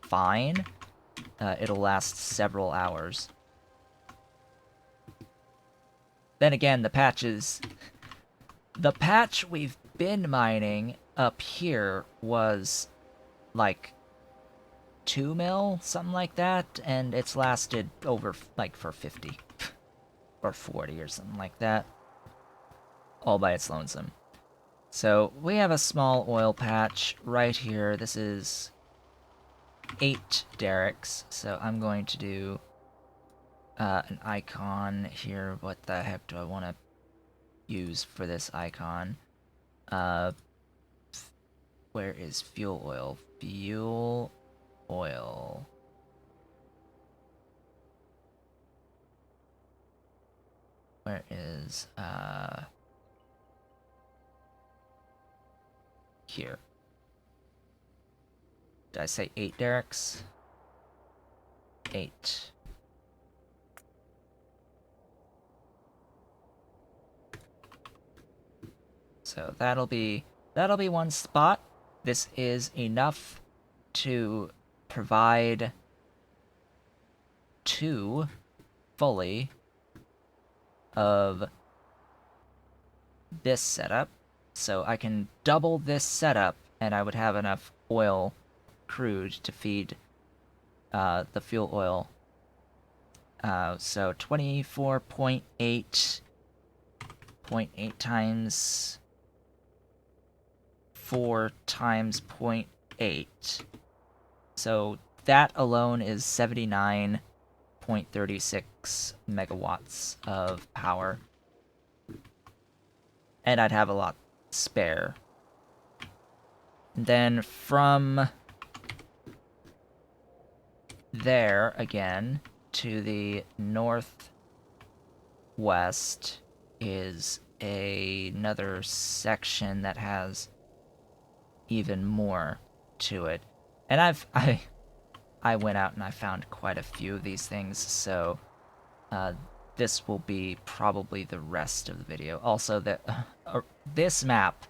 fine. It'll last several hours. Then again, the patch we've been mining up here was like 2 mil, something like that, and it's lasted over, like, for 50 or 40 or something like that, all by its lonesome. So we have a small oil patch right here. This is 8 derricks, so I'm going to do an icon here. What the heck do I want to use for this icon? Where is fuel oil? Fuel oil. Where is, here. Did I say 8 derricks? 8. So that'll be one spot. This is enough to provide 2 fully of this setup. So I can double this setup, and I would have enough oil crude to feed the fuel oil. So 24.8 times 4 times 0.8. So that alone is 79.36 megawatts of power. And I'd have a lot spare. And then from there, again, to the northwest is another section that has even more to it. And I went out and I found quite a few of these things, so this will be probably the rest of the video. Also, this map,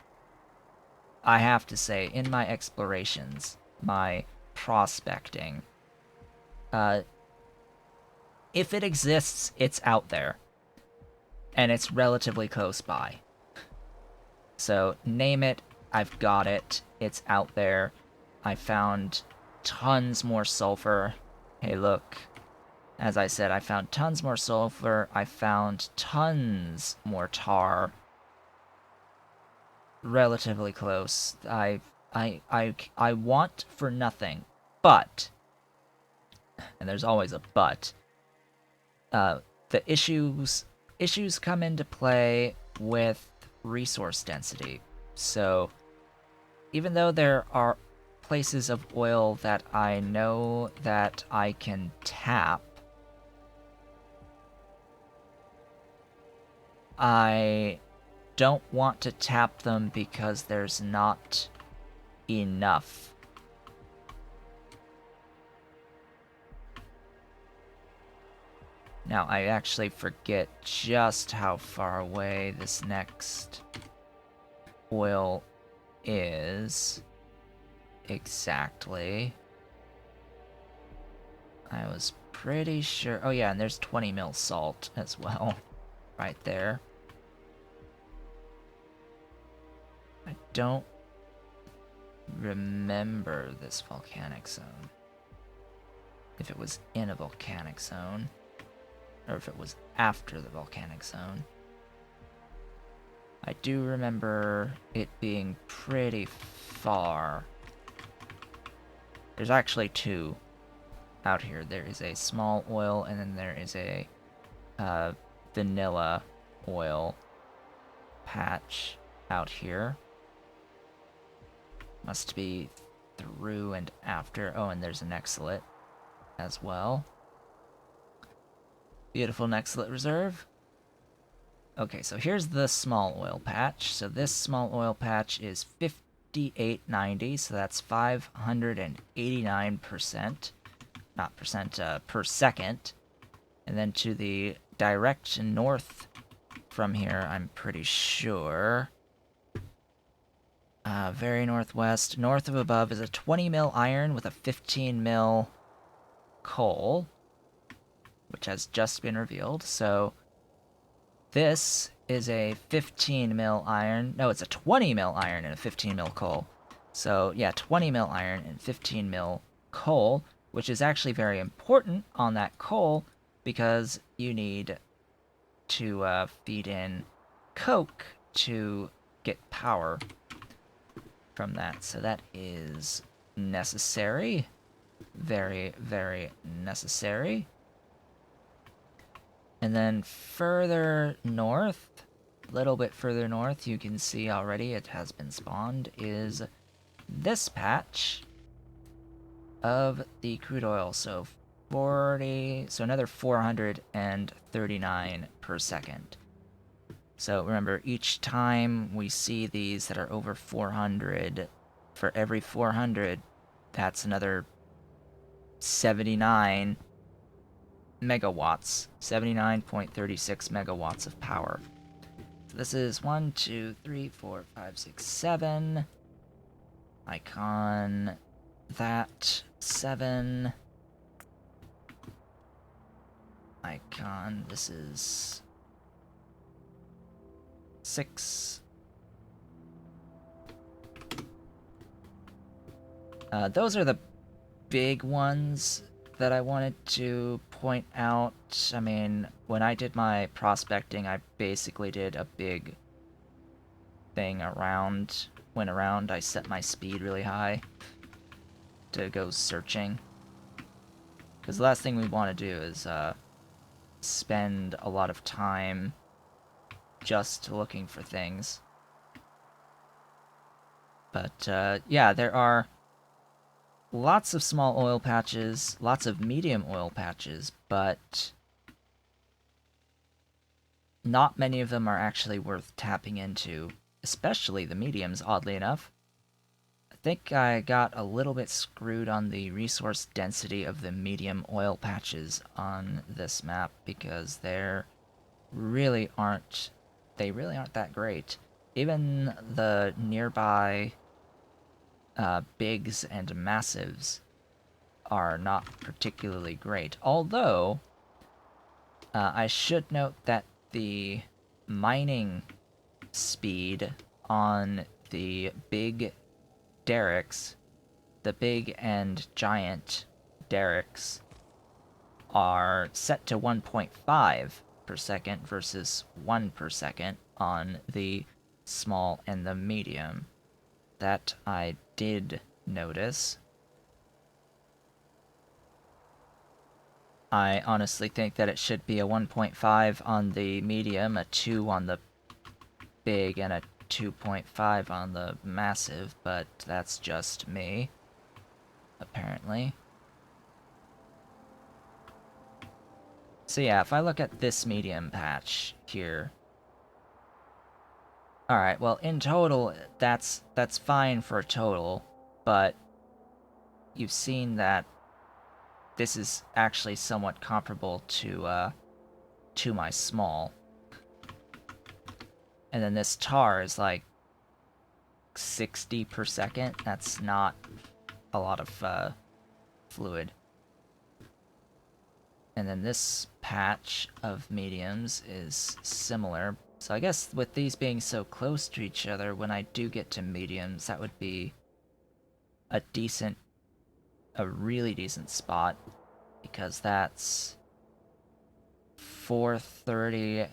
I have to say, in my explorations, my prospecting, if it exists, it's out there, and it's relatively close by. So, name it, I've got it, it's out there. I found tons more sulfur. Hey, look. As I said, I found tons more sulfur. I found tons more tar. Relatively close. I want for nothing, but, and there's always a but, the issues come into play with resource density. So even though there are places of oil that I know that I can tap, I don't want to tap them because there's not enough. Now, I actually forget just how far away this next oil is exactly. I was pretty sure. Oh yeah, and there's 20 mil salt as well, right there. I don't remember this volcanic zone. If it was in a volcanic zone, or if it was after the volcanic zone. I do remember it being pretty far. There's actually two out here. There is a small oil, and then there is a vanilla oil patch out here. Must be through and after. Oh, and there's an exilate as well. Beautiful Nexlet Reserve. Okay, so here's the small oil patch. So this small oil patch is 5890, so that's 589%, not percent, per second. And then to the direct north from here, I'm pretty sure, very northwest, north of above is a 20 mil iron with a 15 mil coal, which has just been revealed. So this is a 15 mil iron. No, it's a 20 mil iron and a 15 mil coal. So yeah, 20 mil iron and 15 mil coal, which is actually very important on that coal because you need to feed in coke to get power from that. So that is necessary. Very, very necessary. And then further north, a little bit further north, you can see already it has been spawned, is this patch of the crude oil. So another 439 per second. So remember, each time we see these that are over 400, for every 400, that's another 79 megawatts, 79.36 megawatts of power. So this is 1, 2, 3, 4, 5, 6, 7. Icon that 7. Icon, this is 6. Those are the big ones that I wanted to point out. I mean, when I did my prospecting, I basically did a big thing around. Went around, I set my speed really high to go searching. Because the last thing we want to do is spend a lot of time just looking for things. But yeah, there are lots of small oil patches, lots of medium oil patches, but not many of them are actually worth tapping into, especially the mediums, oddly enough. I think I got a little bit screwed on the resource density of the medium oil patches on this map because they really aren't that great. Even the nearby bigs and massives are not particularly great. Although, I should note that the mining speed on the big derricks, the big and giant derricks, are set to 1.5 per second versus 1 per second on the small and the medium. That I did notice. I honestly think that it should be a 1.5 on the medium, a 2 on the big, and a 2.5 on the massive, but that's just me, apparently. So yeah, if I look at this medium patch here... Alright, well, in total, that's fine for a total, but you've seen that this is actually somewhat comparable to my small. And then this tar is like 60 per second. That's not a lot of fluid. And then this patch of mediums is similar. So I guess with these being so close to each other, when I do get to mediums, that would be a really decent spot. Because that's 430...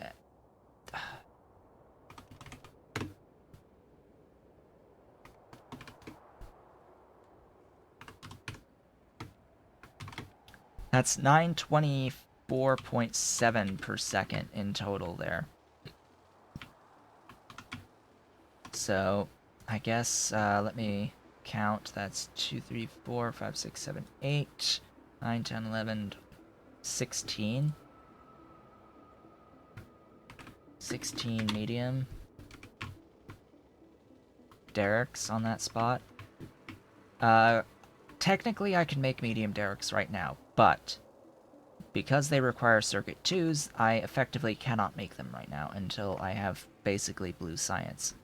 That's 924.7 per second in total there. So, I guess, let me count. That's 2, 3, 4, 5, 6, 7, 8, 9, 10, 11, 16. 16 medium derricks on that spot. Technically I can make medium derricks right now, but because they require circuit 2s, I effectively cannot make them right now until I have basically blue science.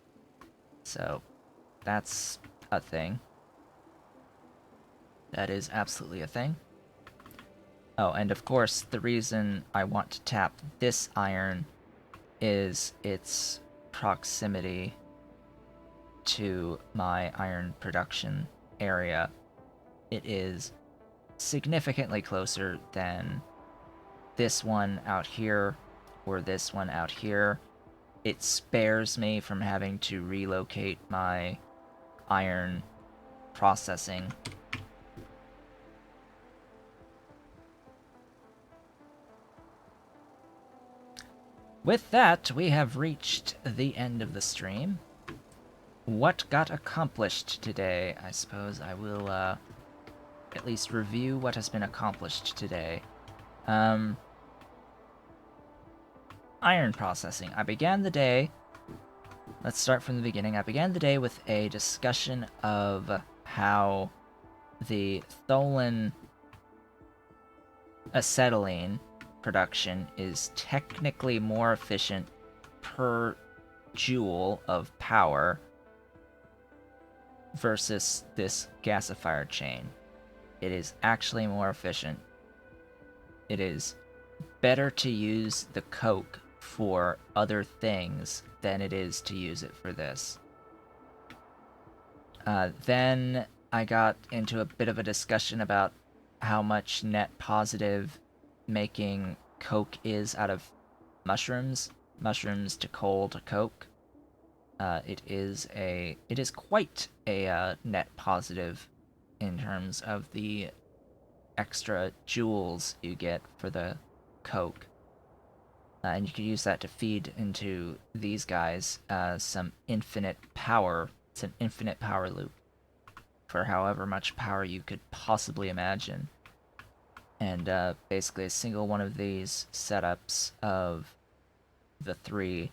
So, that's a thing. That is absolutely a thing. Oh, and of course, the reason I want to tap this iron is its proximity to my iron production area. It is significantly closer than this one out here or this one out here. It spares me from having to relocate my iron processing. With that, we have reached the end of the stream. What got accomplished today? I suppose I will at least review what has been accomplished today. Iron processing. I began the day... Let's start from the beginning. I began the day with a discussion of how the Tholen acetylene production is technically more efficient per joule of power versus this gasifier chain. It is actually more efficient. It is better to use the coke for other things than it is to use it for this. Then I got into a bit of a discussion about how much net positive making coke is out of mushrooms to coal to coke. It is quite a net positive in terms of the extra joules you get for the coke. And you could use that to feed into these guys some infinite power. It's an infinite power loop for however much power you could possibly imagine. And basically a single one of these setups of the three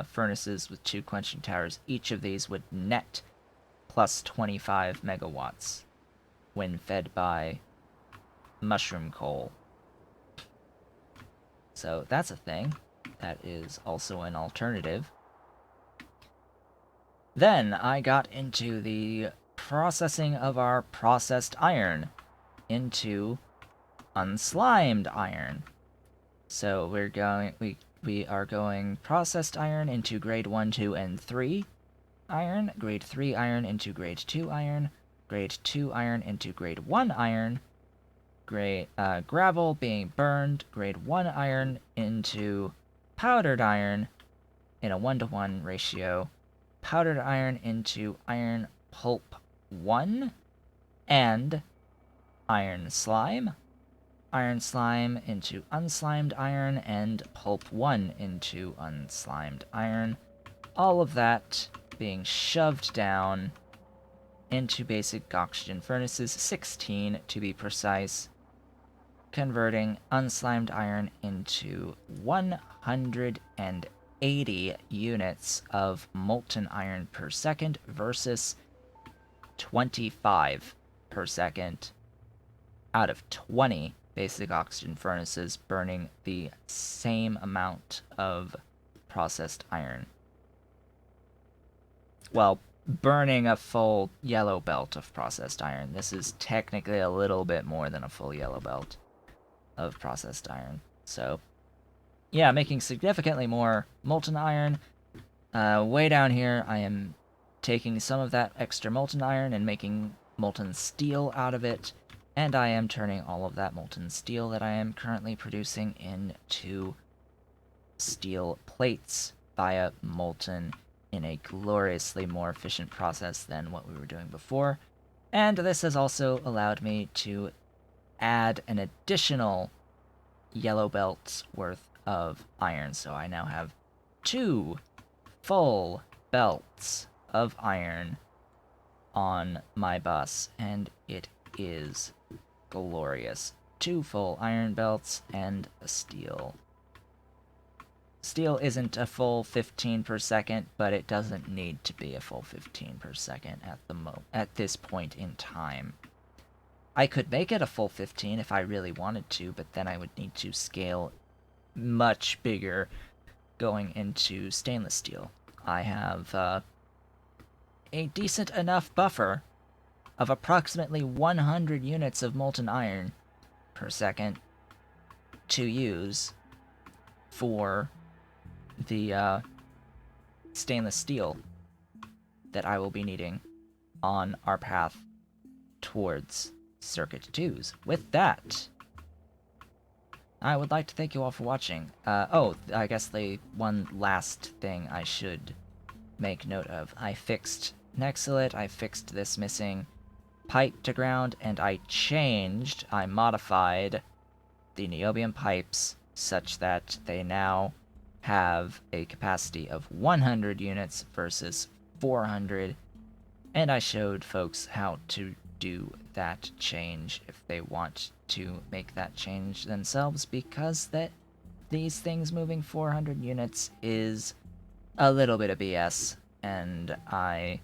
furnaces with 2 quenching towers, each of these would net plus 25 megawatts when fed by mushroom coal. So that's a thing. That is also an alternative. Then I got into the processing of our processed iron into unslimed iron. So we are going processed iron into grade 1, 2, and 3 iron, grade 3 iron into grade 2 iron, grade 2 iron into grade 1 iron, gravel being burned, grade 1 iron into powdered iron in a 1-to-1 ratio, powdered iron into iron pulp 1, and iron slime into unslimed iron, and pulp 1 into unslimed iron. All of that being shoved down into basic oxygen furnaces, 16 to be precise, converting unslimed iron into 180 units of molten iron per second versus 25 per second out of 20 basic oxygen furnaces burning the same amount of processed iron. Well, burning a full yellow belt of processed iron. This is technically a little bit more than a full yellow belt of processed iron. So, yeah, making significantly more molten iron. Way down here, I am taking some of that extra molten iron and making molten steel out of it, and I am turning all of that molten steel that I am currently producing into steel plates via molten in a gloriously more efficient process than what we were doing before. And this has also allowed me to add an additional yellow belts worth of iron. So I now have 2 full belts of iron on my bus, and it is glorious. 2 full iron belts and a steel. Steel isn't a full 15 per second, but it doesn't need to be a full 15 per second at this point in time. I could make it a full 15 if I really wanted to, but then I would need to scale much bigger going into stainless steel. I have a decent enough buffer of approximately 100 units of molten iron per second to use for the stainless steel that I will be needing on our path towards Circuit 2s. With that, I would like to thank you all for watching. I guess the one last thing I should make note of. I fixed Nexalit, I fixed this missing pipe to ground, and I modified the niobium pipes such that they now have a capacity of 100 units versus 400, and I showed folks how to do that change if they want to make that change themselves, because these things moving 400 units is a little bit of BS, and I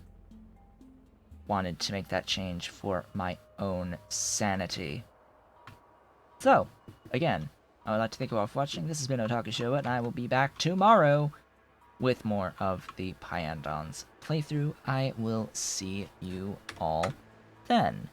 wanted to make that change for my own sanity. So, again, I would like to thank you all for watching. This has been Otaku Showboat, and I will be back tomorrow with more of the Pyanodon's playthrough. I will see you all then.